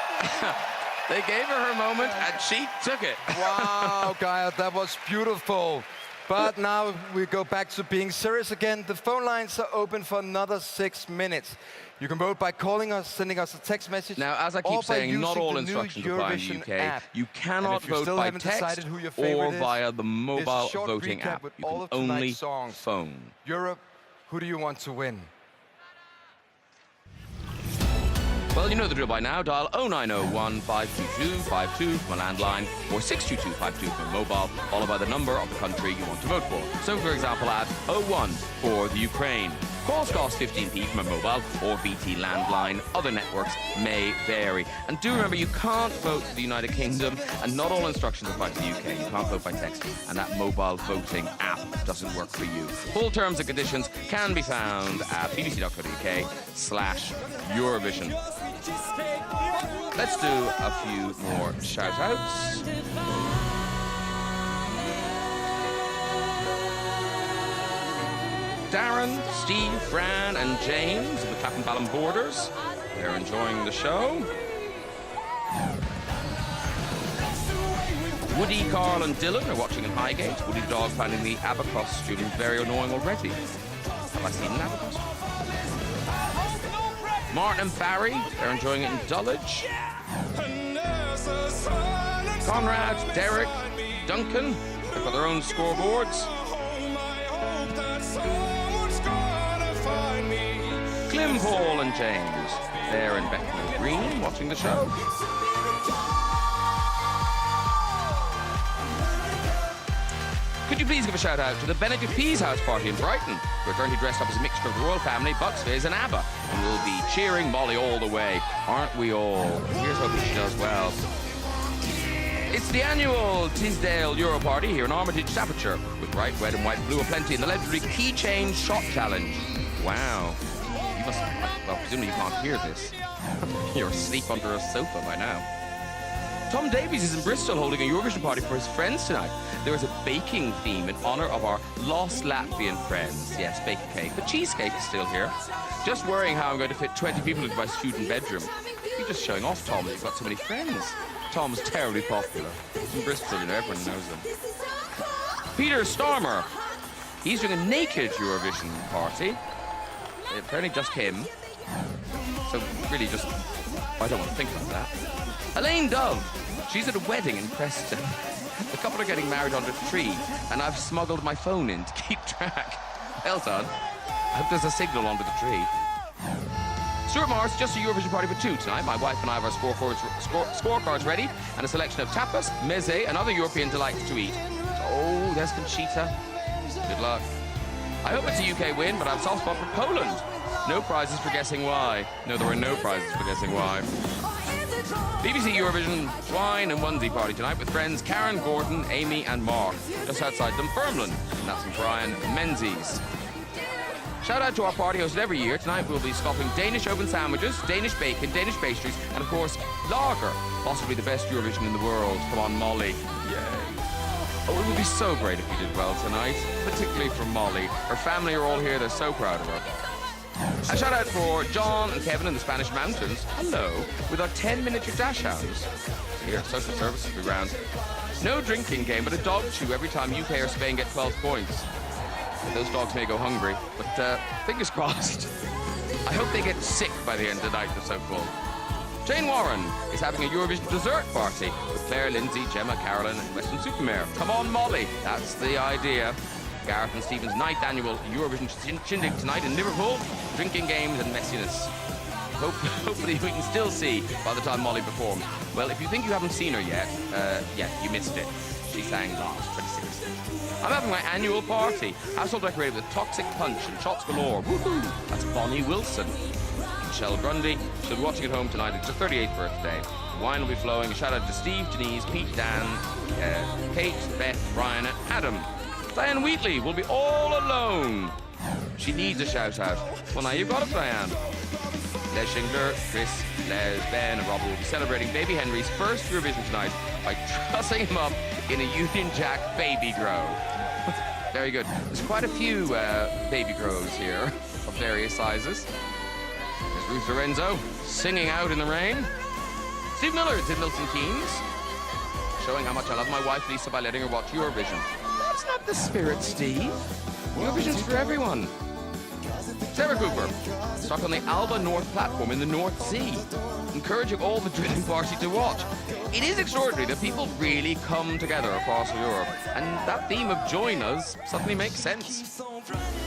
They gave her her moment and she took it. Wow, Gaia, that was beautiful. But now we go back to being serious again. The phone lines are open for another 6 minutes. You can vote by calling us, sending us a text message. Now, as I or keep by saying, not using all the new instructions apply in the Eurovision UK. app. You And cannot if you vote still by haven't text decided who your or favorite is, via the here's a mobile short voting recap app. with You all can of tonight's only songs. phone. Europe, who do you want to win? Well, you know the drill by now. Dial 0901 522 52 from a landline or 622 52 from a mobile, followed by the number of the country you want to vote for. So, for example, add 01 for the Ukraine. Calls cost 15p from a mobile or BT landline. Other networks may vary. And do remember, you can't vote for the United Kingdom, and not all instructions apply to the UK. You can't vote by text, and that mobile voting app doesn't work for you. Full terms and conditions can be found at bbc.co.uk/Eurovision. Let's do a few more shout-outs. Darren, Steve, Fran and James of the Clapham Ballon Borders. They're enjoying the show. Woody, Carl and Dylan are watching in Highgate. Woody the dog finding the ABBA costume very annoying already. Have I seen an ABBA costume? Martin and Barry, they're enjoying it in Dulwich. Conrad, Derek, Duncan, they've got their own scoreboards. Clem, Paul and James, they're in Bethnal Green watching the show. Could you please give a shout out to the Benedict Pease house party in Brighton? We're currently dressed up as a mixture of the royal family, Bucks Fizz and ABBA, and we'll be cheering Molly all the way. Aren't we all? Here's hoping she does well. It's the annual Tisdale Euro Party here in Armitage, Staffordshire, with bright red and white blue aplenty and the legendary Keychain Shot Challenge. Wow. You must, well, presumably you can't hear this. You're asleep under a sofa by now. Tom Davies is in Bristol holding a Eurovision party for his friends tonight. There is a baking theme in honour of our lost Latvian friends. Yes, bake a cake. The cheesecake is still here. Just worrying how I'm going to fit 20 people into my student bedroom. You're just showing off, Tom, that you've got so many friends. Tom's terribly popular. He's in Bristol, you know, everyone knows him. Peter Stormer. He's doing a naked Eurovision party. Apparently just him. So really just, I don't want to think about that. Elaine Dove. She's at a wedding in Preston. The couple are getting married under a tree, and I've smuggled my phone in to keep track. Well done. I hope there's a signal under the tree. Stuart Morris, just a Eurovision party for two tonight. My wife and I have our scorecards ready, and a selection of tapas, meze, and other European delights to eat. Oh, there's Conchita. Good luck. I hope it's a UK win, but I've soft spot for Poland. No prizes for guessing why. No, there were no prizes for guessing why. BBC Eurovision wine and onesie party tonight with friends Karen, Gordon, Amy and Mark, just outside Dunfermline. And that's from Brian Menzies. Shout out to our party hosted every year. Tonight we'll be scoffing Danish oven sandwiches, Danish bacon, Danish pastries, and of course, lager. Possibly the best Eurovision in the world. Come on, Molly. Yay. Oh, it would be so great if you did well tonight, particularly for Molly. Her family are all here, they're so proud of her. A shout out for John and Kevin in the Spanish Mountains. Hello, with our 10 miniature dash hounds. Here, social services will be round. No drinking game, but a dog chew every time UK or Spain get 12 points. Those dogs may go hungry, but fingers crossed. I hope they get sick by the end of the night, they're so full. Jane Warren is having a Eurovision dessert party with Claire, Lindsay, Gemma, Carolyn and Weston Supermare. Come on, Molly, that's the idea. Gareth and Stephen's 9th annual Eurovision shindig tonight in Liverpool. Drinking games and messiness. Hopefully we can still see by the time Molly performs. Well, if you think you haven't seen her yet, yeah, you missed it. She sang last, 26th. I'm having my annual party. Household decorated with Toxic Punch and shots galore. Woohoo! That's Bonnie Wilson. Michelle Grundy, she'll be watching at home tonight. It's her 38th birthday. Wine will be flowing. A shout out to Steve, Denise, Pete, Dan, Kate, Beth, Brian, and Adam. Diane Wheatley will be all alone. She needs a shout out. Well, now you've got it, Diane. Les Schindler, Chris, Les, Ben, and Robert will be celebrating baby Henry's first Eurovision tonight by trussing him up in a Union Jack baby grow. Very good. There's quite a few baby grows here of various sizes. There's Ruth Lorenzo singing out in the rain. Steve Millard's in Milton Keynes, showing how much I love my wife Lisa by letting her watch Eurovision. That's not the spirit, Steve. Eurovision's for everyone. Sarah Cooper, stuck on the Alba North platform in the North Sea, encouraging all the drilling party to watch. It is extraordinary that people really come together across Europe, and that theme of join us suddenly makes sense.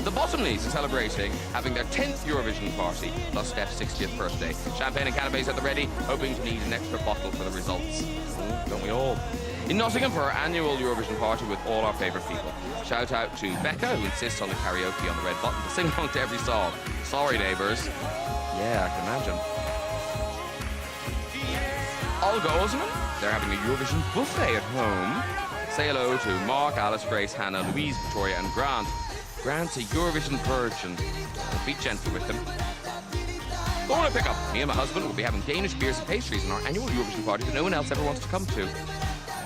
The Bottomleys are celebrating having their 10th Eurovision party, plus Steph's 60th birthday. Champagne and canapes at the ready, hoping to need an extra bottle for the results. Don't we all? In Nottingham for our annual Eurovision party with all our favourite people. Shout out to Becca, who insists on the karaoke on the red button to sing along to every song. Sorry, neighbours. Yeah, I can imagine. Olga Osman, they're having a Eurovision buffet at home. Say hello to Mark, Alice, Grace, Hannah, Louise, Victoria and Grant. Grant's a Eurovision virgin. Be gentle with him. Go on a pickup. Me and my husband will be having Danish beers and pastries in our annual Eurovision party that no one else ever wants to come to.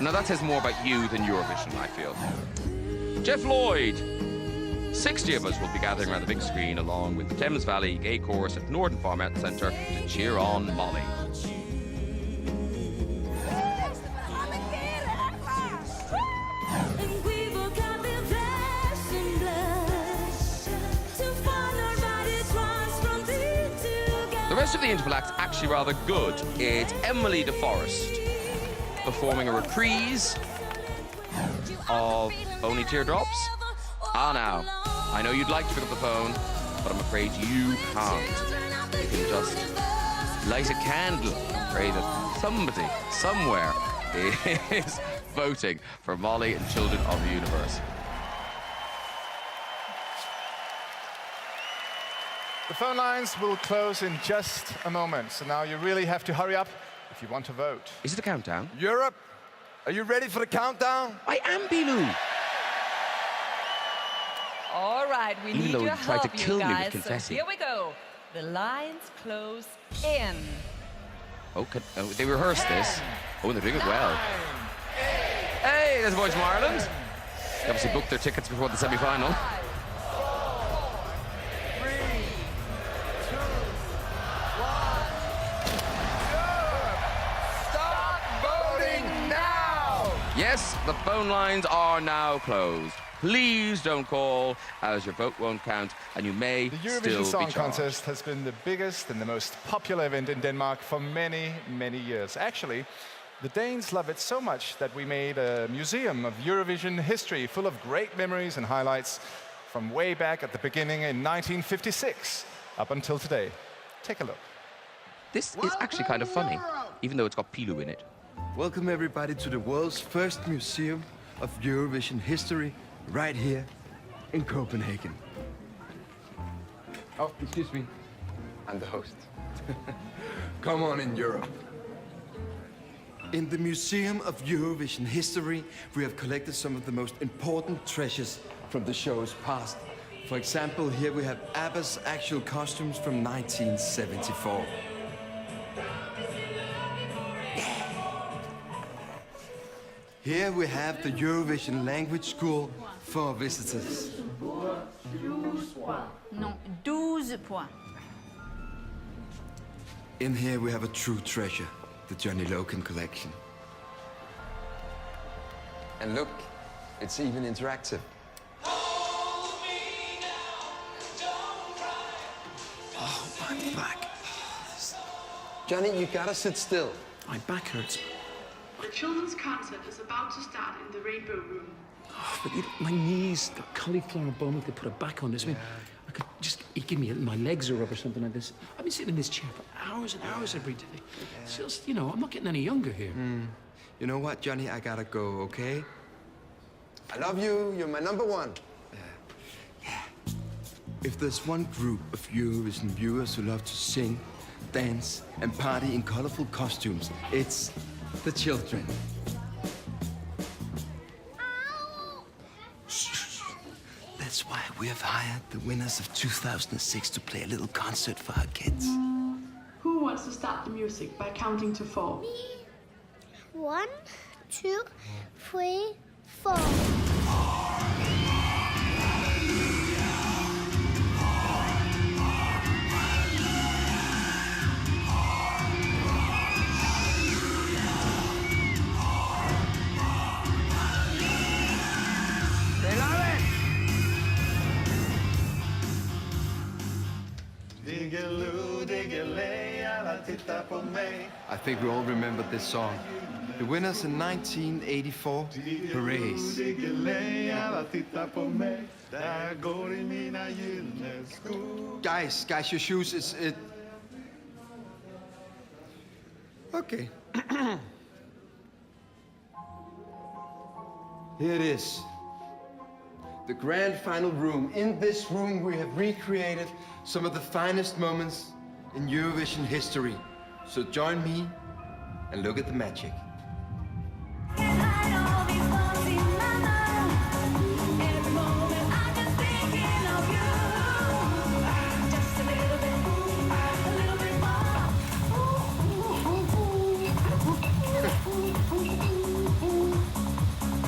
Now that says more about you than Eurovision, I feel. Jeff Lloyd. 60 of us will be gathering around the big screen along with the Thames Valley Gay Chorus at Norden Farm Out Centre to cheer on Molly. The rest of the interval act's actually rather good. It's Emily DeForest performing a reprise of Only Teardrops. Now, I know you'd like to pick up the phone, but I'm afraid you can't. You can just light a candle and pray that somebody, somewhere, is voting for Molly and Children of the Universe. The phone lines will close in just a moment, so now you really have to hurry up if you want to vote. Is it a countdown? Europe, are you ready for the countdown? I am, Bilou. All right, we need your tried to help, kill you me with guys. So confessing. here we go. The lines close in. Oh, they rehearsed this. Oh, they're doing it well. Hey, there's a boys from Ireland. They obviously booked their tickets before the semi-final. Yes, the phone lines are now closed. Please don't call, as your vote won't count, and you may The still Eurovision be Song charged. Contest has been the biggest and the most popular event in Denmark for many, many years. Actually, the Danes love it so much that we made a museum of Eurovision history full of great memories and highlights from way back at the beginning in 1956 up until today. Take a look. This is actually kind of funny, even though it's got Pilou in it. Welcome everybody to the world's first museum of Eurovision history, right here in Copenhagen. Oh, excuse me. I'm the host. Come on in, Europe. In the Museum of Eurovision History, we have collected some of the most important treasures from the show's past. For example, here we have ABBA's actual costumes from 1974. Here we have the Eurovision language school for visitors. Non, 12 points. In here we have a true treasure, the Johnny Logan collection. And look, it's even interactive. Oh, my back. Johnny, you gotta sit still. My back hurts. The children's concert is about to start in the Rainbow Room. Oh, but my knees got cauliflower bone. We could put it back on this. I mean, I could just give me my legs are up or something like this. I've been sitting in this chair for hours and hours every day. It's just, you know, I'm not getting any younger here. You know what, Johnny? I gotta go, okay? I love you. You're my number one. If there's one group of Eurovision viewers who love to sing, dance, and party in colorful costumes, it's the children. That's why we have hired the winners of 2006 to play a little concert for our kids. Who wants to start the music by counting to 4? 1, 2, 3, 4. I think we all remember this song. The winners in 1984, Hoorays. Guys, your shoes is it. Okay. Here it is. The grand final room. In this room, we have recreated some of the finest moments in Eurovision history. So join me and look at the magic.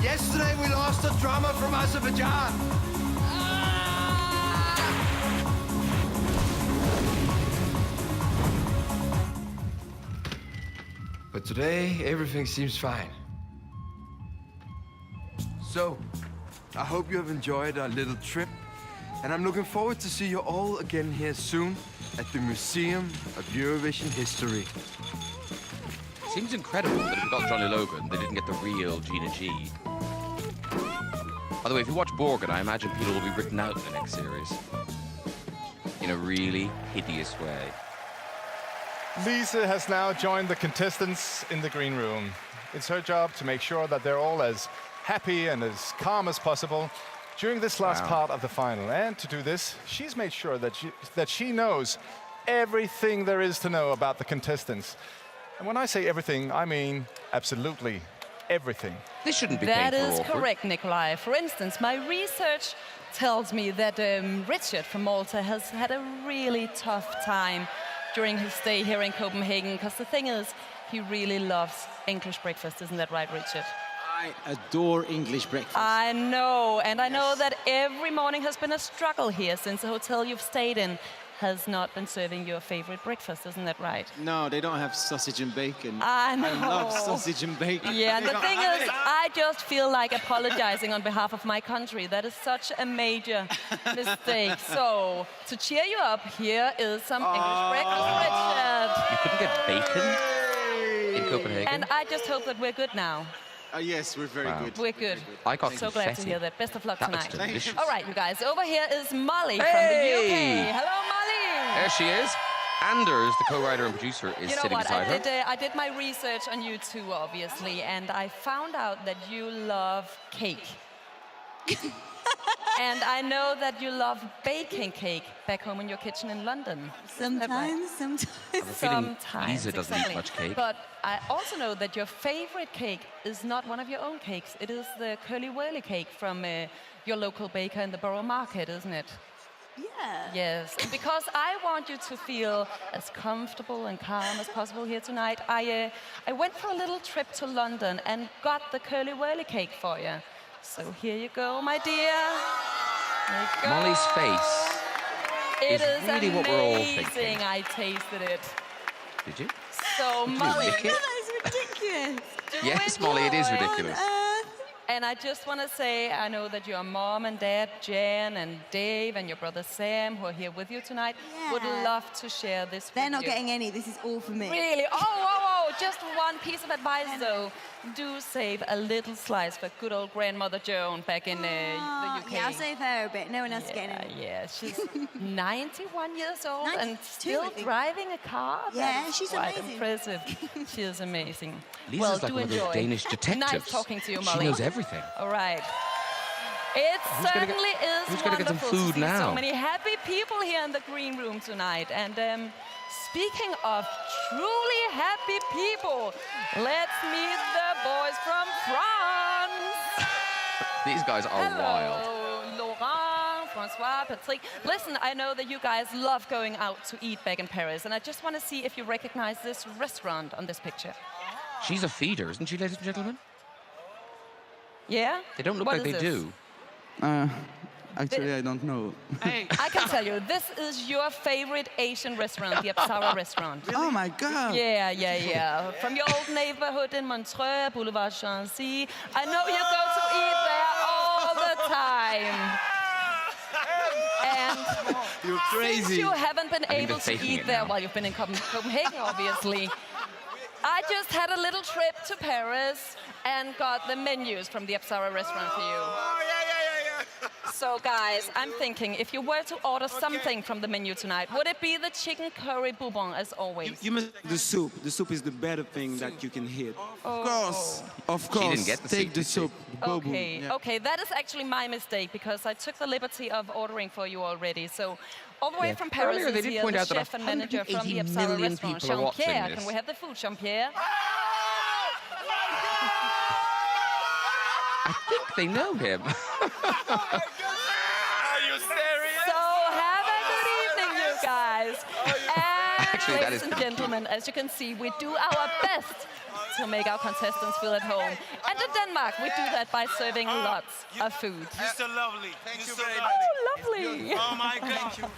Yesterday we lost a drummer from Azerbaijan. But today, everything seems fine. So, I hope you have enjoyed our little trip, and I'm looking forward to see you all again here soon at the Museum of Eurovision History. Seems incredible that if we got Johnny Logan, they didn't get the real Gina G. By the way, if you watch Borgen, I imagine Peter will be written out in the next series. In a really hideous way. Lisa has now joined the contestants in the green room. It's her job to make sure that they're all as happy and as calm as possible during this last part of the final. And to do this, she's made sure that she knows everything there is to know about the contestants. And when I say everything, I mean absolutely everything. This shouldn't be That painful or is awkward. correct, Nikolai. For instance, my research tells me that Richard from Malta has had a really tough time during his stay here in Copenhagen, because the thing is, he really loves English breakfast. Isn't that right, Richard? I adore English breakfast. I know, and I know that every morning has been a struggle here since the hotel you've stayed in has not been serving your favorite breakfast. Isn't that right? No, they don't have sausage and bacon. I know. I love sausage and bacon. Yeah, and They the don't thing have is, it. I just feel like apologizing on behalf of my country. That is such a major mistake. So, to cheer you up, here is some English breakfast, Richard. You couldn't get bacon in Copenhagen? And I just hope that we're good now. Yes, we're very good. We're good. I got So glad to confetti. hear that. Best of luck That looks tonight. delicious. All right, you guys. Over here is Molly Hey! from the UK. Hello, Molly. There she is. Anders, the co-writer and producer, is You know sitting what? beside her. I did my research on you too, obviously, and I found out that you love cake. And I know that you love baking cake back home in your kitchen in London. Sometimes. I have a feeling Lisa doesn't eat much cake. But I also know that your favorite cake is not one of your own cakes. It is the curly whirly cake from your local baker in the Borough Market, isn't it? Yeah. Yes, and because I want you to feel as comfortable and calm as possible here tonight, I went for a little trip to London and got the curly whirly cake for you. So here you go, my dear. There you go. Molly's face. It is is really what we're all amazing. thinking. I tasted it. Did you? So, Did you Molly, lick it? That's ridiculous. Yes, Molly, it is ridiculous. and I just want to say, I know that your mom and dad, Jen and Dave, and your brother Sam, who are here with you tonight, would Yeah. love to share this They're with not you. getting any. This is all for me. Really? Oh, just one piece of advice, though. Do save a little slice for good old grandmother Joan back in the UK. Yeah, I'll save her a bit. No one else is getting any. Yeah, she's 91 years old and 92, still I think. driving a car. Yeah, That is she's quite amazing. impressive. She is amazing. Lisa's well, like do one of those enjoy. Danish detectives. Nice talking to you, She Molly. knows everything. All right. It Who's gonna get- certainly is who's gonna get some wonderful food to see now? so many happy people here in the green room tonight. And speaking of truly happy people, let's meet the boys from France. These guys are wild. Hello, Laurent, Francois, Patrick. Listen, I know that you guys love going out to eat back in Paris, and I just want to see if you recognize this restaurant on this picture. She's a feeder, isn't she, ladies and gentlemen? Yeah? They don't look What like they is this? do. Actually, I don't know. I can tell you, this is your favorite Asian restaurant, the Apsara restaurant. Oh my God! Yeah. From your old neighborhood in Montreux, Boulevard Chancy. I know you go to eat there all the time. And You're since crazy. you haven't been I think able they're to faking eat it there now. while you've been in Copenhagen, obviously, I just had a little trip to Paris and got the menus from the Apsara restaurant for you. So guys, I'm thinking, if you were to order something from the menu tonight, would it be the chicken curry bouillon as always? You must the soup. The soup is the better thing that you can hit. Of course. She didn't get the Take soup, the did she? soup. Bobo. Okay, Yeah. okay, that is actually my mistake because I took the liberty of ordering for you already. So, all the way Yeah. from Paris Earlier they is did here point the out that chef and manager from the 180 Apsara million restaurant, people are watching Jean-Pierre. this. Can we have the food, Jean-Pierre? I think they know him. So, have a good evening, you guys. And Actually, that ladies is and gentlemen, as you can see, we do our best to make our contestants feel at home. And in Denmark, we do that by serving lots of food. You're so lovely. Thank you very Oh, lovely. Oh my God.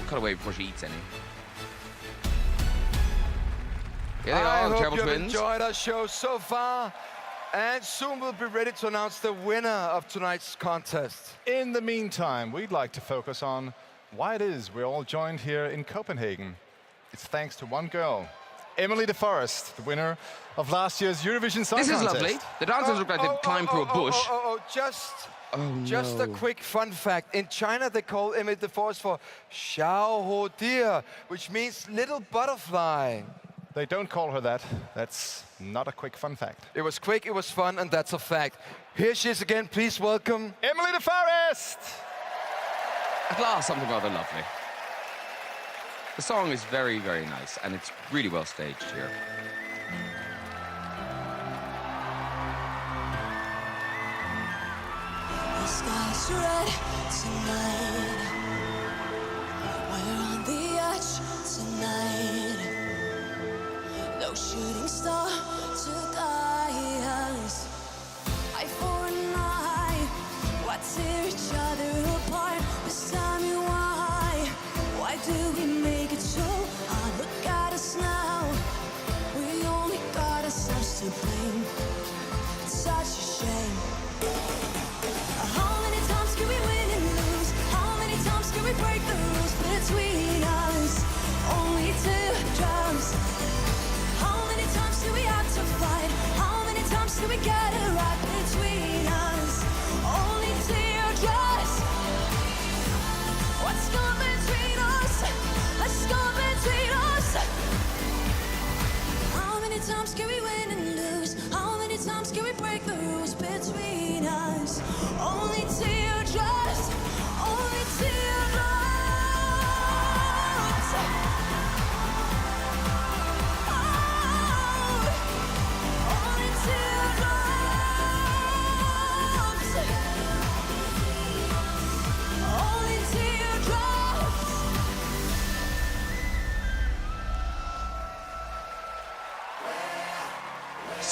Cut away before she eats any. Here they I are, the hope Terrible you've Twins. enjoyed our show so far. And soon we'll be ready to announce the winner of tonight's contest. In the meantime, we'd like to focus on why it is we're all joined here in Copenhagen. It's thanks to one girl, Emily de Forest, the winner of last year's Eurovision Song This is Contest. lovely. The dancers look like they've climbed through a bush. Just a quick fun fact. In China, they call Emily de Forest for Xiao Ho Deer, which means little butterfly. They don't call her that. That's not a quick fun fact. It was quick, it was fun, and that's a fact. Here she is again. Please welcome Emily de Forest! At last, something rather lovely. The song is very, very nice, and it's really well staged here. The sky's red tonight. We're on the edge tonight. No shooting star to guide us. Eye for an eye. Why tear each other apart? Just tell me why. Why do we make it so? Ah, look at us now. We only got ourselves to blame. It's such a shame. How many times can we win and lose? How many times can we break the rules between us? Only teardrops. How many times do we have to fight? How many times do we get it right between us? Only teardrops. What's gone between us? What's gone between us? How many times can we win and lose? How many times can we break the rules between us? Only teardrops. Only teardrops. Only teardrops. Only teardrops.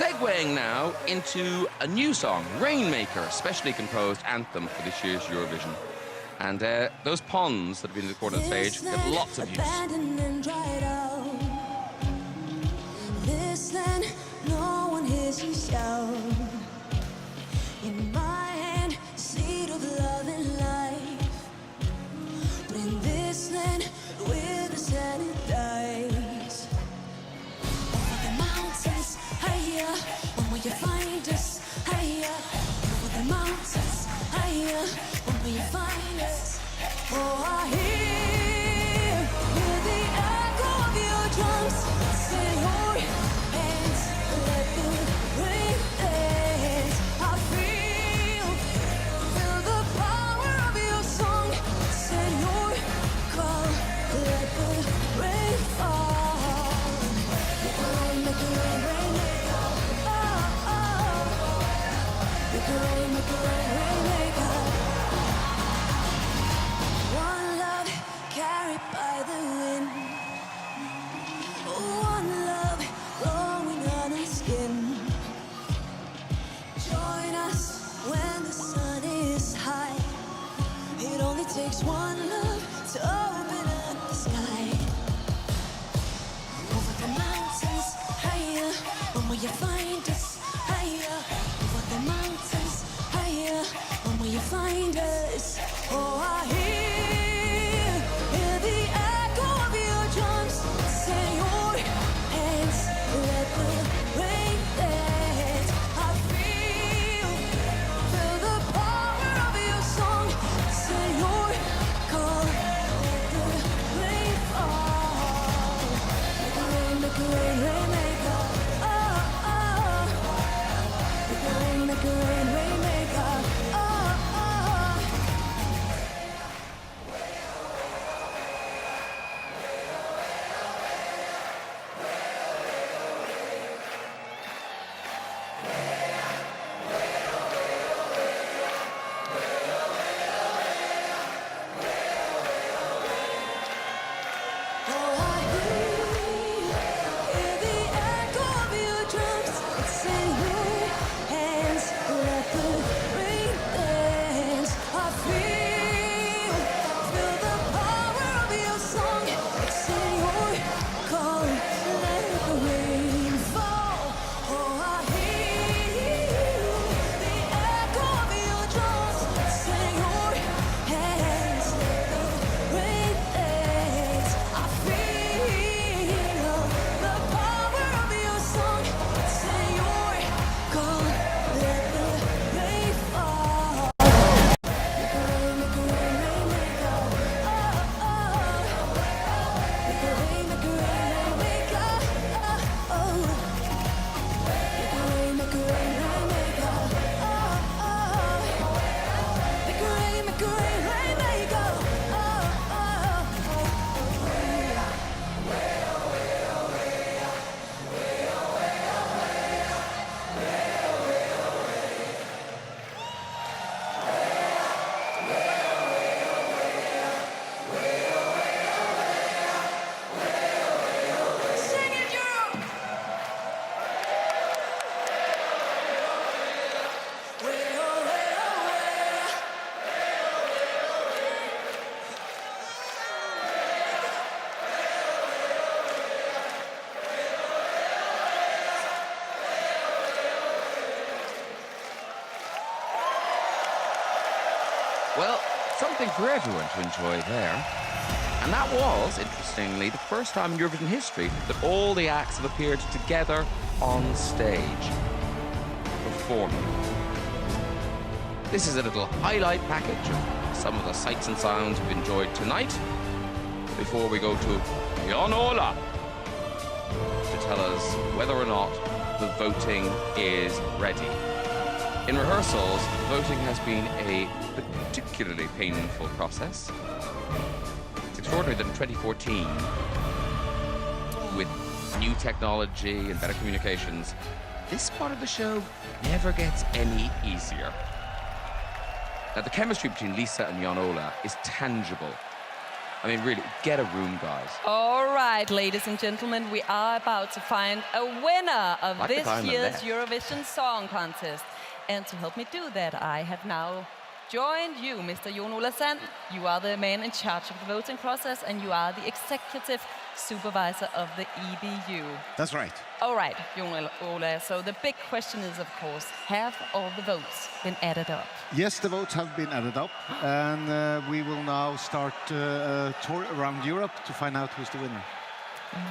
Segueing now into a new song, Rainmaker, specially composed anthem for this year's Eurovision. And those ponds that have been in the corner of the stage get lots of use. Abandoned and dried out. This land, no one hears you shout. In my hand, seed of love and life. But in this land, where the sand it dies. Over the mountains, higher. When will you find us? Higher. Over the mountains, higher. When will you find us? Oh, I hear the echo of your drums. Say your hands, let the rain dance. I feel the power of your song. Say your call, let the rain fall. Make it rain, make it rain, rain, make it. Oh, oh. Make it rain, rain, make it. One love carried by the wind. One love glowing on our skin. Join us when the sun is high. It only takes one love to open up the sky. Over the mountains, higher. When will you find us? Higher. Over the mountains, higher. When will you find us? Oh, I hear the echo of your drums. Say your hands, let the rain dance. I feel the power of your song. Say your call, let the rain fall. Make it rain, rain, make it. Oh, oh. Make it rain, rain, make it. Oh, oh. Well, something for everyone to enjoy there. And that was, interestingly, the first time in Eurovision history that all the acts have appeared together on stage, performing. This is a little highlight package of some of the sights and sounds we've enjoyed tonight, before we go to Jan Ola to tell us whether or not the voting is ready. In rehearsals, voting has been a particularly painful process. It's extraordinary that in 2014, with new technology and better communications, this part of the show never gets any easier. Now, the chemistry between Lisa and Jan Ola is tangible. I mean, really, get a room, guys. All right, ladies and gentlemen, we are about to find a winner of Like the this guy on the year's left. Eurovision Song Contest. And to help me do that, I have now joined you, Mr. Jon Ola Sand. You are the man in charge of the voting process, and you are the executive supervisor of the EBU. That's right. All right, Jon Ola, so the big question is, of course, have all the votes been added up? Yes, the votes have been added up, and we will now start a tour around Europe to find out who's the winner.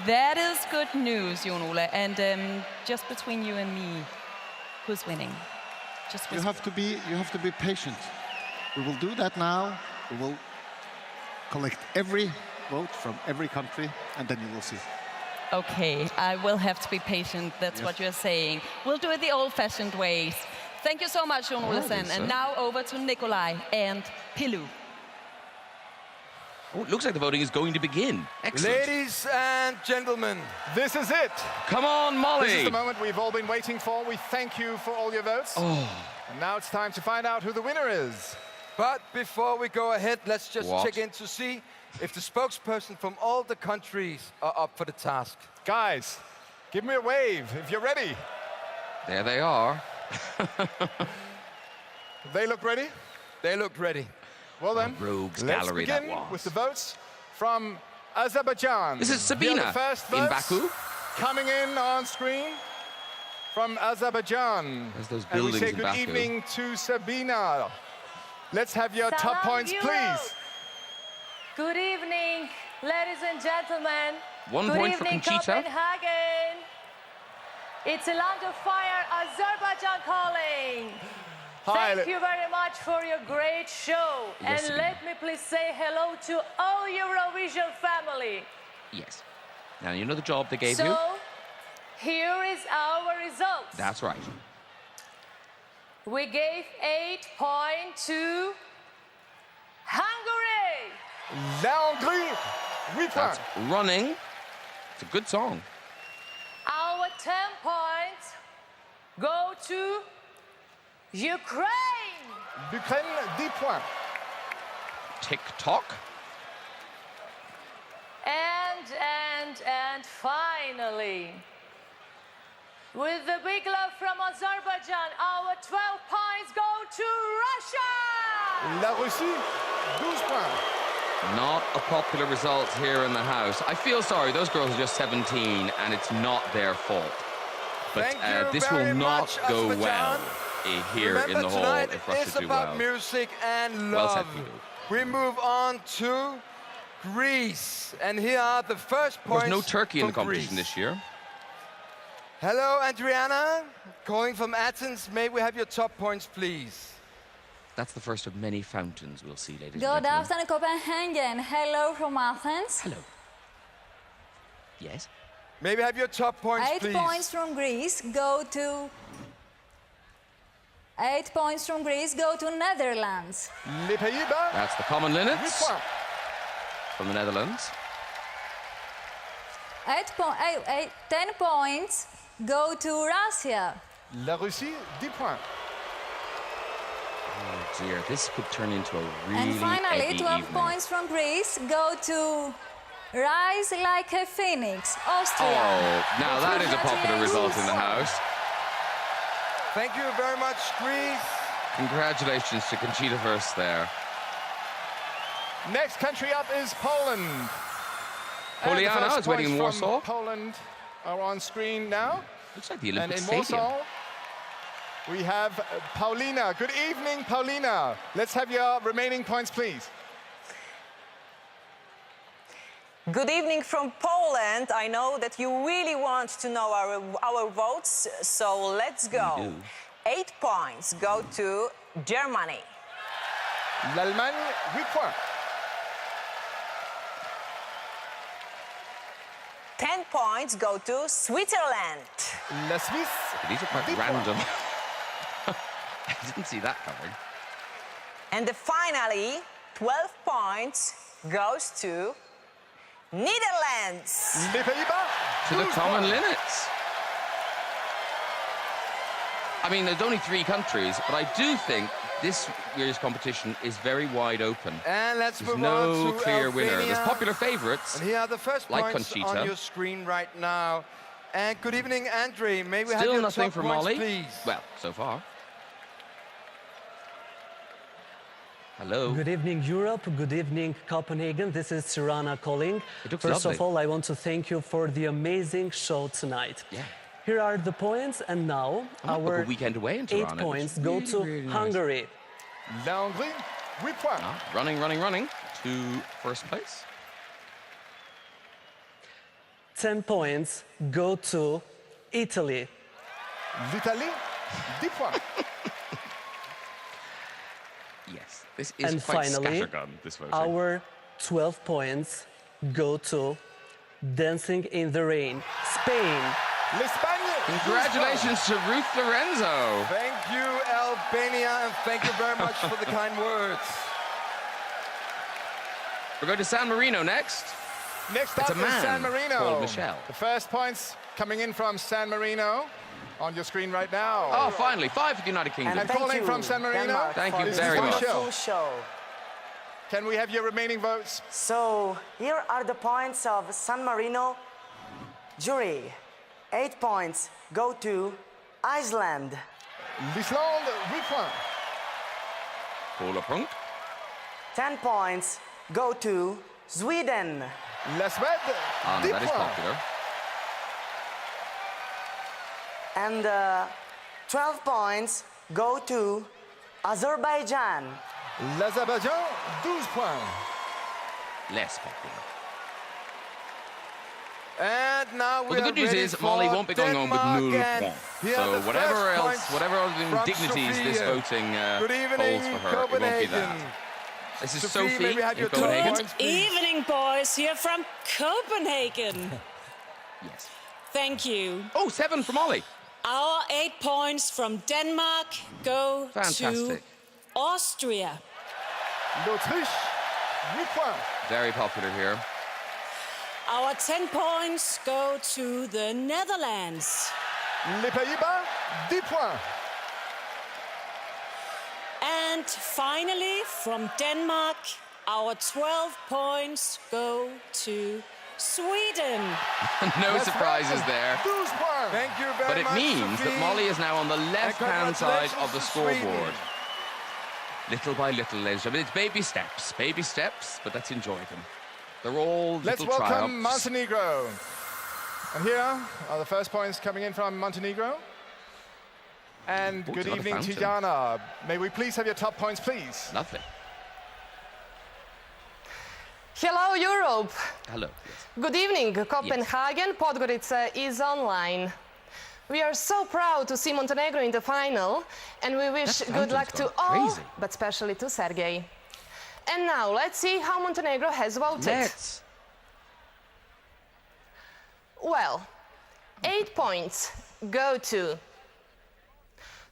That is good news, Jon Ola. And just between you and me, who's winning? Just You have to be patient. We will do that now. We will collect every vote from every country, and then you will see. Okay, I will have to be patient. That's Yes. what you're saying. We'll do it the old-fashioned ways. Thank you so much, Jon Ola Sand. And now over to Nikolai and Pilu. Oh, it looks like the voting is going to begin. Excellent. Ladies and gentlemen, this is it. Come on, Molly. This is the moment we've all been waiting for. We thank you for all your votes. Oh. And now it's time to find out who the winner is. But before we go ahead, let's just What? check in to see if the spokesperson from all the countries are up for the task. Guys, give me a wave if you're ready. There they are. They look ready? They look ready. Well then, rogues let's gallery that begin was. with the votes from Azerbaijan. This is Here are Sabina the first in votes Baku. coming in on screen from Azerbaijan. There's those And we buildings say in good Baku. evening to Sabina. Let's have your top Salam points, Europe. please. Good evening, ladies and gentlemen. 1 Good point for evening, Conchita. Copenhagen. It's a land of fire, Azerbaijan calling. Hi, Thank you very much for your great show. Yes, And Sabina. let me please say hello to all Eurovision family. Yes. Now, you know the job they gave so, you? here is our results. That's right. We gave 8 points to Hungary. La Hongrie, 8 That's points. running. It's a good song. Our 10 points go to Ukraine. L'Ukraine, 10 points. TikTok. And finally, with the big love from Azerbaijan, our 12 points go to Russia. La Russie, 12 points. Not a popular result here in the house. I feel sorry, those girls are just 17 and it's not their fault. But Thank you this will very not much, go Azerbaijan. well here Remember, in the hall tonight if Russia is do about well. music and Well said, love. Pilu. We move on to Greece. And here are the first There was points no turkey in the for competition Greece. this year. Hello, Adriana. Calling from Athens. May we have your top points, please? That's the first of many fountains we'll see, ladies and Good gentlemen. afternoon, Copenhagen. Hello from Athens. Hello. Yes? May we have your top points, 8 please? points from Greece go to... 8 points from Greece go to Netherlands. Les Pays-Bas, That's the Common 8 Linnets points. from the Netherlands. 10 points go to Russia. La Russie, 10 points. Oh dear, this could turn into a really And finally, eggy 12 evening. points from Greece go to Rise Like a Phoenix, Austria. Oh, now that is a popular result in the house. Thank you very much, Greece. Congratulations to Conchita Wurst there. Next country up is Poland. And the Poliana first is waiting in points from Warsaw. Poland are on screen now. Looks like the And Olympic in Stadium. Warsaw, we have Paulina. Good evening, Paulina. Let's have your remaining points, please. Good evening from Poland. I know that you really want to know our votes, so let's go. 8 points go to Germany. L'Allemagne, 8 points. 10 points go to Switzerland. La Suisse. These are quite 10 random. points. I didn't see that coming. And finally, 12 points goes to Netherlands. Les Pays-Bas. To the 12 Common points. Linnets. I mean, there's only 3 countries, but I do think this year's competition is very wide open. And let's There's move no on to clear winner. Albania. There's popular favourites. And here are the first like points Conchita. on your screen right now. And good evening, Andre. May we have Still your nothing top for points, Molly. please? Well, so far. Hello. Good evening, Europe. Good evening, Copenhagen. This is Sirana calling. It looks First lovely. of all, I want to thank you for the amazing show tonight. Yeah. Here are the points, and now I'll book our a weekend away in 8 Tirana. points It's go really, to really nice. Hungary. La Hongrie, 8 points. Running to first place. 10 points go to Italy. L'Italie, 10 points. Yes, this is And quite finally, scattergun, this voting. our 12 points go to Dancing in the Rain, Spain. L'Espagne. Congratulations to Ruth Lorenzo. Thank you, Albania, and thank you very much for the kind words. We're going to San Marino next. Next It's up a man is San Marino. called Michelle. The first points coming in from San Marino on your screen right now. Oh, finally, 5 for the United Kingdom. And calling from San Marino. Denmark, Thank you for this very much. wonderful show. Can we have your remaining votes? So here are the points of San Marino jury. 8 points go to Iceland. L'Islande, 8 points. Paula Prunk. 10 points go to Sweden. La Suède, 10 that is points. popular. And 12 points go to Azerbaijan. L'Azerbaïdjan, 12 points. Less popular. And now we Well, the good news ready is for Molly won't be going on with Denmark, null and points. here are So the whatever first else, points whatever other from indignities this Sophia. voting Good evening, holds for her, it won't be that. Copenhagen. This is Sophie, Sophie may we have in your top Copenhagen. points, please? Evening, boys, here from Copenhagen. Yes. Thank you. Oh, 7 for Molly. Our 8 points from Denmark go to Fantastic. Austria. L'Autriche, 8 points. Very popular here. Our 10 points go to the Netherlands. Les Pays-Bas, 10 points. And finally, from Denmark, our 12 points go to Sweden. No surprises there. 12 points. Thank you very But it much, means that Sophie. Molly is now on the left-hand side of the congratulations to Sweden. scoreboard. Little by little, ladies and gentlemen. It's baby steps, but let's enjoy them. They're all Let's little welcome triumphs. Montenegro. And here are the first points coming in from Montenegro. And Oh, good it's not a evening, fountain. Tijana. May we please have your top points, please? Lovely. Hello, Europe. Hello. Good evening, Copenhagen. Podgorica is online. We are so proud to see Montenegro in the final, and we wish That good luck fountain's to gone all, crazy. but especially to Sergei. And now, let's see how Montenegro has voted. Let's. Well, 8 points go to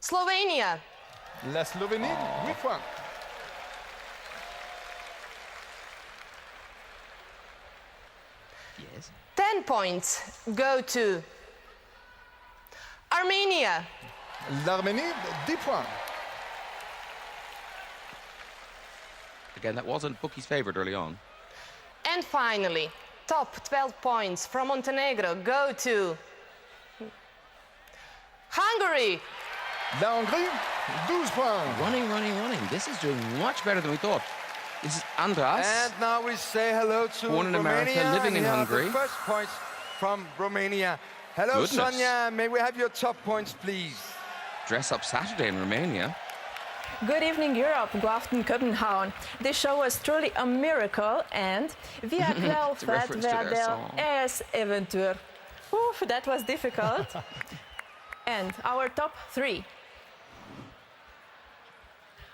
Slovenia. La Slovénie, 8 points. Yes. 10 points go to Armenia. L'Arménie, 10 points. Again, that wasn't Bookie's favourite early on. And finally, top 12 points from Montenegro go to Hungary. La Hongrie, 12 points. Running. This is doing much better than we thought. This is Andras. And now we say hello to Born in Romania. America, living in and here are Hungary. The first points from Romania. Hello, Goodness. Sonia. May we have your top points, please? Dress up Saturday in Romania. Good evening, Europe. God afternoon, Copenhagen. This show was truly a miracle, and we are glad It's a reference to their song. as Eventuur. Oof, that was difficult. And our top 3.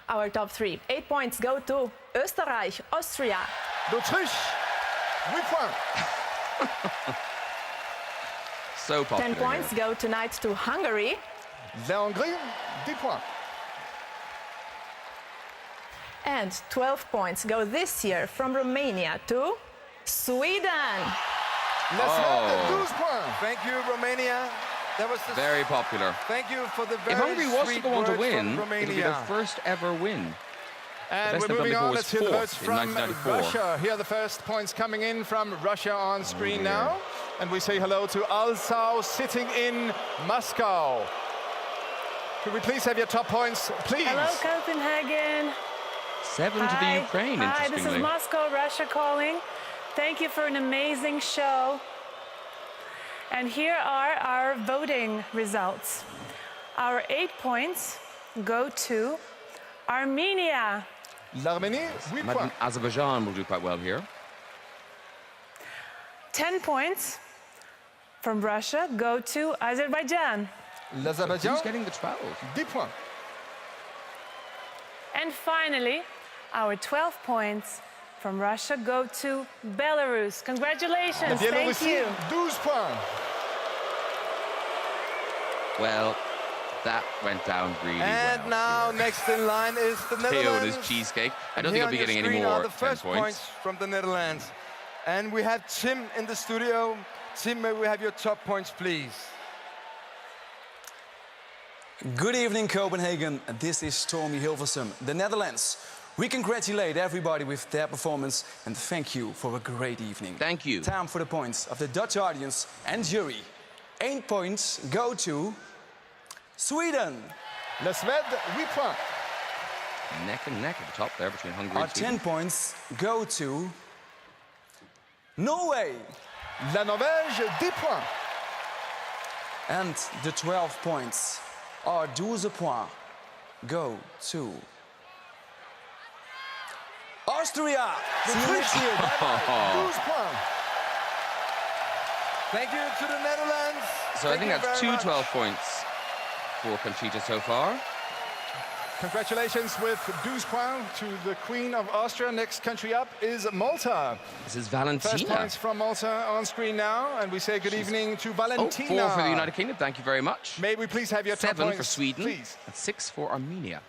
Our top 3. 8 points go to Österreich, Austria. L'Autriche, 8 points. So popular. 10 points here. go tonight to Hungary. La Hongrie, 10 points. And 12 points go this year from Romania to Sweden. La Suède, 12 points. Thank you, Romania. That was the Very popular. Thank you for the very If Hungary was to sweet go on to words win, from it would be Romania. their first ever win. And The best we're they've moving done before on. was Let's hear the votes fourth in from 1994. Russia. Here are the first points coming in from Russia on screen now. And we say hello to Alsau sitting in Moscow. Could we please have your top points, please? Hello, Copenhagen. 7 to the Ukraine, Hi, this is interestingly. Moscow, Russia calling. Thank you for an amazing show. And here are our voting results. Our 8 points go to Armenia. L'Arménie, 8 Imagine Azerbaijan will do quite well here. 10 points from Russia go to Azerbaijan. L'Azerbaijan. Who's getting the 12? 10 points. And finally, our 12 points from Russia go to Belarus. Congratulations, thank you. 12 points. Well, that went down really well. And now next in line is the Theo and Netherlands. his cheesecake. I don't And think here he'll on be your getting any screen more are the 10 first points. points from the Netherlands. And we have Tim in the studio. Tim, may we have your top points, please? Good evening, Copenhagen. This is Tommy Hilversum, the Netherlands. We congratulate everybody with their performance and thank you for a great evening. Thank you. Time for the points of the Dutch audience and jury. 8 points go to Sweden. La Suède, 8 points. Neck and neck at the top there between Hungary Our and Sweden. 10 points go to Norway. La Norvège, 10 points. And the 12 points, our 12 points, go to Austria. See you next year. Bye-bye. 12 points. Thank you to the Netherlands. So I Thank think you that's very two much. 12 points for Conchita so far. Congratulations with 12 points to the Queen of Austria. Next country up is Malta. This is First Valentina. points from Malta on screen now, and we say good evening to Valentina. 4 for the United Kingdom, thank you very much. May we please have your top 7 points, for Sweden, please? and 6 for Armenia.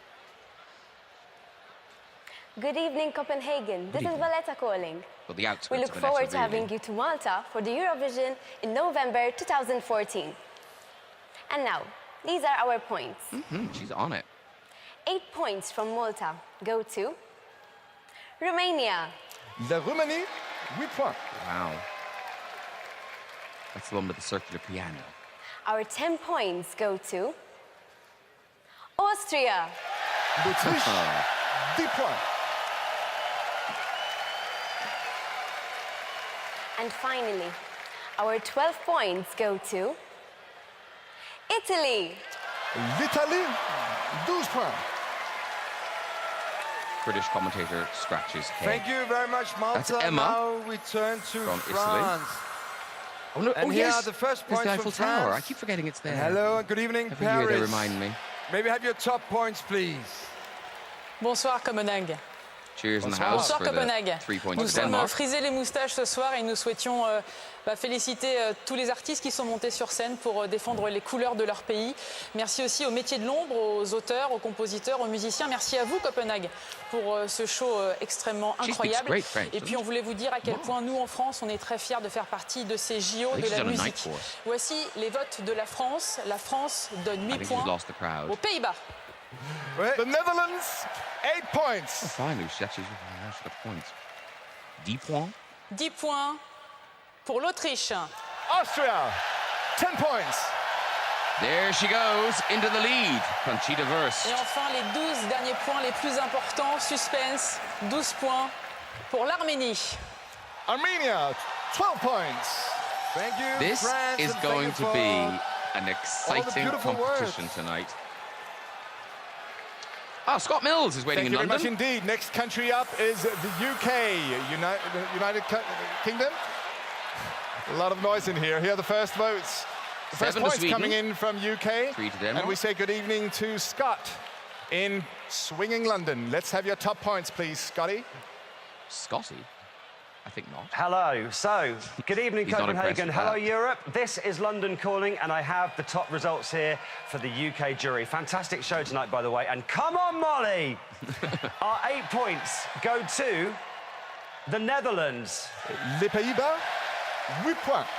Good evening, Copenhagen. This is Valletta calling. Well, the outskirts We look of forward Valletta, to having really. you to Malta for the Eurovision in November 2014. And now, these are our points. She's on it. 8 points from Malta go to Romania. La Roumanie, 8 points. Wow. That's the one with the circular piano. Our 10 points go to Austria. L'Autriche, 10 points. And finally, our 12 points go to Italy. L'Italie, 12 points. British commentator scratches head. Thank you very much, Malta. That's Emma Now we turn to from France. Italy. Oh, no, And oh, here yes. are the first There's points the from Eiffel Tower. France. I keep forgetting it's there. Hello and good evening, Every Paris. year they remind me. May we have your top points, please? Bonsoir Copenhague. Cheers in the Bonsoir. house Bonsoir for the Copenhague. 3 points Nous for sommes Denmark. frisés les moustaches ce soir et nous souhaitions féliciter tous les artistes qui sont montés sur scène pour défendre les couleurs de leur pays. Merci aussi aux métiers de l'ombre, aux auteurs, aux compositeurs, aux musiciens. Merci à vous Copenhague pour ce show extrêmement incroyable. great French, Et puis on voulait vous dire à quel point nous en France on est très fiers de faire partie de ces JO I think de she's la done a night musique. for us. Voici les votes de la France. La France donne I 8 think she's points lost the crowd. aux Pays-Bas. The Netherlands, 8 points. Oh, finally, she actually got points. 10 points. 10 points pour l'Autriche. Austria, 10 points. There she goes into the lead. Conchita Wurst. Et enfin, les 12 derniers points les plus importants, suspense, 12 points pour l'Arménie. Armenia, 12 points. Thank you, This France, is and going thank you to be for an exciting beautiful competition words. tonight. Ah, Scott Mills is waiting Thank you in very much London. indeed. Next country up is the UK, United Kingdom. A lot of noise in here. Here are the first votes. The first 7 to points Sweden. coming in from UK. 3 to Denmark. And we say good evening to Scott in swinging London. Let's have your top points, please, Scotty. Scotty? I think not. Hello. So, good evening, He's not impressed Copenhagen. with Hello, that. Europe. This is London calling, and I have the top results here for the UK jury. Fantastic show tonight, by the way. And come on, Molly! Our 8 points go to the Netherlands. Les Pays-Bas, 8 points.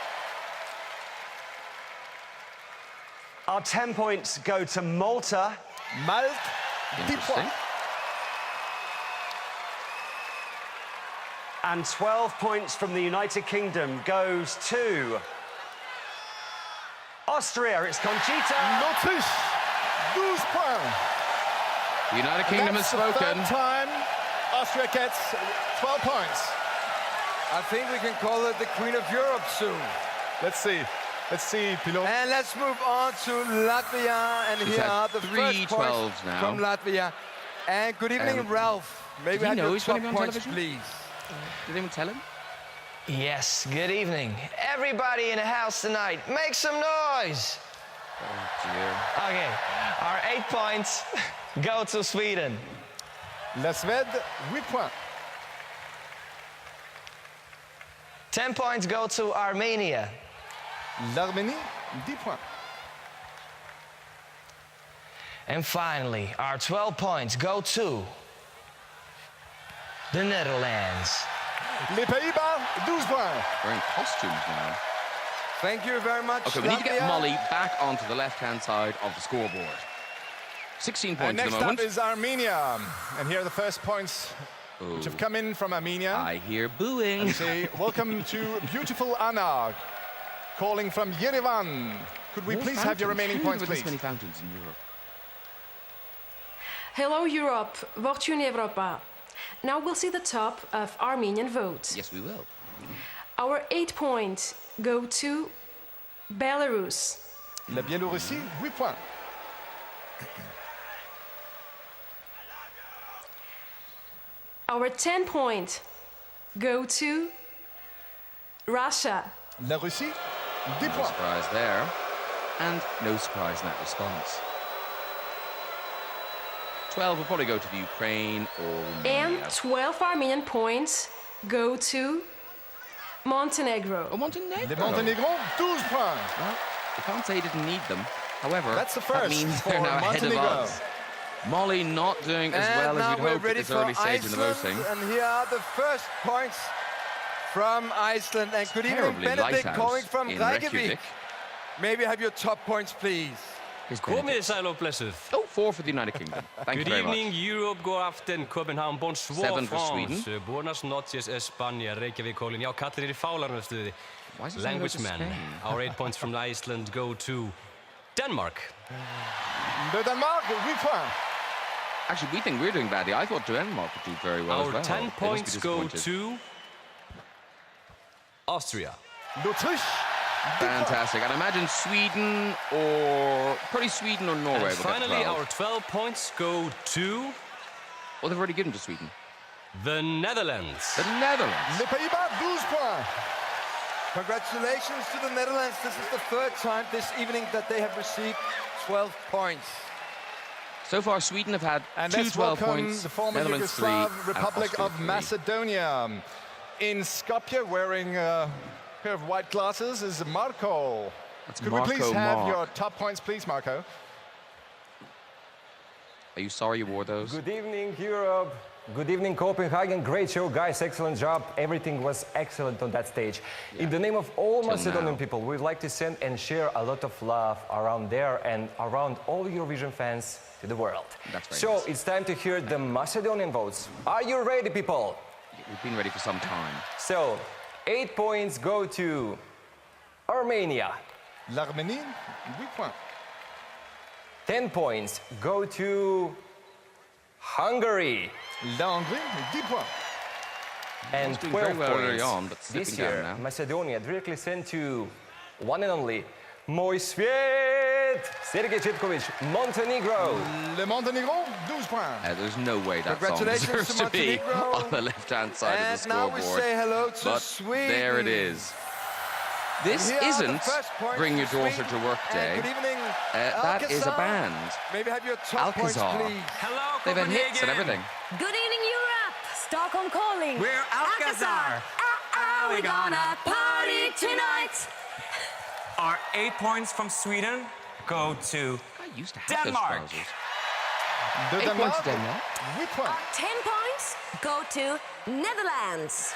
Our 10 points go to Malta. Malte, 10 points. And 12 points from the United Kingdom goes to Austria. It's Conchita. L'Autriche, 12 points. The United Kingdom has spoken. That's the third time Austria gets 12 points. I think we can call her the Queen of Europe soon. Let's see. Let's see, Pilot. And let's move on to Latvia. And She's here had are the three first points 12s now. from Latvia. And good evening, Ralph. Maybe did he have know your he's going top to be on points, television? please. Did anyone tell him? Yes, good evening. Everybody in the house tonight, make some noise. Oh, dear. Okay, our 8 points go to Sweden. La Suède, 8 points. 10 points go to Armenia. L'Arménie, 10 points. And finally, our 12 points go to the Netherlands. Les Pays-Bas, 12 points. Wearing costumes now. Thank you very much. Okay, we need to get Latvia. Molly back onto the left-hand side of the scoreboard. 16 points And at next the moment. up is Armenia. And here are the first points which have come in from Armenia. I hear booing. And say, welcome to beautiful Anna, calling from Yerevan. Could we More please have your fountains. remaining Who points, knew there were please? this many fountains in Europe? Hello Europe, Fortune Europa. Now we'll see the top of Armenian votes. Yes, we will. Our 8 points go to Belarus. La Biélorussie, 8 points. Our 10 points go to Russia. La Russie, 10 No points. surprise there. And no surprise in that response. 12 will probably go to the Ukraine or Romania. And 12 Armenian points go to Montenegro. Oh, Montenegro. Les Montenegro, 12 points. Well, you can't say he didn't need them. However, That's the that first means for they're now ahead of Montenegro. us. Molly not doing as And well now as we'd we're hoped at ready this for early stage in the Iceland, voting. and here are the first points from Iceland. And good evening, Terribly Benedict, lighthouse calling from in Reykjavik. Reykjavik. Maybe have your top points, please. Komið sæl og blessuð. Oh, 4 for the United Kingdom. Thank Good you very evening, much. Europe, god aften, Copenhagen, bonsoir, 7 for France. Sweden. Buenas noches, España, Reykjavík, Colin. Já, kallir í fálarnar stuði. Why is it Language saying man. go to Spain? Our 8 points from Iceland go to Denmark. De Denmark, 8 points. Actually, we think we're doing badly. I thought Denmark would do very well as Our well. 10 They must be points go disappointed. to Austria. L'Autriche, Fantastic. And imagine Sweden or... Probably Sweden or Norway And will get finally, 12. our 12 points go to Well, they've already given to Sweden. the Netherlands. The Netherlands. Les Pays-Bas, 12 points. Congratulations to the Netherlands. This is the third time this evening that they have received 12 points. So far, Sweden have had And two let's 12 welcome points, the former Netherlands 3, Yugoslav and Republic Austria of 3. Macedonia. In Skopje, wearing a pair of white glasses, is Marco. That's Could Marco we please have Mark. your top points, please, Marco? Are you sorry you wore those? Good evening, Europe. Good evening, Copenhagen. Great show, guys. Excellent job. Everything was excellent on that stage. In the name of all Till Macedonian now. people, we'd like to send and share a lot of love around there and around all Eurovision fans to the world. That's very So nice. it's time to hear the Macedonian votes. Are you ready, people? We've been ready for some time. So, 8 points go to Armenia. L'Arménie, 8 points. 10 points go to Hungary. La Hongrie, 10 points. And was doing 12 very well points early on, but this slipping down year, now. Macedonia directly sent to one and only Moj Svijet, Sergej Chetkovic, Montenegro. Le Montenegro, 12 points. There's no way that song Congratulations deserves to to be Montenegro. on the left-hand side And of the now scoreboard. we say hello to but Sweden. there it is. This And here are the isn't first points Bring Your for Daughter Sweden. to Work And Day. good evening, That is a Alcazar. band. Maybe have your top points, Alcazar. please. Hello, They've had hits and everything. Good evening, Europe. Stockholm calling. We're Alcazar. We're gonna party tonight. Our 8 points from Sweden go to I used to have Denmark. those trousers. De 8 points to Denmark, Denmark. 8 points. 10 points go to Netherlands.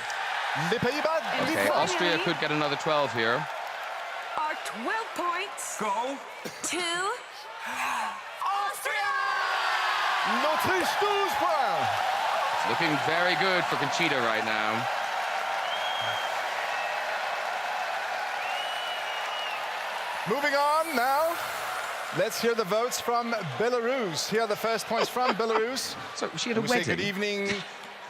Les Pays-Bas, 10 Okay, points. Austria could get another 12 here. Our 12 points. Go. To Austria! L'Autriche, 12 points. It's looking very good for Conchita right now. Moving on now. Let's hear the votes from Belarus. Here are the first points from Belarus. So she had a We say wedding. good evening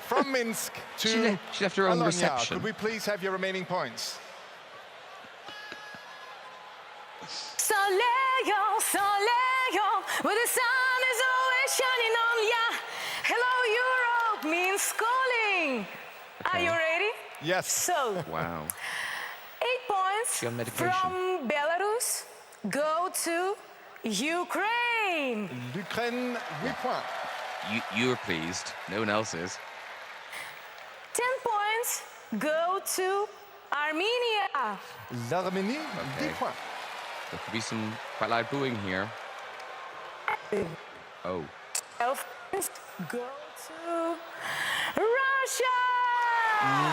from Minsk to She left her own Alanya. reception. Could we please have your remaining points? Soleil, soleil, where the sun is always shining on ya. Hello, Europe means calling. Are you ready? Yes. So, Wow. 8 points She on medication. from Belarus go to Ukraine. L'Ukraine, 8 points. You're pleased. No one else is. 10 points go to Armenia. L'Arménie, 10 points. There could be some quite loud booing here. Oh. 12 points go to Russia.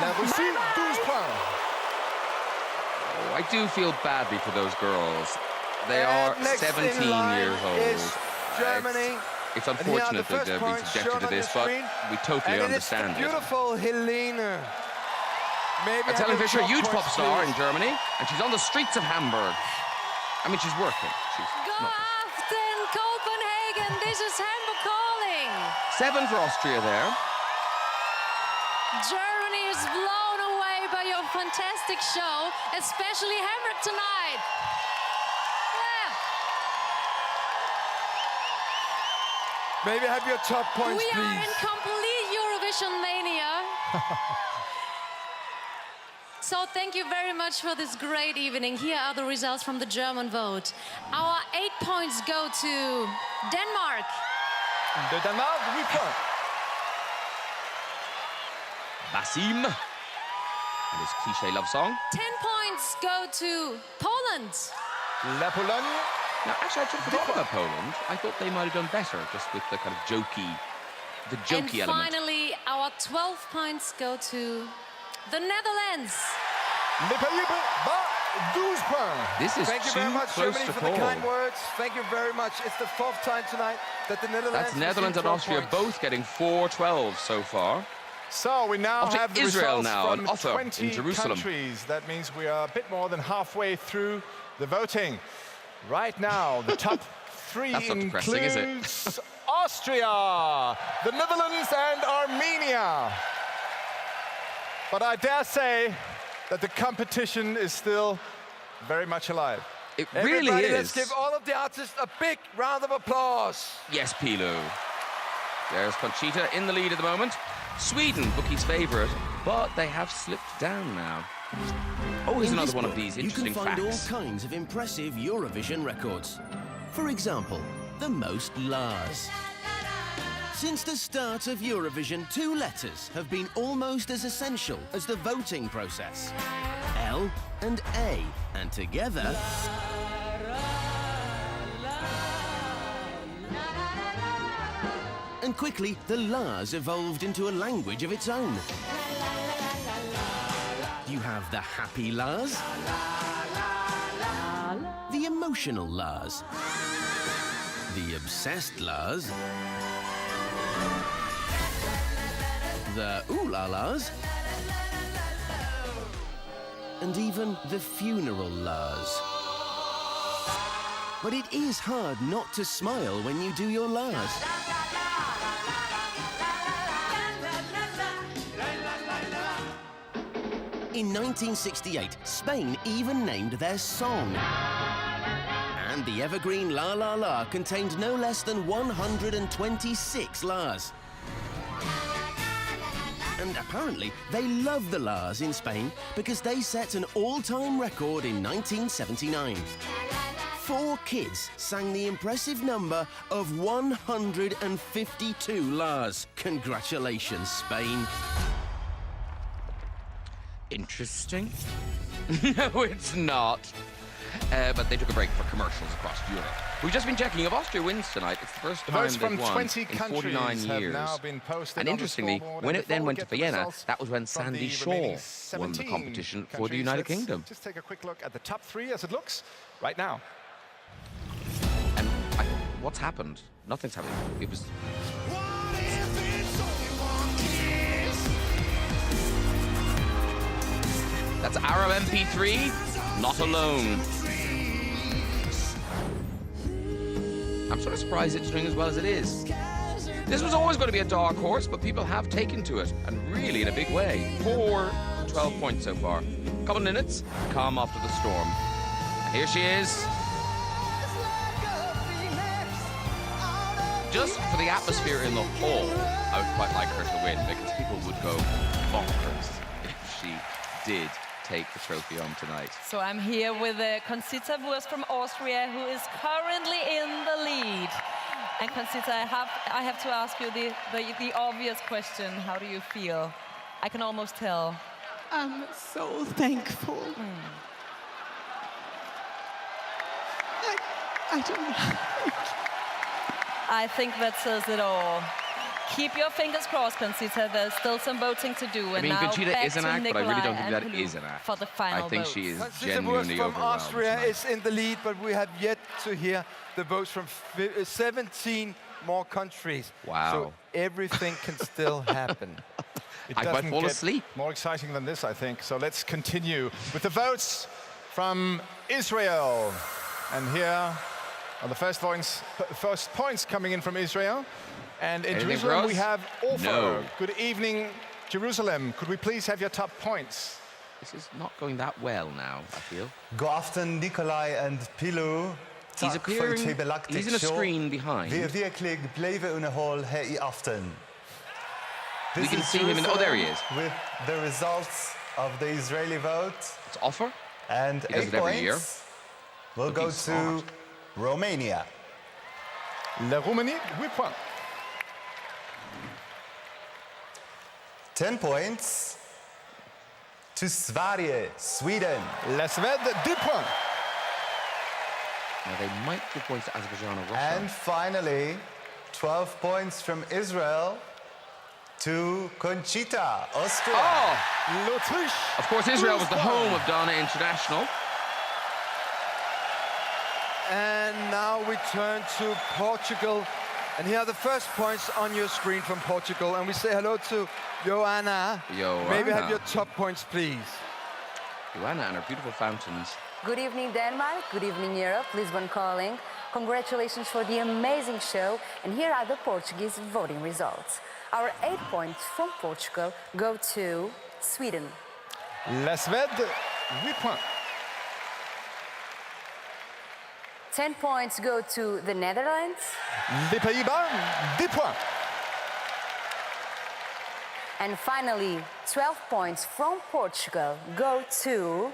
La Russie, 12 points. Oh, I do feel badly for those girls. They are And next 17 in line years old. is Germany. It's And here are the unfortunate that first they've been points subjected shown to on this, the but screen. we totally And understand it's it. the beautiful Helene. Maybe It's Helen have your Fischer, a top huge pop points, star please. in Germany, and she's on the streets of Hamburg. I mean, she's working. She's Good not. afternoon, Copenhagen. This is Hamburg calling. 7 for Austria there. Germany is blown away by your fantastic show, especially Hamburg tonight. Yeah. Maybe have your top points, We are please. in complete Eurovision mania. So thank you very much for this great evening. Here are the results from the German vote. Our 8 points go to Denmark. De Danemark, 8 points. Basim and his cliché love song. 10 points go to Poland. La Pologne. Now, actually, I forgot about Poland. I thought they might have done better, just with the kind of jokey And element. finally, our 12 points go to the Netherlands. Les Pays-Bas, 12 points. This is Thank you too very much, close Germany, to for call. the kind words. Thank you very much. It's the 4th time tonight that the Netherlands That's Netherlands and received 12 Austria points. both getting 4-12 so far. So we now Off to have the Israel results now, from and Offa in 20 Jerusalem. countries. That means we are a bit more than halfway through the voting. Right now, the top 3 That's not depressing, is it? includes Austria, the Netherlands, and Armenia. But I dare say that the competition is still very much alive. It Everybody, really let's is. give all of the artists a big round of applause. Yes, Pilu. There's Conchita in the lead at the moment. Sweden, Bookie's favourite, but they have slipped down now. Oh, here's In another this one of book, these you interesting can find facts. all kinds of impressive Eurovision records. For example, the most Lars. Since the start of Eurovision, 2 letters have been almost as essential as the voting process. L and A, and together... And quickly, the Lars evolved into a language of its own. You have the happy Lars, the emotional Lars, the obsessed Lars, the ooh-la-las, and even the funeral Lars. But it is hard not to smile when you do your Lars. In 1968, Spain even named their song. And the evergreen La La La contained no less than 126 Lars. And apparently, they love the Lars in Spain because they set an all-time record in 1979. 4 kids sang the impressive number of 152 Lars. Congratulations, Spain. Interesting? No, it's not. but they took a break for commercials across Europe. We've just been checking if Austria wins tonight. It's the first time Votes they've from won 20 in countries 49 have years. now been posted And on the interestingly, scoreboard. when And it then before went we to get the Vienna, results that was when from Sandy the Shaw remaining won the 17 competition for the countries, United let's Kingdom. Just take a quick look at the top 3 as it looks right now. And what's happened? Nothing's happened. It was... That's Arab MP3, Not Alone. I'm sort of surprised it's doing as well as it is. This was always going to be a dark horse, but people have taken to it, and really in a big way. 12 points so far. Couple minutes, calm after the storm. And here she is. Just for the atmosphere in the hall, I would quite like her to win, because people would go bonkers if she did take the trophy home tonight. So I'm here with Conchita Wurst from Austria, who is currently in the lead. And Conchita, I have to ask you the obvious question. How do you feel? I can almost tell. I'm so thankful. I don't know. I think that says it all. Keep your fingers crossed, Conchita. There's still some voting to do. I mean, now Conchita back is an to act, but I really don't think that Nikolai is an act. for the final I think votes. she is Conchita Wurst genuinely from overwhelmed Austria tonight. is in the lead, but we have yet to hear the votes from 17 more countries. Wow. So everything can still happen. It I might doesn't fall get asleep. more exciting than this, I think. So let's continue with the votes from Israel. And here are the first points coming in from Israel. And in Anything Jerusalem, for we us? have Ofer. No. Good evening, Jerusalem. Could we please have your top points? This is not going that well now, I feel. God afternoon, Nikolai and Pilo. He's appearing, he's in a screen behind. We wirklich blijven unhol hei aften. We can see him in, oh, there he is. With the results of the Israeli vote. It's Ofer. And He does 8 it every year. points will Looking go to smart. Romania. La Roumanie, 8 points. 10 points to Sverige, Sweden. La Suède, 10 points. Now they might give points to Azerbaijan or Russia. And finally, 12 points from Israel to Conchita, Austria. Oh! L'Autriche. Of course, Israel was the home of Dana International. And now we turn to Portugal. And here are the first points on your screen from Portugal. And we say hello to Joanna. Maybe have your top points, please. Joanna and her beautiful fountains. Good evening, Denmark. Good evening, Europe. Lisbon calling. Congratulations for the amazing show. And here are the Portuguese voting results. Our 8 points from Portugal go to Sweden. La Suède, 8 points. 10 points go to the Netherlands. Les Pays-Bas, 10 points. And finally, 12 points from Portugal go to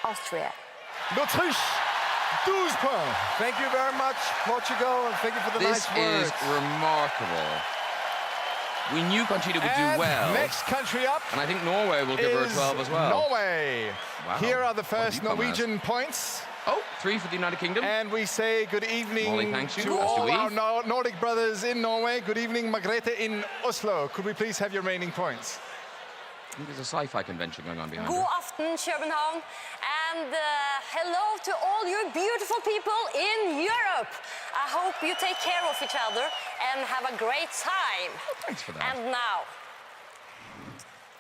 Austria. L'Autriche, 12 points. Thank you very much, Portugal, and thank you for the This nice words. is remarkable. We knew Conchita would do well. Next country up. And I think Norway will give her a 12 as well. Norway. Wow. Here are the What first have you come Norwegian points. Oh, 3 for the United Kingdom. And we say good evening Molly, thanks you. to As do all we. our Nordic brothers in Norway. Good evening, Margrethe in Oslo. Could we please have your remaining points? I think there's a sci-fi convention going on behind God her. aften, København, and hello to all you beautiful people in Europe. I hope you take care of each other and have a great time. Thanks for that. And now,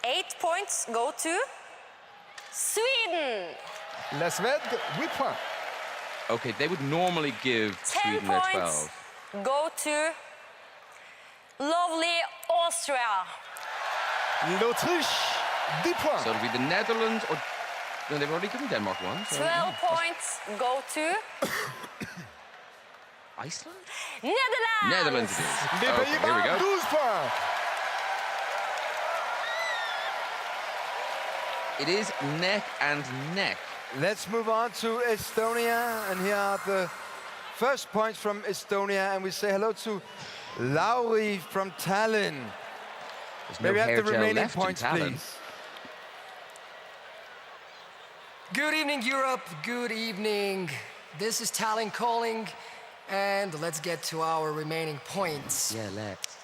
8 points go to Sweden. La Suède, 8 points. Okay, they would normally give 10 Sweden their points 12. go to lovely Austria. L'Autriche, 10 points. So it'll be the Netherlands or... No, they've already given Denmark one. So 12 points go to Iceland? Netherlands. Netherlands it is. Les Okay, here we Pays-Bas, go. 12 points. It is neck and neck. Let's move on to Estonia, and here are the first points from Estonia, and we say hello to Lauri from Tallinn. There's Maybe no have hair the gel remaining left in points, Tallinn. please. Good evening, Europe. Good evening. This is Tallinn calling, and let's get to our remaining points. Yeah, let's.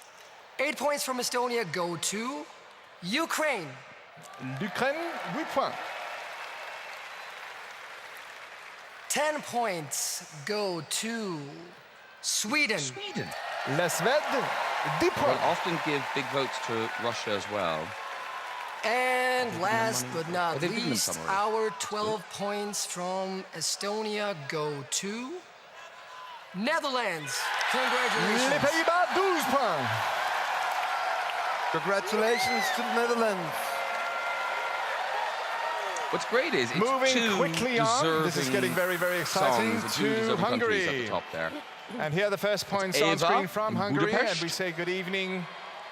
8 points from Estonia go to Ukraine. L'Ukraine, 8 points. 10 points go to Sweden. Sweden. La Suède, 10 We'll points. often give big votes to Russia as well. And last but not they've given them least, some already. our 12 points from Estonia go to Netherlands. Congratulations. Les Pays-Bas, 12 points. Congratulations to the Netherlands. What's great is it's Moving two quickly on. This is getting very, very exciting. songs, two deserving countries at Hungary. the top there. And here are the first points on Eva screen from in Hungary. Budapest. And we say good evening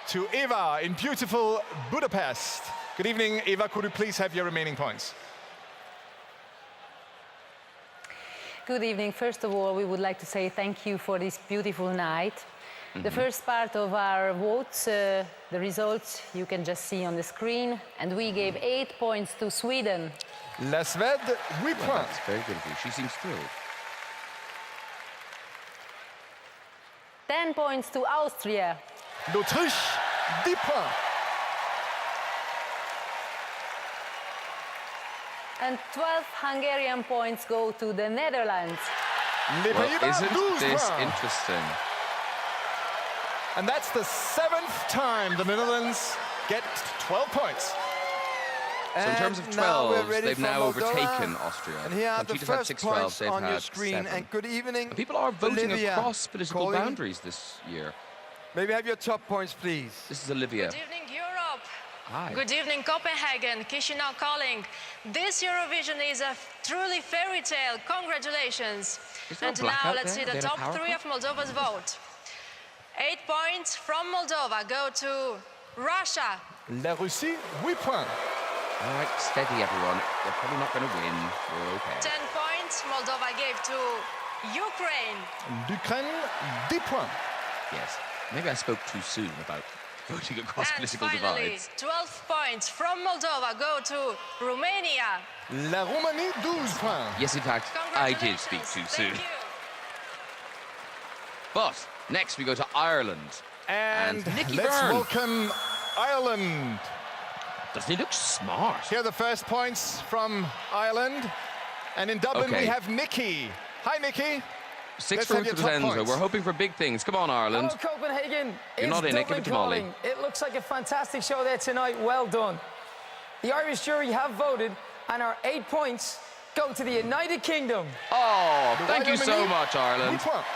to Eva in beautiful Budapest. Good evening, Eva. Could you please have your remaining points? Good evening. First of all, we would like to say thank you for this beautiful night. The first part of our votes, the results you can just see on the screen, and we gave 8 points to Sweden. La Suède, 8 Well, points. that's very good of you. She seems thrilled. 10 points to Austria. L'Autriche, 10 points. And 12 Hungarian points go to the Netherlands. Les Well, Pays-Bas, isn't 12 this points. interesting? And that's the 7th time the Netherlands get 12 points. So in terms of And now we're 12s, ready they've for now Moldova. overtaken Austria. And here are the Conchita's had first 6 12s, points they've on your had screen. 7. And good evening. And people are voting Bolivia across political calling. boundaries this year. Maybe have your top points, please. This is Olivia. Good evening, Europe. Hi. Good evening, Copenhagen. Chisinau calling. This Eurovision is a truly fairy tale. Congratulations. Is there a And blackout now let's there? see the They had a top power 3 cut? of Moldova's vote. 8 points from Moldova go to Russia. La Russie, 8 points. All right, steady, everyone. They're probably not going to win. We're okay. 10 points Moldova gave to Ukraine. L'Ukraine, 10 points. Yes. Maybe I spoke too soon about voting across And political finally, divides. 12 points from Moldova go to Romania. La Roumanie, 12 points. Yes, in fact, I did speak too soon. But next we go to Ireland. And Nicky let's Byrne. welcome Ireland. Doesn't he look smart? Here are the first points from Ireland. And in Dublin, Okay. we have Nikki. Hi, Nikki. 6 Let's for have your top Enzo. points. We're hoping for big things. Come on, Ireland. Hello, Copenhagen. You're It's not in it. Give Dublin it to Molly. calling. It looks like a fantastic show there tonight. Well done. The Irish jury have voted, and our 8 points go to the United Kingdom. Oh, The thank you so Royaume-Uni, much, Ireland. 8 points.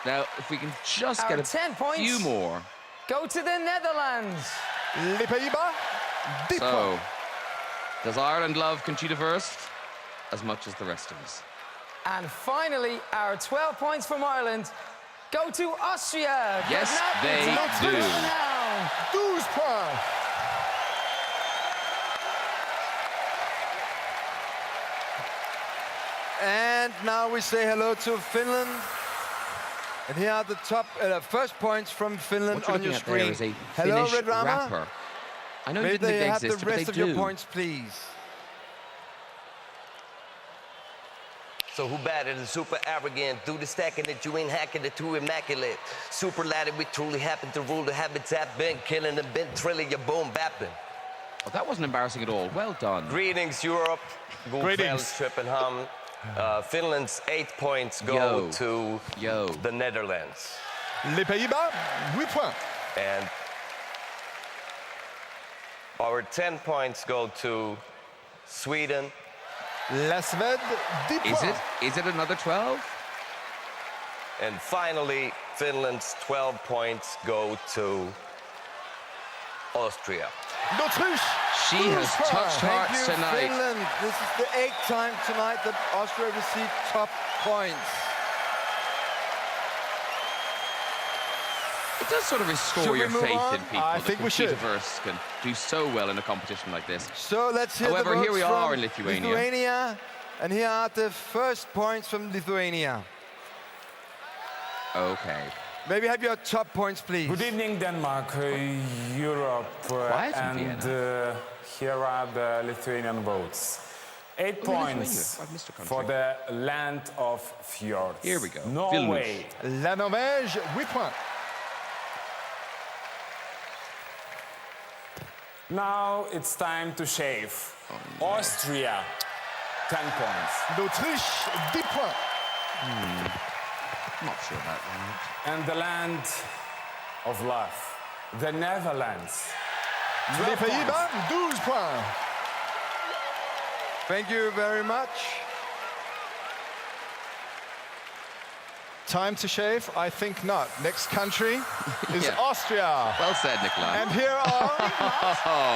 Now, if we can just Our get a 10 points few more. go to the Netherlands. Les Pays-Bas, 10 So, points. does Ireland love Conchita Wurst as much as the rest of us? And finally, our 12 points from Ireland go to Austria. Yes, Good night, they it's do. now. 12 points. And now we say hello to Finland. And here are the top first points from Finland What you're on your looking at there screen. is a Hello, Finnish Red Rama. rapper. I know you Maybe didn't think they they have the existed, but rest they of your do. points, please. So who better than super arrogant? Do the stacking that you ain't hacking it too immaculate. Super ladded, we truly happen to rule the habitat. Been killing and been trilling your boom bapping. Oh, that wasn't embarrassing at all. Well done. Greetings, Europe. Good Greetings. trip and hum. Finland's 8 points go to the Netherlands. Les Pays-Bas, 8 points. And our 10 points go to Sweden. La Suède, 10 points. Is it another 12? And finally, Finland's 12 points go to Austria. L'Autriche, She 12 has points. touched Thank hearts you, tonight. Finland. This is the 8th time tonight that Austria received top points. It does sort of Should restore we your move faith on? in people. I that think we Conchita should. Wurst can do so well in a competition like this. So let's hear However, the here we votes are from in Lithuania. Lithuania. And here are the first points from Lithuania. Okay. Maybe have your top points, please. Good evening, Denmark, Europe, Quiet in and here are the Lithuanian votes. 8 points for the land of fjords. Here we go. Norway. La Norvège, 8 points. Now it's time to shave. Austria, 10 points. L'Autriche, 10 points. Not sure about that. And the land of love, the Netherlands. Les Pays-Bas, 12 points. Thank you very much. Time to shave? I think not. Next country is Yeah. Austria. Well said, Nikolai. And here are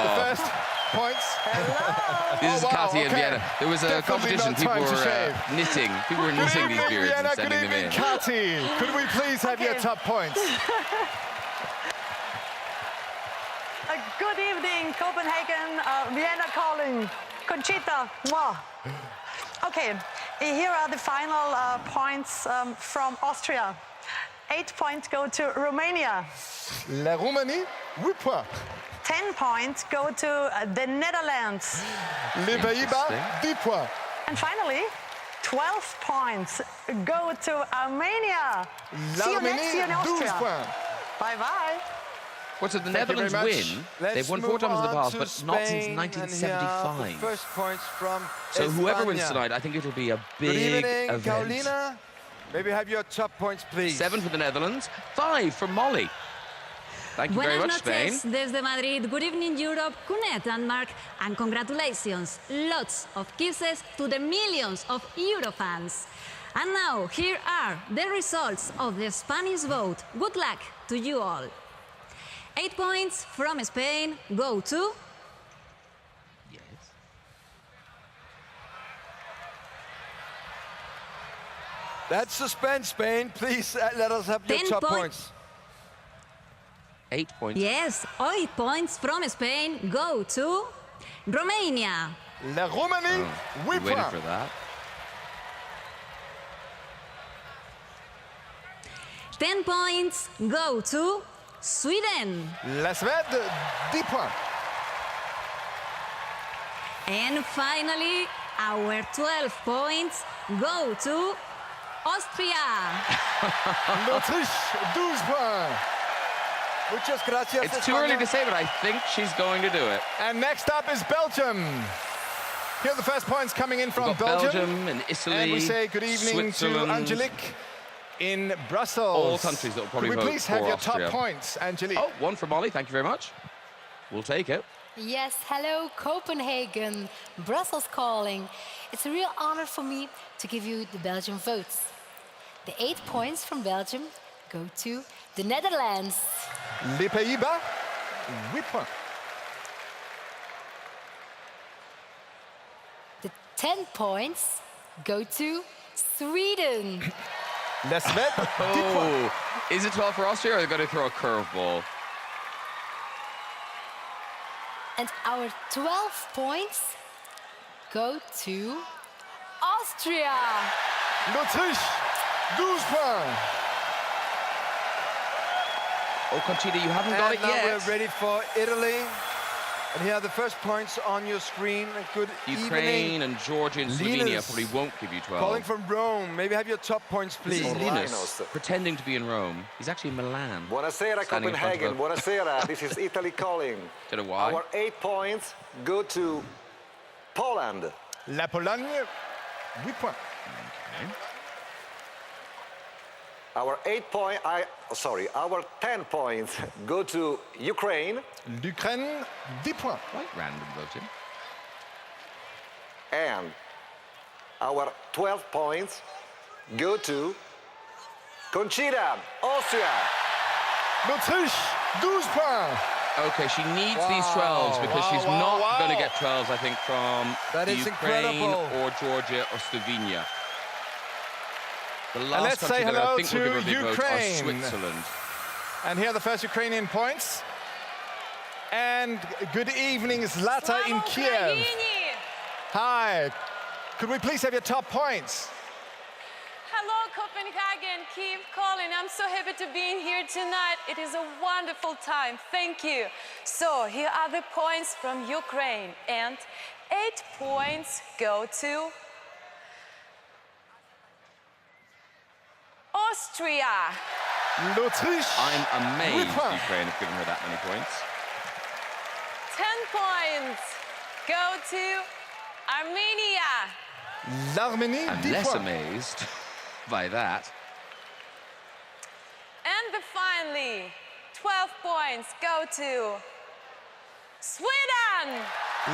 the first points. This is Kati in Vienna. There was a Definitely competition. not People time to were shave. knitting. People were Good knitting these evening, beards Vienna. and Good sending them evening, in. Kati. Could we please have your top points? Good evening, Copenhagen, Vienna calling, Conchita. Mwah. Okay, here are the final points from Austria. 8 points go to Romania. La Roumanie, 8 points. 10 points go to the Netherlands. Les Pays-Bas, 10 points. And finally, 12 points go to Armenia. See you next year in L'Arménie, 12 Austria. points. Bye-bye. What did the Thank you very Netherlands much. win? They've won 4 times in the past, but not since Spain, and here are the 1975. first points from So whoever wins España. tonight, I think it'll be a Good big evening, event. Carolina. Maybe have your top points, please. 7 for the Netherlands, 5 for Molly. Thank you very Buenas much, noches Spain. desde Madrid. Good evening, Europe. Good Denmark. And congratulations. Lots of kisses to the millions of Eurofans. And now, here are the results of the Spanish vote. Good luck to you all. 8 points from Spain go to... That's suspense, Spain. Please let us have your 10 top point- points. 8 points. Yes, 8 points from Spain go to Romania. La Roumanie, We 8 waited points. for that. 10 points go to Sweden. La Suède, 10 points. And finally, our 12 points go to Austria. L'Autriche, 12 points. Muchas gracias, It's too early to say, but I think she's going to do it. And next up is Belgium. Here are the first points coming in from We've got Belgium. Belgium and Italy, And we say good evening to Switzerland. Angelique in Brussels. All countries that will probably Could we vote please have for your Austria. top points, Angelique? Oh, 1 for Molly. Thank you very much. We'll take it. Yes, hello Copenhagen, Brussels calling. It's a real honor for me to give you the Belgian votes. The 8 points from Belgium go to the Netherlands. Les Pays-Bas, 8 points. The 10 points go to Sweden. La Suède, 10 points. Oh, is it 12 for Austria or are they going to throw a curveball? And our 12 points go to Austria. L'Autriche, 12 points. Oh, Conchita, you haven't got And it now yet. we're ready for Italy. And here are the first points on your screen. Good Ukraine evening. and Georgia and Slovenia Linus, probably won't give you 12. calling from Rome. Maybe have your top points, This please. is Linus, pretending to be in Rome. He's actually in Milan. Buonasera, standing in front of Copenhagen. a- Buonasera. This is Italy calling. Don't know why. Our 8 points go to Poland. La Pologne, 8 points. Our 10 points go to Ukraine. L'Ukraine, 10 points. Quite random voting. And our 12 points go to Conchita, Austria. L'Autriche, 12 points. Okay, she needs these 12s because she's not wow. going to get 12s, I think, from That is Ukraine incredible. or Georgia or Slovenia. The And last let's country say that I hello think will give her a to big vote are Ukraine. Switzerland. And here are the first Ukrainian points. And good evening, Zlata in Kiev. Hi. Could we please have your top points? Hello, Copenhagen, Kiev calling I'm so happy to be in here tonight. It is a wonderful time. Thank you. So here are the points from Ukraine, and 8 points go to Austria. L'Autriche. I'm amazed Ukraine have given her that many points. 10 points go to Armenia. L'Arménie, I'm 10 less points. amazed by that. And finally, 12 points go to Sweden.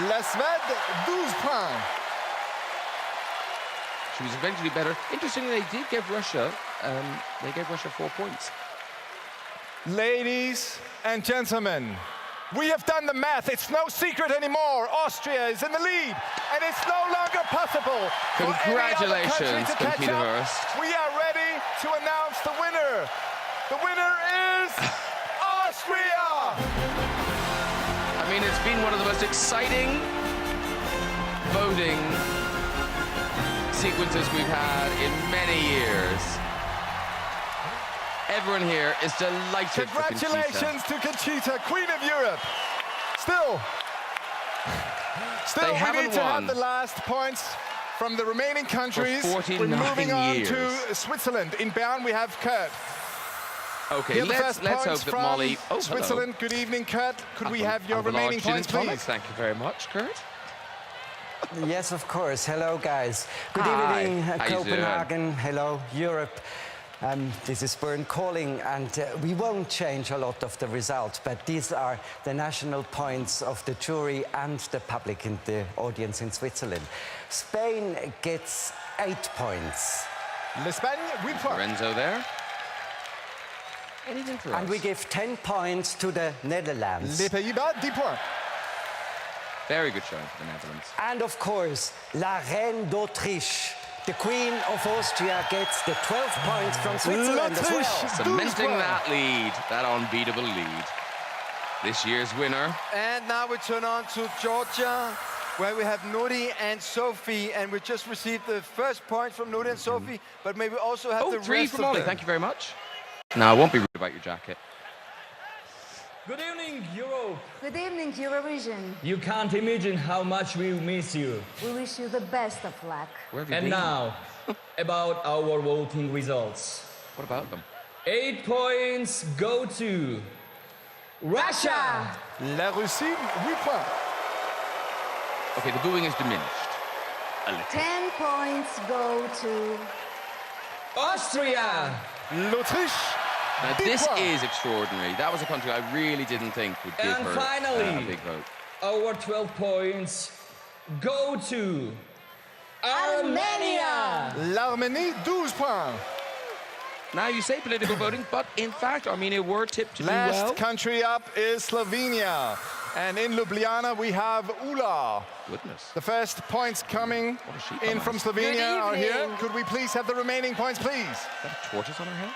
La Suède, 12 points. She was eventually better. Interestingly, they did give Russia, they gave Russia 4 points. Ladies and gentlemen, we have done the math. It's no secret anymore. Austria is in the lead, and it's no longer possible for any other country to catch Conchita up. Wurst. We are ready to announce the winner. The winner is Austria! I mean, it's been one of the most exciting voting sequences we've had in many years. Everyone here is delighted for Conchita. Congratulations to Conchita, Queen of Europe. Still, They we haven't need to have won the last points from the remaining countries. for 49 We're moving on years. to Switzerland. In Bern, we have Kurt. Okay, Here are the let's first hope points that from Molly... Oh, Switzerland. Good evening, Kurt. Could we have your remaining points, please? Thank you very much, Kurt. Yes, of course. Hello, guys. Good Hi. evening, How you Copenhagen. Hello, Europe. This is Bern calling, and we won't change a lot of the results, but these are the national points of the jury and the public in the audience in Switzerland. Spain gets 8 points. L'Espagne, 8 points. Lorenzo there. Anything for us? And we give 10 points to the Netherlands. Les Pays-Bas, 10 points. Very good showing for the Netherlands. And of course, La Reine d'Autriche, the Queen of Austria, gets the 12 points from Switzerland as well. Cementing that lead, that unbeatable lead. This year's winner. And now we turn on to Georgia, where we have Nuri and Sophie, and we just received the first point from Nuri and Sophie, but maybe we also have the 3 rest from of Molly. them. Thank you very much. No, I won't be rude about your jacket. Good evening, Europe. Good evening, Eurovision. You can't imagine how much we miss you. We wish you the best of luck. Where have you And been? now, about our voting results. What about them? 8 points go to Russia. La Russie, 8 points. Okay, the booing is diminished a little. 10 points go to Austria. L'Autriche. Now, this is extraordinary. That was a country I really didn't think would give And her finally, a big vote. our 12 points go to Armenia. L'Arménie, 12 points. Now, you say political voting, but in fact, Armenia were tipped to do well. Last country up is Slovenia. And in Ljubljana, we have Ula. Goodness. The first points coming in from Slovenia are here. Could we please have the remaining points, please? Is that a tortoise on her head?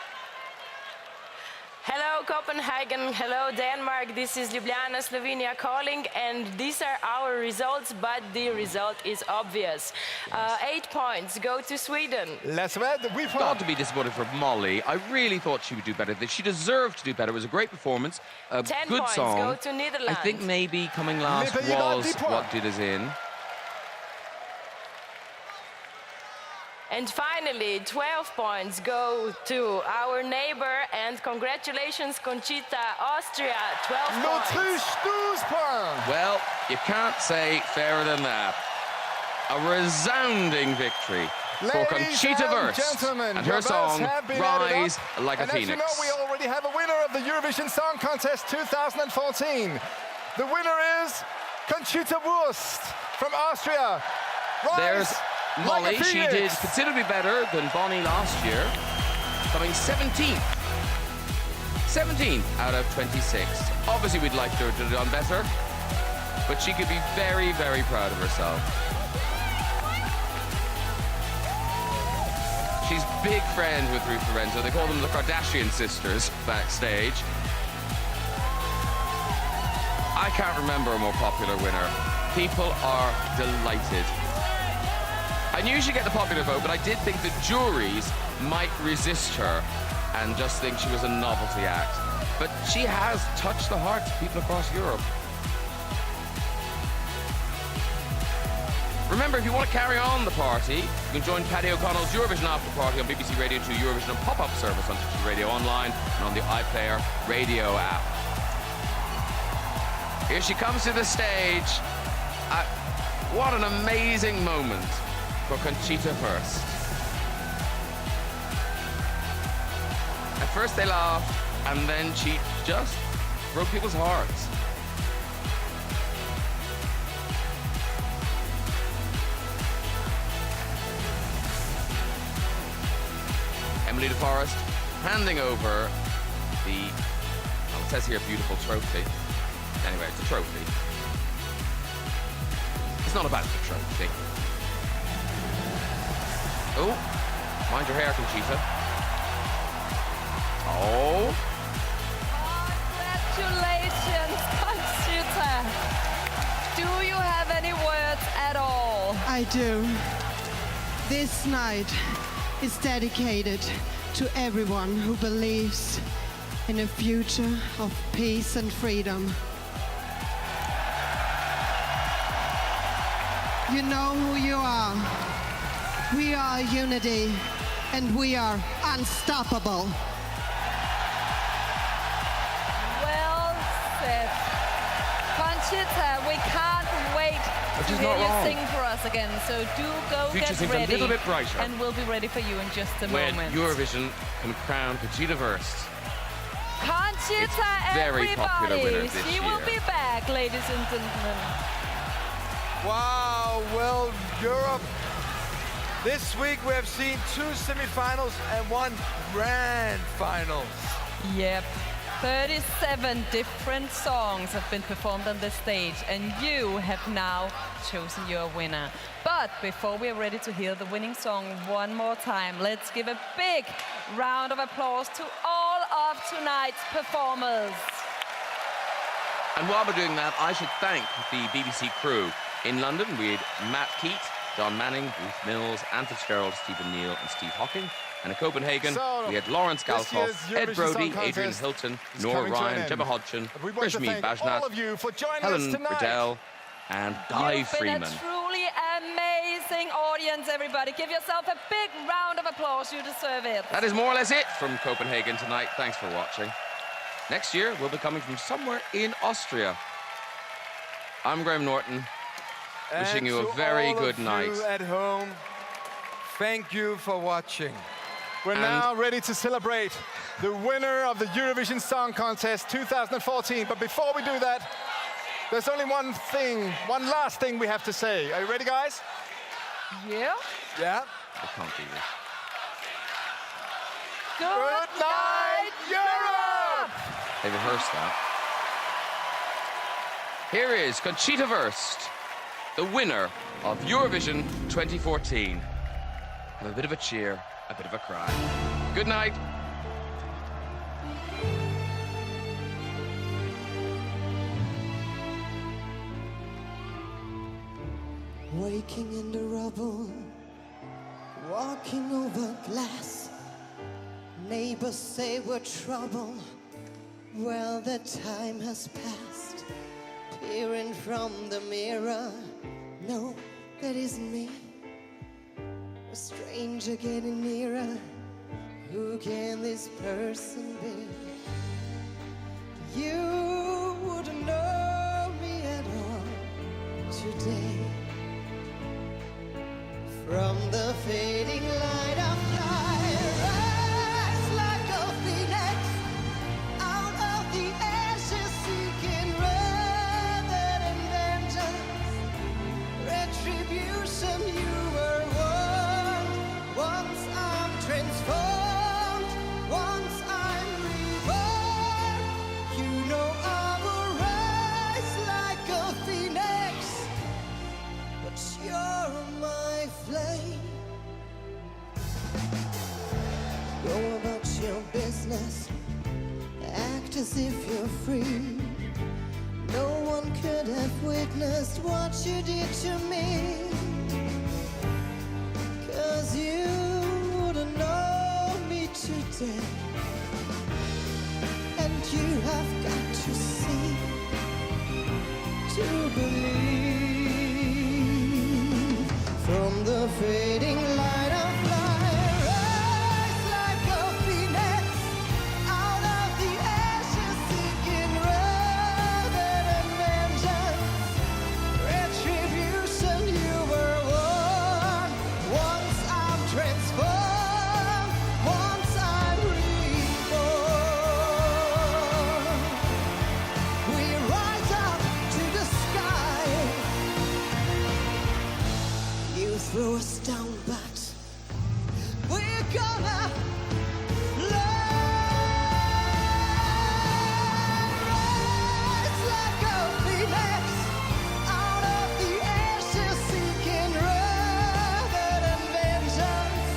Hello, Copenhagen. Hello, Denmark. This is Ljubljana, Slovenia calling, and these are our results, but the result is obvious. 8 points go to Sweden. La Suède, 8 points. Got to be disappointed for Molly. I really thought she would do better. She deserved to do better. It was a great performance, a 10 good points song. go to Netherlands. I think maybe coming last Les Pays-Bas, was 10 points. what did us in. And finally, 12 points go to our neighbor, and congratulations, Conchita, Austria, 12 points. L'Autriche, 12 points. Well, you can't say fairer than that. A resounding victory for Conchita Wurst and her song Rise Like a and Phoenix. As you know, we already have a winner of the Eurovision Song Contest 2014. The winner is Conchita Wurst from Austria. Rise There's like Molly. a She phoenix. did considerably better than Bonnie last year, coming 17th. 17th out of 26. Obviously, we'd like her to have done better, but she could be very, very proud of herself. She's big friends with Ruth Lorenzo. They call them the Kardashian sisters backstage. I can't remember a more popular winner. People are delighted. I knew she'd get the popular vote, but I did think the juries might resist her and just think she was a novelty act. But she has touched the hearts of people across Europe. Remember, if you want to carry on the party, you can join Paddy O'Connell's Eurovision After Party on BBC Radio 2 Eurovision and pop-up service on BBC Radio Online and on the iPlayer radio app. Here she comes to the stage. What an amazing moment for Conchita Wurst. At first they laughed, and then she just broke people's hearts. Emily de Forest handing over the, well, it says here beautiful trophy. Anyway, it's a trophy. It's not about the trophy. Oh, mind your hair, Conchita. Oh. Congratulations, Conchita. Do you have any words at all? I do. This night is dedicated to everyone who believes in a future of peace and freedom. You know who you are. We are unity, and we are unstoppable. Well said. Conchita, we can't wait to hear you sing for us again. So do go Future get seems ready. a little bit brighter. And we'll be ready for you in just a When moment. Eurovision can crown Conchita Wurst. Conchita, very popular winner everybody. this She year. will be back, ladies and gentlemen. Wow, well, Europe. This week we have seen 2 semi-finals and 1 grand final. Yep. 37 different songs have been performed on this stage, and you have now chosen your winner. But before we're ready to hear the winning song one more time, let's give a big round of applause to all of tonight's performers. And while we're doing that, I should thank the BBC crew. In London, we had Matt Keat, John Manning, Ruth Mills, Anne Fitzgerald, Stephen Neal, and Steve Hocking. And in Copenhagen, we had Lawrence Galkov, Ed Brody, Adrian Hilton, Nora Ryan, Gemma Hodgson, Rishmi Bajnath, Helen Riddell, and Guy You've been Freeman. a truly amazing audience, everybody. Give yourself a big round of applause. You deserve it. That is more or less it from Copenhagen tonight. Thanks for watching. Next year, we'll be coming from somewhere in Austria. I'm Graham Norton, wishing you a very good night. You at home, thank you for watching. We're now ready to celebrate the winner of the Eurovision Song Contest 2014. But before we do that, there's only one last thing we have to say. Are you ready, guys? Yeah. Yeah. I can't do this. Good night, Europe! They rehearsed that. Here is Conchita Wurst, the winner of Eurovision 2014. With a bit of a cheer, a bit of a cry. Good night. Waking in the rubble, walking over glass. Neighbors say we're trouble. Well, the time has passed. Peering from the mirror, no, that isn't me. A stranger getting nearer. Who can this person be? You wouldn't know me at all today. From the fading light of fire, rise like a phoenix out of the ashes, seeking rather than vengeance, retribution. You were warned. Once I'm transformed, once I'm reborn, you know I will rise like a phoenix, but you're my flame. Go about your business, act as if you're free. No one could have witnessed what you did to me, 'cause you wouldn't know me today. you have got to see to believe. From the fading light of light, rise like a phoenix out of the ashes, seeking rather than vengeance, retribution. You were one. Once I'm transformed, once I'm reborn. We rise up to the sky. You threw us down, but we're gonna rise like a phoenix out of the ashes, seeking rather than vengeance,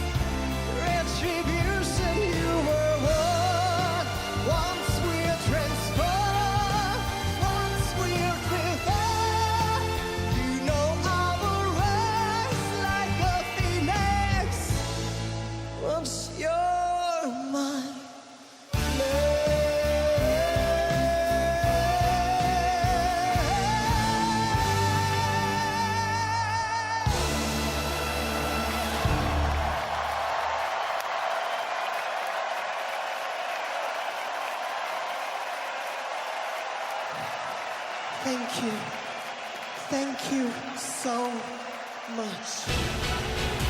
retribution. You were one. Once we're transformed, once we're reborn, you know I will rise like a phoenix once you're mine. Thank you. Thank you so much.